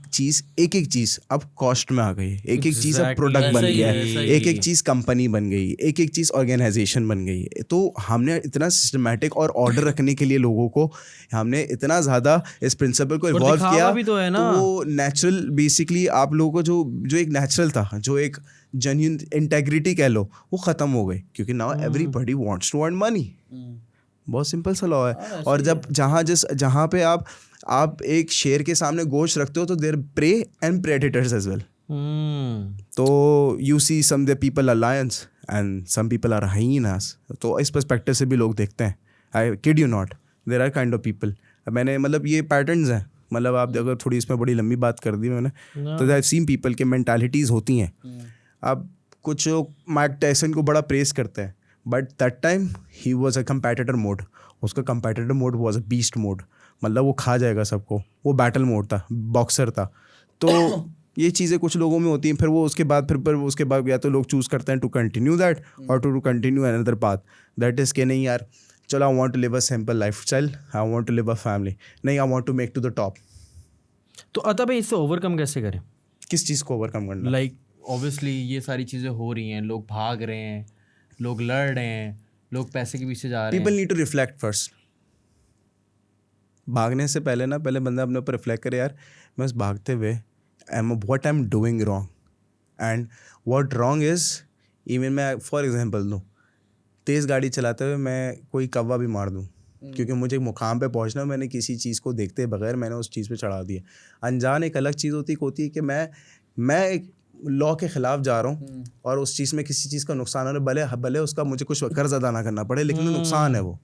एक चीज़ अब कॉस्ट में आ गई है, एक एक चीज़ अब प्रोडक्ट बन गया है, एक एक चीज़ कंपनी बन गई, एक एक चीज़ ऑर्गेनाइजेशन बन गई है। तो हमने इतना सिस्टमेटिक और ऑर्डर रखने के लिए लोगों को हमने इतना ज़्यादा इस प्रिंसिपल को इवॉल्व किया भी तो है ना। तो वो नेचुरल बेसिकली आप लोगों को जो एक नेचुरल था, जो एक जेन्युइन इंटेग्रिटी कह लो, वो ख़त्म हो गई क्योंकि now everybody wants to earn money. बहुत सिंपल सा लॉ है। और जब जहाँ पे आप एक शेर के सामने गोश्त रखते हो तो there prey and predators as well. तो you see some the people are lions and some people are hyenas. तो इस पर्सपेक्टिव से भी लोग देखते हैं। I kid you not, there are kind of people. मैंने मतलब ये पैटर्न्स हैं, मतलब आप अगर थोड़ी इसमें बड़ी लंबी बात कर दी मैंने तो आई सीन पीपल के मेंटालिटीज़ होती हैं। अब कुछ माइक टायसन को बड़ा प्रेस करते हैं, बट दैट टाइम ही वॉज अ कंपेटिटर मोड। उसका competitor mode was a beast mode, मतलब वो खा जाएगा सबको। वो बैटल मोड था, बॉक्सर था। तो ये चीज़ें कुछ लोगों में होती हैं। फिर वो उसके बाद या तो लोग चूज़ करते हैं टू कंटिन्यू दैट और to continue another path that is के नहीं यार चलो I want to live a simple life style, I want to live a family, नहीं I want to make to the top. तो अतः भाई इससे ओवरकम कैसे करें? किस चीज़ को ओवरकम करना? लाइक ऑब्वियसली ये सारी चीज़ें हो रही हैं, लोग भाग रहे हैं, लोग लड़ रहे हैं, लोग पैसे के पीछे जा रहे हैं। People need to reflect first. भागने से पहले बंदा अपने ऊपर रिफ्लेक्ट करे, यार मैं उस भागते हुए what I am doing wrong and what wrong is. Even मैं फॉर एग्जांपल दूँ, तेज़ गाड़ी चलाते हुए मैं कोई कौवा भी मार दूँ क्योंकि मुझे मुकाम पे पहुंचना, मैंने किसी चीज़ को देखते बगैर मैंने उस चीज़ पे चढ़ा दिया। अनजान एक अलग चीज़ होती है कि मैं एक लॉ के ख़िलाफ़ जा रहा हूँ और उस चीज़ में किसी चीज़ का नुकसान हो रहा है, भले उसका मुझे कुछ कर्ज अदा ना करना पड़े, लेकिन नुकसान है वो।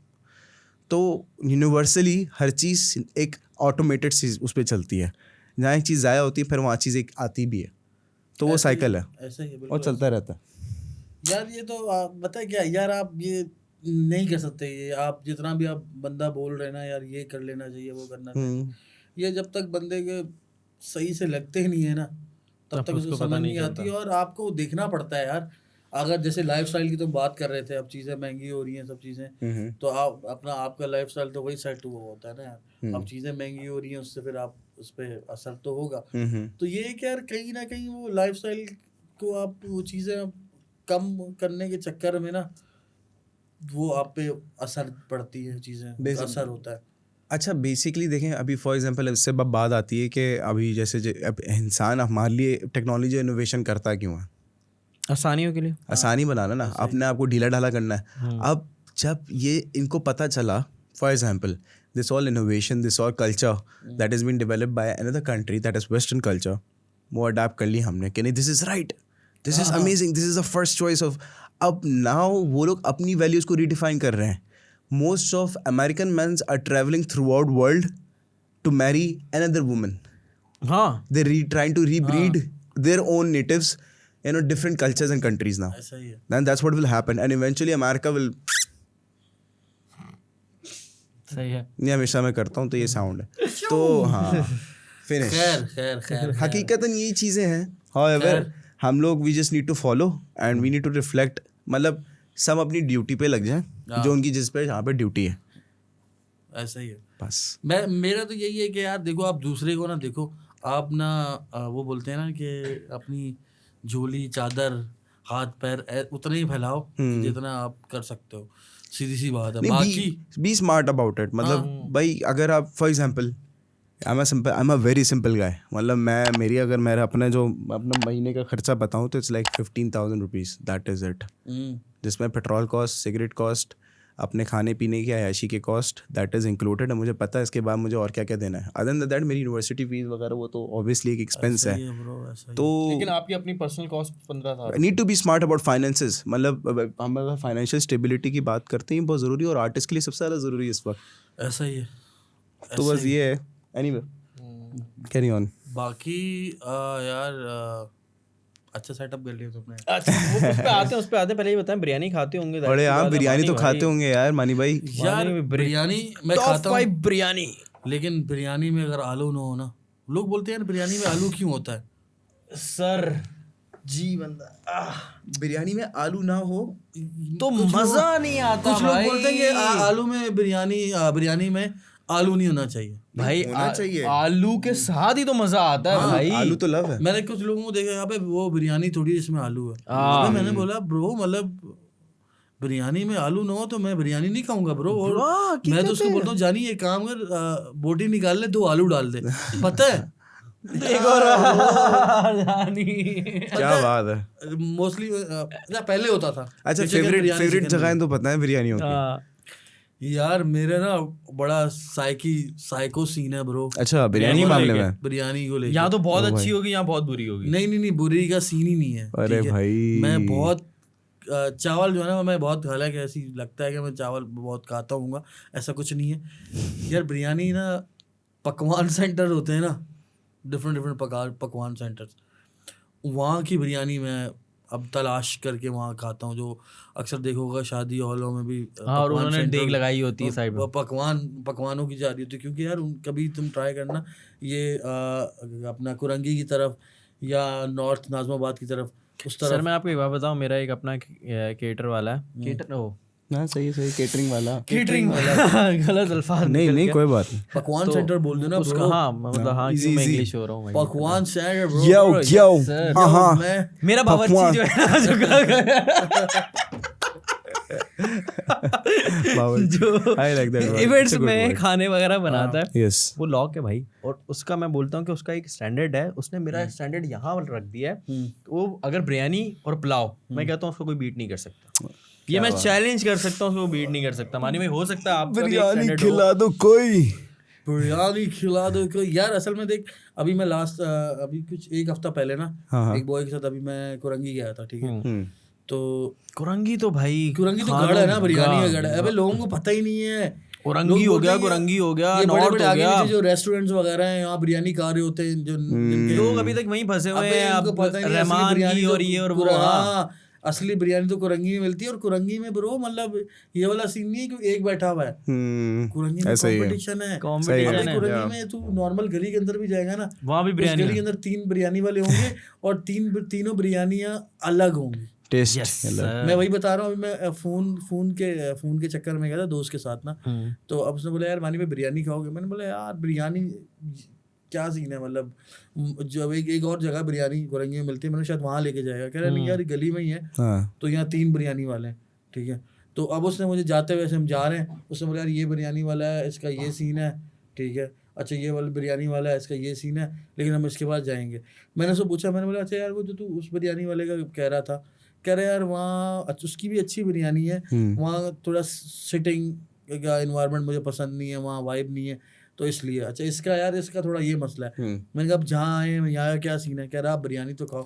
तो यूनिवर्सली हर चीज़ एक ऑटोमेटेड चीज़ उस पर चलती है, जहाँ एक चीज़ ज़ाया होती है फिर वहाँ चीज़ एक आती भी है। तो वो साइकिल है, ऐसा ही और चलता रहता है। यार ये तो पता क्या यार, आप ये नहीं कर सकते। ये आप जितना भी आप बंदा बोल रहे ना यार ये कर लेना चाहिए, वो करना चाहिए, ये जब तक बंदे के सही से लगते ही नहीं है ना तब तक उसको समझ नहीं आती। और आपको देखना पड़ता है यार। अगर जैसे लाइफस्टाइल की तुम बात कर रहे थे, अब चीज़ें महंगी हो रही हैं सब चीज़ें, तो आप आपका लाइफस्टाइल तो वही सेट हुआ होता है ना यार। अब चीज़ें महंगी हो रही हैं, उससे फिर आप उस पर असर तो होगा। तो ये कि यार कहीं ना कहीं वो लाइफस्टाइल को आप वो चीज़ें कम करने के चक्कर में ना वो आप पे असर पड़ती है, चीज़ें असर होता है। अच्छा बेसिकली देखें, अभी फॉर एग्जांपल इससे बात आती है कि अभी जैसे अब इंसान हमारे लिए टेक्नोलॉजी इनोवेशन करता क्यों है? आसानियों के लिए, आसानी बनाना ना, अपने आप को ढीला ढाला करना है। अब जब ये इनको पता चला, for example this all innovation, this all culture that is been developed by another country that is western culture, वो अडैप्ट कर ली हमने कि नहीं this is right, this is amazing, this is the first choice of. अब now वो लोग अपनी वैल्यूज़ को रीडिफाइन कर रहे हैं। Most of American men are traveling throughout world to marry another woman. They're trying to rebreed their own natives, different cultures and countries now. ऐसा ही है। And that's what will happen. And eventually America will. सही है। ये हमेशा मैं करता हूँ तो ये साउंड है। तो हाँ, फिनिश। खैर हकीकतन यही चीज़ें हैं। However, हम लोग we just need to follow and we need to reflect. मतलब सब अपनी ड्यूटी पे लग जाएं, जो उनकी जिस पे जहाँ पे ड्यूटी है। ऐसा ही है बस। मेरा तो यही है कि यार देखो, आप दूसरे को ना देखो, आप ना वो बोलते हैं ना कि अपनी झोली चादर हाथ पैर उतना ही फैलाओ जितना आप कर सकते हो। सीधी सी बात है। बाकी बी स्मार्ट अबाउट इट। मतलब भाई अगर आप for example I am a very simple guy. मतलब मेरी अगर मेरा अपना महीने का खर्चा बताऊँ तो it's like 15,000 rupees, that is it. जिसमें पेट्रोल कॉस्ट, सिगरेट कॉस्ट, अपने खाने पीने की अयाशी के कॉस्ट, दैट इज़ इंक्लूडेड है। मुझे पता है इसके बाद मुझे और क्या क्या देना है। अदर देन दैट मेरी यूनिवर्सिटी फीस वगैरह वो तो ऑब्वियसली एक एक्सपेंस है। तो लेकिन आपकी अपनी personal cost 15,000। Need to be smart about finances. मतलब हम अगर फाइनेंशियल स्टेबिलिटी की बात करते हैं बहुत ज़रूरी, और आर्टिस्ट के लिए सबसे ज़्यादा ज़रूरी है इस वक्त। ऐसा ही है। तो बस ये है। Anyway carry on. बाकी यार अच्छा सेटअप कर लिया तुमने। अच्छा वो उस पे आते पहले ही बताएं, बिरयानी खाते होंगे? अरे हाँ बिरयानी तो खाते होंगे यार मानी भाई। यार बिरयानी मैं खाता हूँ, बिरयानी। लेकिन बिरयानी में अगर आलू ना हो ना, लोग बोलते हैं यार बिरयानी में आलू क्यों होता है? सर जी बंदा बिरयानी में आलू ना हो तो मजा नहीं आता। कुछ लोग बोलते हैं कि आलू में बिरयानी में आलू नहीं होना चाहिए भाई, होना चाहिए। आलू के साथ ही तो मजा आता है भाई। आलू तो लव है। मैंने कुछ लोगों को देखा यहाँ पे, वो बिरयानी थोड़ी जिसमें आलू है। अबे मैंने बोला ब्रो, मतलब बिरयानी में आलू ना हो तो मैं बिरयानी नहीं खाऊंगा ब्रो। और मैं तो उसको बोलता हूँ जानी एक काम कर, बोटी निकाल ले, 2 आलू डाल दे, पता है। जानी क्या बात है। मोस्टली पहले होता था। अच्छा फेवरेट जगह तो पता है बिरयानी होती है यार मेरे ना बड़ा साइको सीन है ब्रो। अच्छा बिरयानी मामले में? बिरयानी को लेके यहाँ तो बहुत अच्छी होगी, यहाँ बहुत बुरी होगी। नहीं बुरी का सीन ही नहीं है। अरे भाई मैं बहुत चावल जो है ना, मैं बहुत, हालांकि ऐसी लगता है कि मैं चावल बहुत खाता हूँ, ऐसा कुछ नहीं है यार। बिरयानी ना पकवान सेंटर होते हैं ना, डिफरेंट पकवान सेंटर्स, वहाँ की बिरयानी मैं अब तलाश करके वहाँ खाता हूँ। जो अक्सर देखोगा शादी हॉलों में भी और उन्होंने देग लगाई होती है साइड में, पकवानों की जा रही होती है। क्योंकि यार कभी तुम ट्राई करना ये अपना कुरंगी की तरफ या नॉर्थ नाज़िमाबाद की तरफ, उस तरफ। सर मैं आपको एक बात बताऊँ, मेरा एक अपना केटर वाला है, केटर हो हाँ सही केटरिंग वाला गलत अल्फाज नहीं कोई बात नहीं। पकवान सेंटर बोल देना उसका, हाँ मतलब हाँ क्यों मैं इंग्लिश हो रहा हूँ। पकवान सेंटर यो हाँ मेरा बावर्ची जो है जो इवेंट्स में खाने वगैरह बनाता है, वो लॉक है भाई। और उसका मैं बोलता हूँ कि उसका एक स्टैंडर्ड है, उसने मेरा स्टैंडर्ड यहाँ रख दिया है। वो अगर बिरयानी और पुलाव, मैं कहता हूँ उसको कोई बीट नहीं कर सकता। ये मैं चैलेंज कर सकता हूँ, उसको बीट नहीं कर सकता। मानी भाई हो सकता है आप बिरयानी खिला दो कोई, बिरयानी खिला दो कोई। यार असल में देख, अभी मैं अभी कुछ 1 हफ्ता पहले ना एक बॉय के साथ अभी मैं कुरंगी गया था, ठीक है। तो कुरंगी तो गढ़ है ना, बिरयानी का गढ़ है। अबे लोगों को पता ही नहीं है। कुरंगी हो गया नॉर्थ हो गया, जो रेस्टोरेंट्स वगैरह हैं यहाँ बिरयानी खा रहे होते हैं, जो लोग अभी तक वहीं फंसे हुए हैं, रहमान की और ये और वो। असली बिरयानी तो कुरंगी में मिलती है। और कुरंगी में ब्रो मतलब ये वाला सीन नहीं है कि एक बैठा हुआ है। कुरंगी में कंपटीशन है। कुरंगी में तू नॉर्मल गली के अंदर भी जाएगा ना, वहाँ भी बिरयानी, गली के अंदर 3 बिरयानी वाले होंगे और तीनों बिरयानियां अलग होंगी। टेस्ट मैं वही बता रहा हूँ। अभी मैं फोन के चक्कर में गया था दोस्त के साथ ना, तो अब उसने बोला यार मानी में बिरयानी खाओगे? मैंने बोला यार बिरयानी क्या सीन है, मतलब जब एक और जगह बिरयानी कुरंगी में मिलती है, मैंने शायद वहाँ लेके जाएगा। कह रहा नहीं यार गली में ही है। तो यहाँ 3 बिरयानी वाले हैं, ठीक है। तो अब उसने मुझे जाते हुए, ऐसे हम जा रहे हैं, उसने बोला यार ये बिरयानी वाला है, इसका ये सीन है, ठीक है। अच्छा ये वाला बिरयानी वाला है, इसका ये सीन है, लेकिन हम इसके बाद जाएंगे। मैंने उसको पूछा, मैंने बोला अच्छा यार वो जो तू उस बिरयानी वाले का कह रहा था, कह रहे यार वहाँ उसकी भी अच्छी बिरयानी है, वहाँ थोड़ा सिटिंग का इन्वायरमेंट मुझे पसंद नहीं है, वहाँ वाइब नहीं है, तो इसलिए। अच्छा इसका थोड़ा ये मसला है। मैंने कहा अब जहाँ आए यहाँ क्या सीन है? कह रहा आप बिरयानी तो खाओ।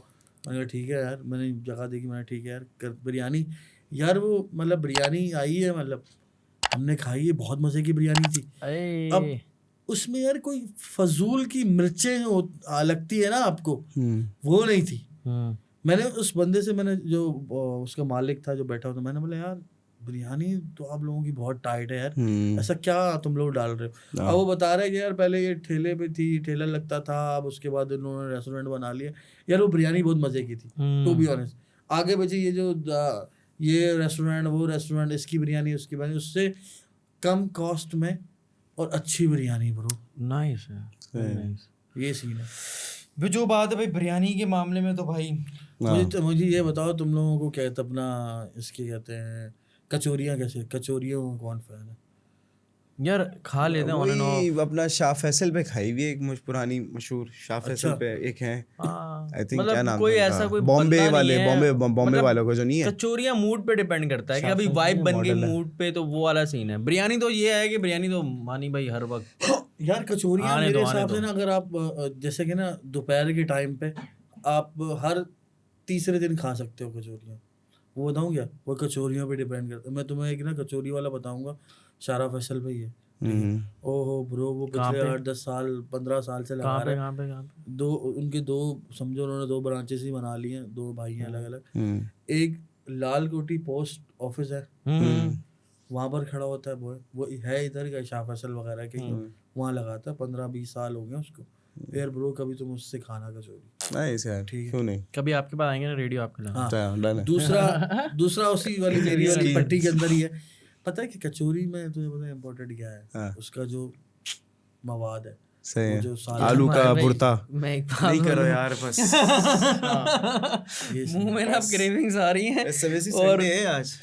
मैंने कहा ठीक है यार, मैंने जगह देखी, मैंने ठीक है यार बिरयानी। यार वो मतलब बिरयानी आई है, मतलब हमने खाई है, बहुत मज़े की बिरयानी थी। अब उसमें यार कोई फजूल की मिर्चें लगती है ना आपको, वो नहीं थी। मैंने उस बंदे से, मैंने जो उसका मालिक था जो बैठा हुआ था, मैंने बोला यार बिरयानी तो आप लोगों की बहुत टाइट है यार, ऐसा क्या तुम लोग डाल रहे हो? अब वो बता रहे हैं कि यार पहले ये ठेले पे थी, ठेला लगता था, अब उसके बाद इन्होंने रेस्टोरेंट बना लिया। यार वो बिरयानी बहुत मज़े की थी, टू बी ऑनेस्ट। आगे बची ये जो ये रेस्टोरेंट वो रेस्टोरेंट, इसकी बिरयानी उसकी बिरयानी, उससे कम कॉस्ट में और अच्छी बिरयानी ब्रो। नाइस है, ये सीन है। जो बात है भाई बिरयानी के मामले में, तो भाई मुझे ये बताओ तुम लोगों को क्या अपना इसके कहते हैं कचौरियाँ, कैसे कचौरियों को कौन फैन है? यार खा लेते हैं वही अपना शाह फैसल पे खाई हुई एक पुरानी मशहूर शाह फैसल पे एक है, आई थिंक क्या नाम कोई ऐसा कोई बॉम्बे वालों को जो नहीं है। कचौरियाँ मूड पे डिपेंड करता है कि अभी वाइब बन गई मूड पे, तो वो वाला सीन है। बिरयानी तो ये है कि बिरयानी तो मानी भाई हर वक्त। यार कचौरियाँ मेरे हिसाब से ना, अगर आप जैसे कि ना दोपहर के टाइम पे आप हर तीसरे दिन खा सकते हो कचौरियाँ। वो बताऊँ क्या? वो कचौरियों पे डिपेंड करता है। मैं तुम्हें एक ना कचौरी वाला बताऊँगा, शारा फैसल पे ही है, ओहो ब्रो, वो पिछले 8-10 साल 15 साल से लगा रहे हैं। कहाँ पे? उनके दो समझो, उन्होंने 2 ब्रांचेस ही बना ली हैं, 2 भाई हैं अलग अलग। एक लाल कोठी पोस्ट ऑफिस है, वहां पर खड़ा होता है वो है इधर का शाह फैसल वगैरह के, वहाँ लगाता है। 15-20 साल हो गए उसको। यार ब्रो कभी तुम उससे खाना कचौरी। नाइस यार, ठीक है, क्यों नहीं, कभी आपके पास आएंगे ना रेडियो आपके लिए। हाँ। दूसरा उसी वाली मेरी वाली पट्टी के अंदर ही है। पता है कि कचौरी में तुझे पता है इम्पोर्टेंट क्या है? उसका जो मवाद है, सही है, जो आलू का भुर्ता। मैं एक नहीं करो यार बस, मुंह में ना क्रेविंग्स आ रही हैं। और आज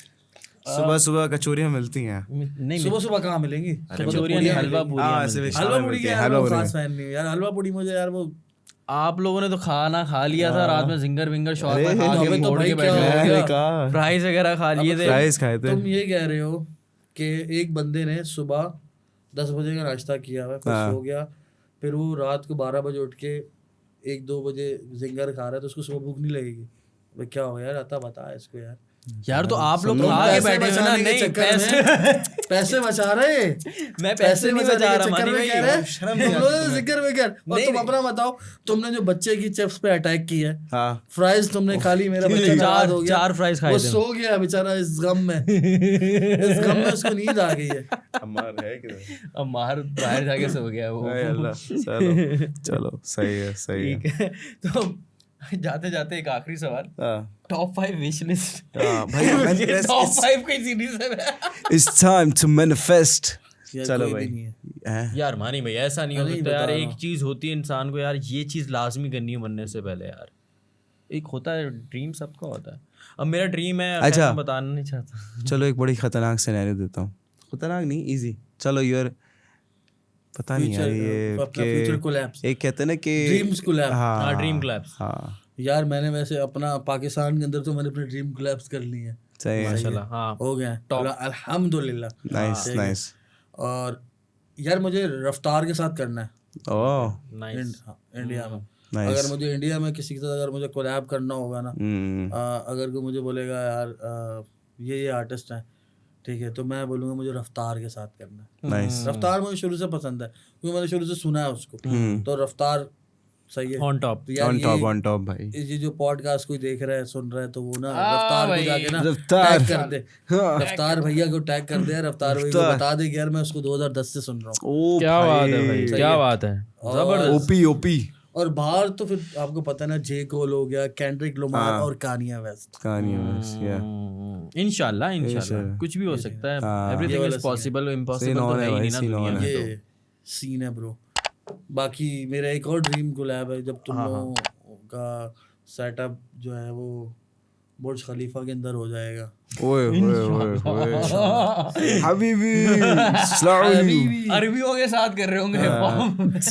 सुबह सुबह कचौरियाँ मिलती हैं। नहीं सुबह कहाँ मिलेंगी? कचौरियाँ नहीं, हलवा पूरी। हलवा पूरी क्या यार, वो खास फैन नहीं यार हलवा पूरी मुझे यार। वो आप लोगों ने तो खाना खा लिया था रात में, जिंगर विंगर शॉर्मा खा के मोड़ के बैठे, फ्राइज वगैरह खा लिए थे। फ्राइज खाए थे। तुम ये कह रहे हो कि एक बंदे ने सुबह 10 बजे का नाश्ता किया हुआ, फिर सो गया, फिर वो रात को 12 बजे उठ के 1-2 बजे जिंगर खा रहा है, तो उसको सुबह भूख नहीं लगेगी? भाई क्या हो यार, आता बता इसको यार तो आप लोग खा के बैठे हो ना। नहीं, पैसे बचा रहे, मैं पैसे नहीं बचा रहा, मानी भाई जिक्र विकर। और तुम अपना बताओ, तुमने जो बच्चे की चिप्स पे अटैक की है, फ्राइज तुमने खा ली, मेरा बच्चा बर्बाद हो गया, 4 फ्राइज खाए थे, वो सो गया बेचारा इस गम में उसको नींद आ गई है। अम्मार बाहर जाके सो गया वो। चलो सही है। तो जाते जाते एक आखिरी सवाल, टॉप 5 विश लिस्ट। भाई टॉप 5 की सीरीज है। It's time to manifest। चलो भाई यार मानी भाई, ऐसा नहीं हो सकता यार। एक चीज होती है इंसान को यार, ये चीज लाजमी करनी है बनने से पहले यार। एक होता है ड्रीम, सबका होता है। अब मेरा ड्रीम है, अच्छा मैं बताना नहीं चाहता। चलो एक बड़ी खतरनाक सिनेरियो देता हूँ, खतरनाक नहीं, इजी। चलो यार पता नहीं यार, ये एक कहते हैं ना कि ड्रीम्स कोलैब। हाँ ड्रीम कोलैब्स। हाँ यार मैंने वैसे अपना पाकिस्तान के अंदर तो मैंने अपने ड्रीम कोलैब्स कर लिए हैं। सही है माशाल्लाह। हाँ हो गया अल्हम्दुलिल्लाह। नाइस। और यार मुझे रफ्तार के साथ करना है। Oh nice. इंडिया में अगर मुझे इंडिया में किसी के साथ अगर मुझे कोलैब करना होगा ना, अगर कोई मुझे बोलेगा यार ये आर्टिस्ट हैं, ठीक है, तो मैं बोलूँगा मुझे रफ्तार के साथ करना है। नाइस। रफ्तार मुझे शुरू से पसंद है, क्योंकि मैंने शुरू से सुना है उसको, तो रफ्तार सही है ऑन टॉप भाई। ये जो पॉडकास्ट कोई देख रहा है सुन रहा है, तो वो ना रफ्तार को जाके ना रफ्तार टैग कर दे, रफ्तार भैया को टैग कर दे, रफ्तार भैया को बता दे कि यार मैं उसको 2010 से सुन रहा हूँ। क्या बात है भाई, क्या बात है, जबरदस्त। ओपी। और बाहर तो फिर आपको पता है ना, जे कोल हो गया, केंड्रिक लमार और कानिया वेस्ट। इंशाल्लाह कुछ भी हो सकता है, एवरीथिंग इज पॉसिबल, इम्पॉसिबल तो है ही नहीं ना दुनिया में। ये सीन है ब्रो। बाकी मेरा एक और ड्रीम कोलैब है, जब तुम लोगों का सेटअप जो है वो बुर्ज खलीफा के अंदर हो जाएगा। ओए हबीबी अरबियों के साथ कर रहे होंगे।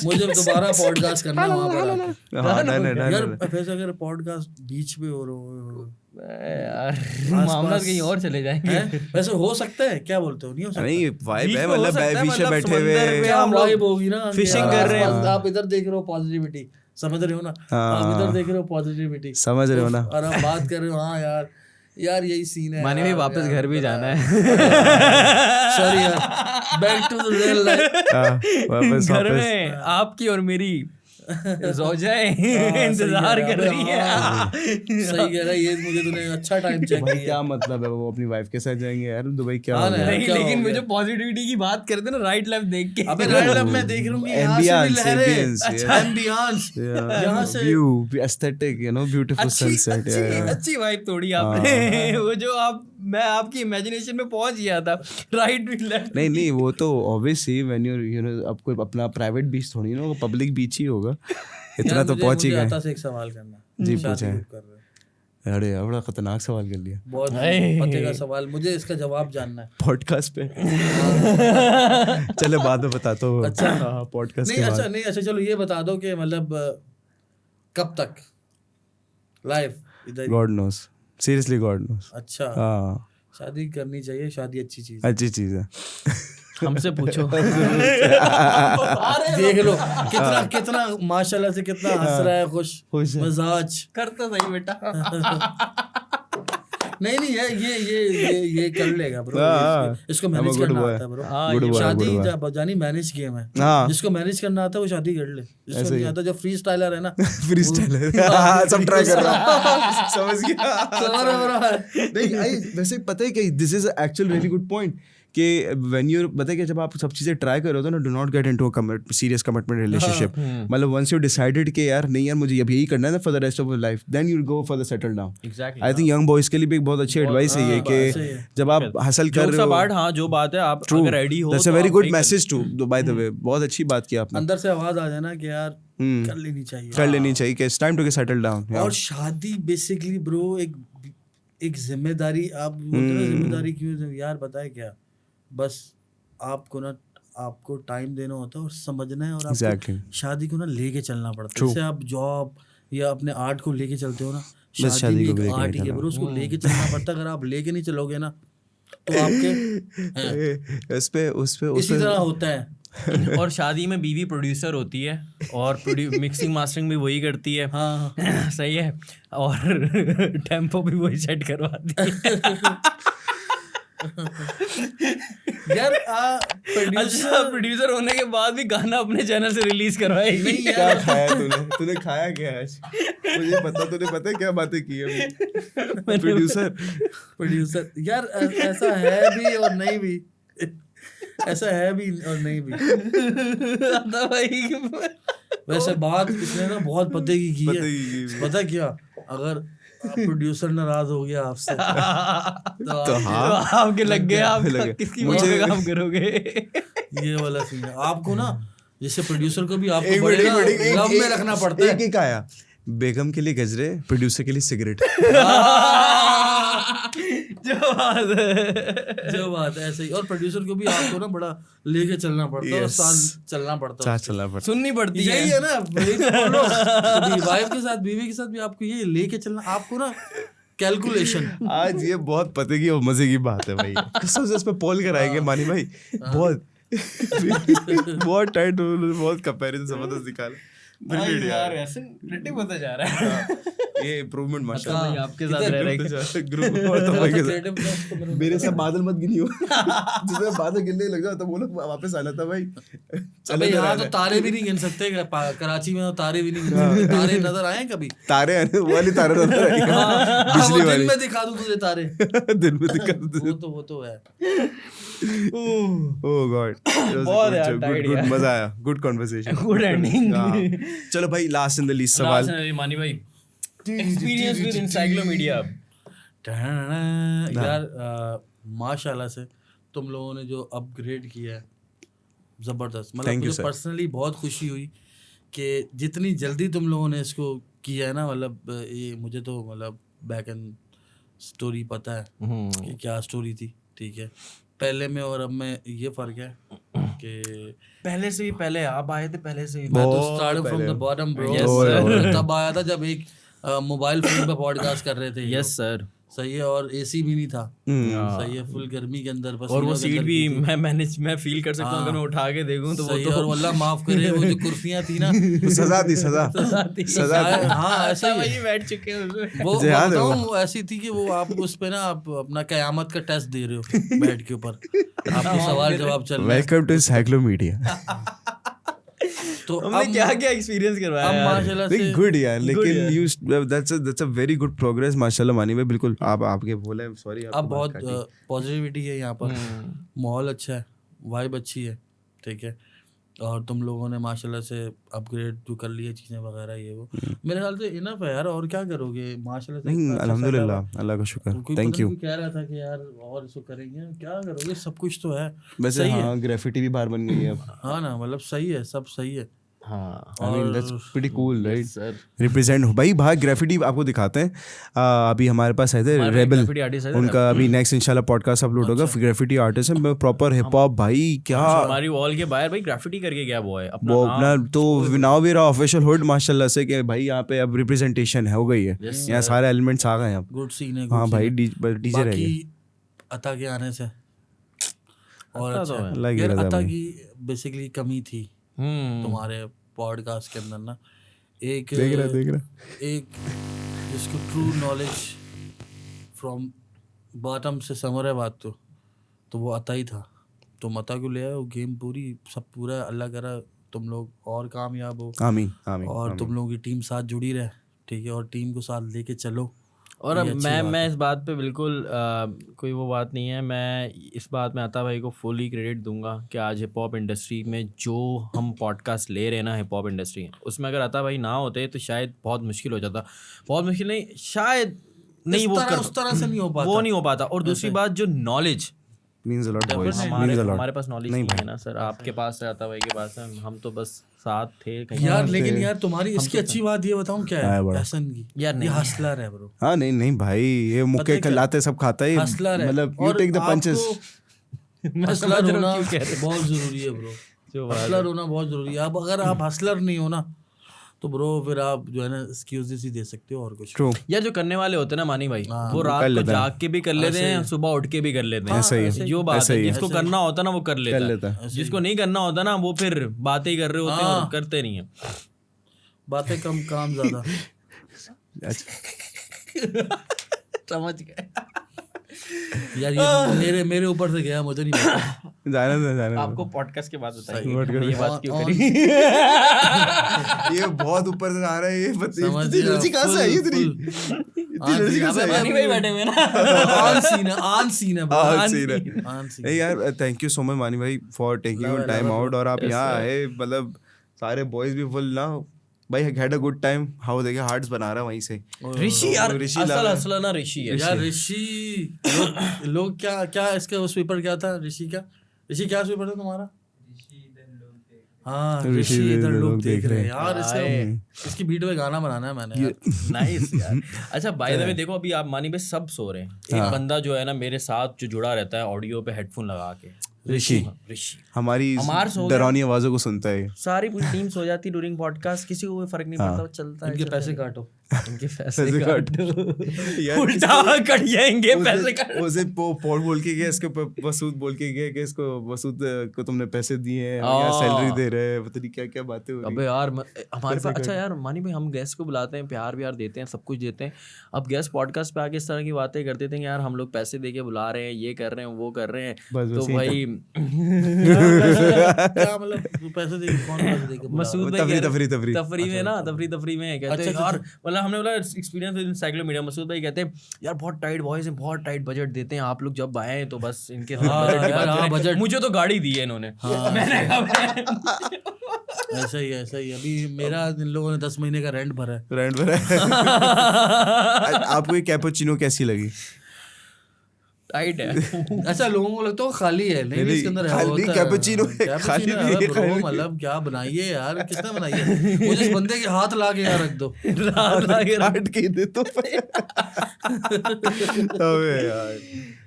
मुझे दोबारा पॉडकास्ट करना है वहाँ पर यार। वैसे अगर पॉडकास्ट बीच पे हो रहा हो यार, मामला कहीं और चले जाएंगे। वैसे हो सकता है, क्या बोलते हो? नहीं हो सकता? नहीं वाइब है, मतलब बीच में बैठे हुए हम वाइब होगी ना, फिशिंग कर रहे हैं। आप इधर देख रहे हो पॉजिटिविटी, समझ रहे हो ना, आप इधर देख रहे हो पॉजिटिविटी, समझ रहे हो ना, और आप बात कर रहे हो। हाँ यार यही सीन है। मानी भी वापस घर भी जाना है। सॉरी यार, back to the real life. वापस घर में आपकी और मेरी ज़ौजाए इंतजार कर रही है। सही कह रहा है ये, मुझे तूने अच्छा टाइम चेक किया। क्या मतलब है, वो अपनी वाइफ के साथ जाएंगे यार दुबई? क्या नहीं, लेकिन मुझे पॉजिटिविटी की बात करते ना, राइट लेफ्ट देख के। अबे राइट लेफ्ट में देख लूंगी, एम्बियंस, यहां से view, aesthetic, you know, beautiful sunset. अच्छी वाइब तोड़ी आपने। वो जो मैं आपकी इमेजिनेशन में पहुंच गया था, राइट लेफ्ट। नहीं वो तो ऑब्वियसली व्हेन यू नो, अब कोई अपना प्राइवेट बीच थोड़ी ना, पब्लिक बीच ही होगा, इतना तो पहुंच ही गए। मुझे एक सवाल करना। जी पूछे। अरे बड़ा खतरनाक सवाल कर लिया, बहुत पते का सवाल, मुझे इसका जवाब जानना है पॉडकास्ट पे। चलो बाद में बताता हूँ। अच्छा पॉडकास्ट नहीं, अच्छा चलो ये बता दो कि मतलब कब तक लाइफ इधर? God knows, seriously God knows. अच्छा हाँ, शादी करनी चाहिए, शादी अच्छी चीज है। हमसे पूछो। देख लो कितना माशाल्लाह से कितना हंस रहा है, खुश मिजाज। करता सही बेटा। नहीं ये कर लेगा ब्रो, इसको मैनेज करना आता है ब्रो। शादी जानी मैनेज गेम है, जिसको मैनेज करना आता है वो शादी कर ले, जिसको नहीं आता जो फ्री स्टाइलर है ना, फ्री स्टाइलर सब ट्राई कर रहा है, समझ गया। नहीं वैसे पता है कि this is actual really good point कि व्हेन यू पता है कि जब आप सब चीज़ें ट्राई कर रहे हो ना, do not get into a serious commitment relationship. मतलब वंस यू डिसाइडेड कि यार नहीं यार मुझे अब यही करना है for the rest of life, then you go for the settle down. Exactly, I think young boys के लिए भी एक बहुत अच्छी एडवाइस है ये कि जब आप हासिल कर रहे हो, हाँ जो बात है आप अगर रेडी हो, that's a very good message to, by the way बहुत अच्छी बात की आपने। अंदर से आवाज आ जाए ना कि यार कर लेनी चाहिए कि it's time to get settle down. और शादी बेसिकली ब्रो एक जिम्मेदारी, आप बोलते हो जिम्मेदारी क्यों यार, बताए क्या, बस आपको टाइम देना होता है और समझना है, और आपको शादी को ना लेके चलना पड़ता है। जैसे आप जॉब या अपने आर्ट को लेके चलते हो ना, शादी भी एक आर्ट ही है ब्रो, उसको लेके चलना पड़ता है। अगर आप लेके नहीं चलोगे ना तो आपके उस पे इसी तरह होता है। और शादी में बीवी प्रोड्यूसर होती है और मिक्सिंग मास्टरिंग भी वही करती है। हाँ सही है, और टेम्पो भी वही सेट करवाती है। यार प्रोड्यूसर होने के बाद भी गाना अपने चैनल से रिलीज करवाएगी। नहीं क्या खाया तूने खाया क्या आज? मुझे पता है क्या बातें की अभी। प्रोड्यूसर यार ऐसा है भी और नहीं भी, ऐसा है भी और नहीं भी। वैसे बात इसने ना बहुत पते की है, पता क्या, अगर प्रोड्यूसर नाराज हो गया आपसे तो हाँ आपके लग गए, आप किसकी मुझे काम करोगे, ये वाला सीन है। आपको ना जैसे प्रोड्यूसर को भी आपको बड़े लव में रखना पड़ता है। एक आया बेगम के लिए गजरे, प्रोड्यूसर के लिए सिगरेट। जो बात है ऐसे ही, और प्रोड्यूसर को भी आपको ना बड़ा लेके चलना पड़ता है और साथ चलना पड़ता है, सुननी पड़ती है। यही है ना वाइफ के साथ, बीवी के साथ भी आपको ये लेके चलना, आपको ना कैलकुलेशन। आज ये बहुत पते की और मजे की बात है भाई, कसम से इस पे पोल कराएंगे मानी भाई, बहुत बहुत टाइट, बहुत कंपैरिजन जबरदस्त निकाला। यार ऐसे क्रिटिक होता जा रहा है। ये इम्प्रूवमेंट माशाल्लाह भाई आपके साथ रह रहे ग्रुप तो भाई के साथ मेरे साथ बादल मत गिनियो, जिसमें बादल गिरने लग जाओ तब वो लोग वापस आना था भाई। अबे यहाँ तो तारे भी नहीं गिन सकते, कराची में तो तारे भी नहीं गिन सकते। तारे नजर आए कभी? तारे आने वाली तारे नजर आई, बिजली वाली। दिन में दिखा दूं तुझे तारे, दिन में दिखा दूं, वो तो है। ओह गॉड, बहुत यार टाइट यार, मजा आया, गुड कन्वर्सेशन, गुड एंडिंग। चलो भाई लास्ट इन द लीस्ट सवाल, मानी भाई एक्सपीरियंस विद एनसाइक्लोमीडिया। यार माशाल्लाह से तुम लोगों ने जो अपग्रेड किया है जबरदस्त, मतलब मुझे पर्सनली बहुत खुशी हुई कि जितनी जल्दी तुम लोगों ने इसको किया है ना, मतलब ये मुझे तो मतलब बैक एंड स्टोरी पता है कि क्या स्टोरी थी, ठीक है, पहले में और अब में ये फर्क है कि पहले से भी पहले आप आए थे, पहले से मैं तो starting from the bottom bro, तब आया था जब एक मोबाइल फोन पे पॉडकास्ट कर रहे थे। यस सर, सही है, और एसी भी नहीं था, सही है, फुल गर्मी के अंदर, बस और वो सीट भी मैं फील कर सकता हूँ अगर मैं उठा के देखूं तो वो तो, और अल्लाह माफ करे वो जो कुर्सियां थी ना, सजा हाँ ऐसा वही बैठ चुके हैं वो बताऊं, ऐसी थी कि वो आप उस पे ना आप अपना कयामत का टेस्ट दे रहे हो बेड के ऊपर, आपके सवाल जवाब चल रहे हैं। Welcome to Encyclomedia. तो हमने क्या एक्सपीरियंस करवाया अब माशाल्लाह से गुड यार, लेकिन you that's a very good progress माशाल्लाह मानी भाई, बिल्कुल आप आपके बोले, सॉरी अब बहुत पॉजिटिविटी है यहाँ पर, माहौल अच्छा है, वाइब अच्छी है, ठीक है, और तुम लोगों ने माशाल्लाह से अपग्रेड जो कर लिए चीज़ें वगैरह ये वो, मेरे ख्याल से इनफ है यार, और क्या करोगे माशाल्लाह से। नहीं अल्हम्दुलिल्लाह, अल्लाह का शुक्र, थैंक यू। कह रहा था कि यार और इसको करेंगे, क्या करोगे, सब कुछ तो है वैसे, हाँ ग्राफिटी भी बाहर बन गई है अब, हाँ ना, मतलब सही है, सब सही है, हाँ, I mean that's pretty cool, right? Represent हो भाई, बाहर ग्राफिटी आपको दिखाते हैं। अभी हमारे पास आए थे रेबल, उनका अभी नेक्स्ट इंशाल्लाह पॉडकास्ट अपलोड होगा, ग्राफिटी आर्टिस्ट है, प्रॉपर हिप हॉप भाई, क्या हमारी वॉल के बाहर भाई ग्राफिटी करके गया वो है वो अपना, तो now we are official hood माशाल्लाह से कि भाई यहाँ पे अब रिप्रेजेंटेशन हो गई है, यहाँ सारे एलिमेंट्स आ गए हैं अब, गुड सीन है। हाँ भाई डीजे रह गए अता के आने से, और अच्छा यार अता की बेसिकली कमी थी तुम्हारे पॉडकास्ट के अंदर ना, एक देख रहा एक जिसको ट्रू नॉलेज फ्रॉम बॉटम से समर है बात तो वो अता ही था। तुम अता क्यों ले आए हो? गेम पूरी सब पूरा अल्लाह करा तुम लोग और कामयाब हो, आमीन आमीन, और तुम लोगों की टीम साथ जुड़ी रहे, ठीक है, और टीम को साथ लेके चलो। और अब मैं इस बात पे बिल्कुल कोई वो बात नहीं है, मैं इस बात में अता भाई को फुली क्रेडिट दूंगा कि आज हिप हॉप इंडस्ट्री में जो हम पॉडकास्ट ले रहे हैं ना, हिप हॉप इंडस्ट्री उसमें अगर अता भाई ना होते तो शायद बहुत मुश्किल हो जाता। बहुत मुश्किल नहीं, शायद नहीं, उस तरह से नहीं हो पाता, वो नहीं हो पाता। और दूसरी बात, जो knowledge means a lot boys, means a lot। हमारे पास नॉलेज नहीं है ना सर, आपके पास है, अता भाई के पास है, हम तो बस साथ थे कहीं यार। लेकिन यार तुम्हारी इसकी अच्छी बात ये बताऊं क्या है एहसन की, यार ये हसलर है ब्रो। हाँ नहीं भाई, ये मुक्के खिलाते सब खाता है, हसलर है, मतलब you take the punches। Hustler होना बहुत जरूरी है ब्रो, हसलर होना बहुत जरूरी है। अब अगर आप हसलर नहीं हो ना तो ब्रो फिर आप जो है ना एक्सक्यूजेस ही दे सकते हो और कुछ। True। यार जो करने वाले होते हैं ना मानी भाई, वो रात को जाग के भी कर लेते हैं, सुबह उठ के भी कर लेते हैं। ऐसा ही है, जो बात है, जिसको करना होता है ना वो कर लेता है, जिसको नहीं करना होता ना वो फिर बातें ही कर रहे होते हैं और करते नहीं है। बातें कम काम ज्यादा। समझ गए यार ये मेरे ऊपर से गया, मुझे नहीं पता। जाने आपको पॉडकास्ट के बाद बताइए ये बात क्यों करी। ये बहुत ऊपर से आ रहा है, ये समझ एनर्जी कहाँ से आई इतनी एनर्जी कहाँ से आई? मानी भाई बैठे हुए ना, ऑन सीन है यार। थैंक यू सो मच मानी भाई for taking your time out, और आप यहाँ आए, मतलब सारे बॉयज भी फुल ना भाई had a good time. How देखिए हार्ट्स बना रहा है वहीं से ऋषि यार, असल ना ऋषि है यार। ऋषि लोग क्या इसका वो स्वीपर क्या था? ऋषि क्या स्वीपर था तुम्हारा? हाँ, ऋषि इधर लोग देख रहे हैं यार। इसकी बीट पे गाना बनाना है मैंने यार। नाइस यार। अच्छा बाय द वे देखो, अभी आप मानी पे सब सो रहे हैं, एक बंदा जो है ना मेरे साथ जो जुड़ा रहता है ऑडियो पे हेडफोन लगा के, ऋषि हमारी डरावनी आवाजों को सुनता है। सारी पूरी टीम सो जाती डूरिंग पॉडकास्ट, किसी को कोई फर्क नहीं पड़ता, चलता है। इनके पैसे काटो, इनके पैसे काटो, उल्टा कट जाएंगे पैसे काटो। उसे पॉल बोल के गया, इसके वसूद बोल के गया कि इसको वसूद को तुमने पैसे दिए हैं या सैलरी दे रहे हैं, पता नहीं क्या क्या बातें हो रही। अबे यार हमारे पास, अच्छा यार मानी भाई, हम गेस्ट को बुलाते हैं, प्यार व्यार देते हैं, सब कुछ देते हैं। अब गेस्ट पॉडकास्ट पे आके इस तरह की बातें करते थे कि यार हम लोग पैसे दे के बुला रहे हैं, ये कर रहे हैं, वो कर रहे हैं, तो भाई क्या मतलब पैसे दे कौन पैसे दे के मसूद भाई तफरी में ना, तफरी में कहते हैं यार, मतलब हमने बोला एक्सपीरियंस विद साइक्लोमीडिया, मसूद भाई कहते हैं यार बहुत टाइट बॉयज हैं, बहुत टाइट बजट देते हैं, आप लोग जब आए तो बस इनके बजट, मुझे तो गाड़ी दी है इन्होंने, मैंने कहा ऐसा ही अभी मेरा इन लोगों ने 10 महीने का रेंट भरा है। आपको ये कैपुचिनो कैसी लगी? टाइट है। अच्छा लोगों को लगता है खाली है, नहीं इसके अंदर खाली कैपुचिनो है, खाली भी है। मतलब क्या बनाइए यार, किसने बनाई है? मुझे इस बंदे के हाथ ला के यहाँ रख दो, काट के दे तो अबे यार।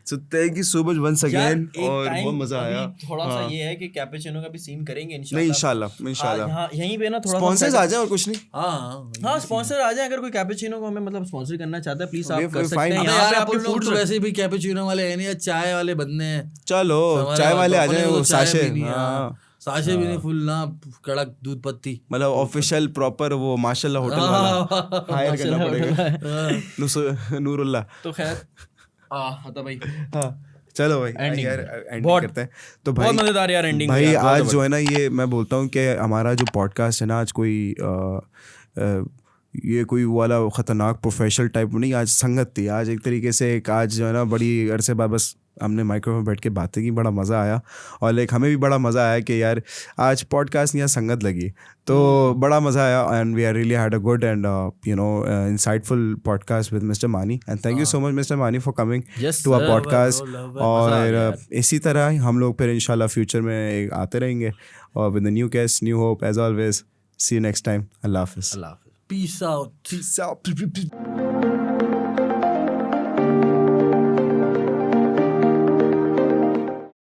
So thank you so much once again, और बहुत मजा आया। थोड़ा सा ये है कि कैपुचिनो का भी सीन करेंगे इंशाल्लाह। हाँ यहीं पे ना थोड़ा स्पॉन्सर्स आ जाए और कुछ नहीं। हाँ स्पॉन्सर आ जाए, अगर कोई कैपुचिनो को हमें मतलब स्पॉन्सर करना चाहता है प्लीज आप कर सकते हैं। यहाँ पे आपके फूड तो वैसे भी कैपुचिनो वाले है नहीं, चाय वाले बंदे हैं। चलो चाय वाले आ जाए, वो साशे साशे भी नहीं, फुल ना कड़क दूध पत्ती, मतलब ऑफिशियल प्रॉपर वो माशाल्लाह होटल वाला हायर करना पड़ेगा। नूरुल्लाह। तो खैर भाई चलो भाई यार एंडिंग करते हैं। तो भाई बहुत मजेदार यार एंडिंग भाई आज जो है ना, ये मैं बोलता हूँ कि हमारा जो पॉडकास्ट है ना, आज कोई ये कोई वाला खतरनाक प्रोफेशनल टाइप नहीं, आज संगत थी। आज एक तरीके से आज जो है ना बड़ी अरसे बाद बस हमने माइक्रोफोन बैठ के बातें की, बड़ा मज़ा आया। और लाइक हमें भी बड़ा मज़ा आया कि यार आज पॉडकास्ट यहाँ संगत लगी, तो बड़ा मज़ा आया। And we are really had a good and you know insightful podcast with mister Mani, and thank you so much mister Mani for coming to our podcast. और इसी तरह हम लोग फिर इंशाल्लाह फ्यूचर में आते रहेंगे और with new guest, new hope as always. See you next time. अल्लाह हाफिज़। Peace out.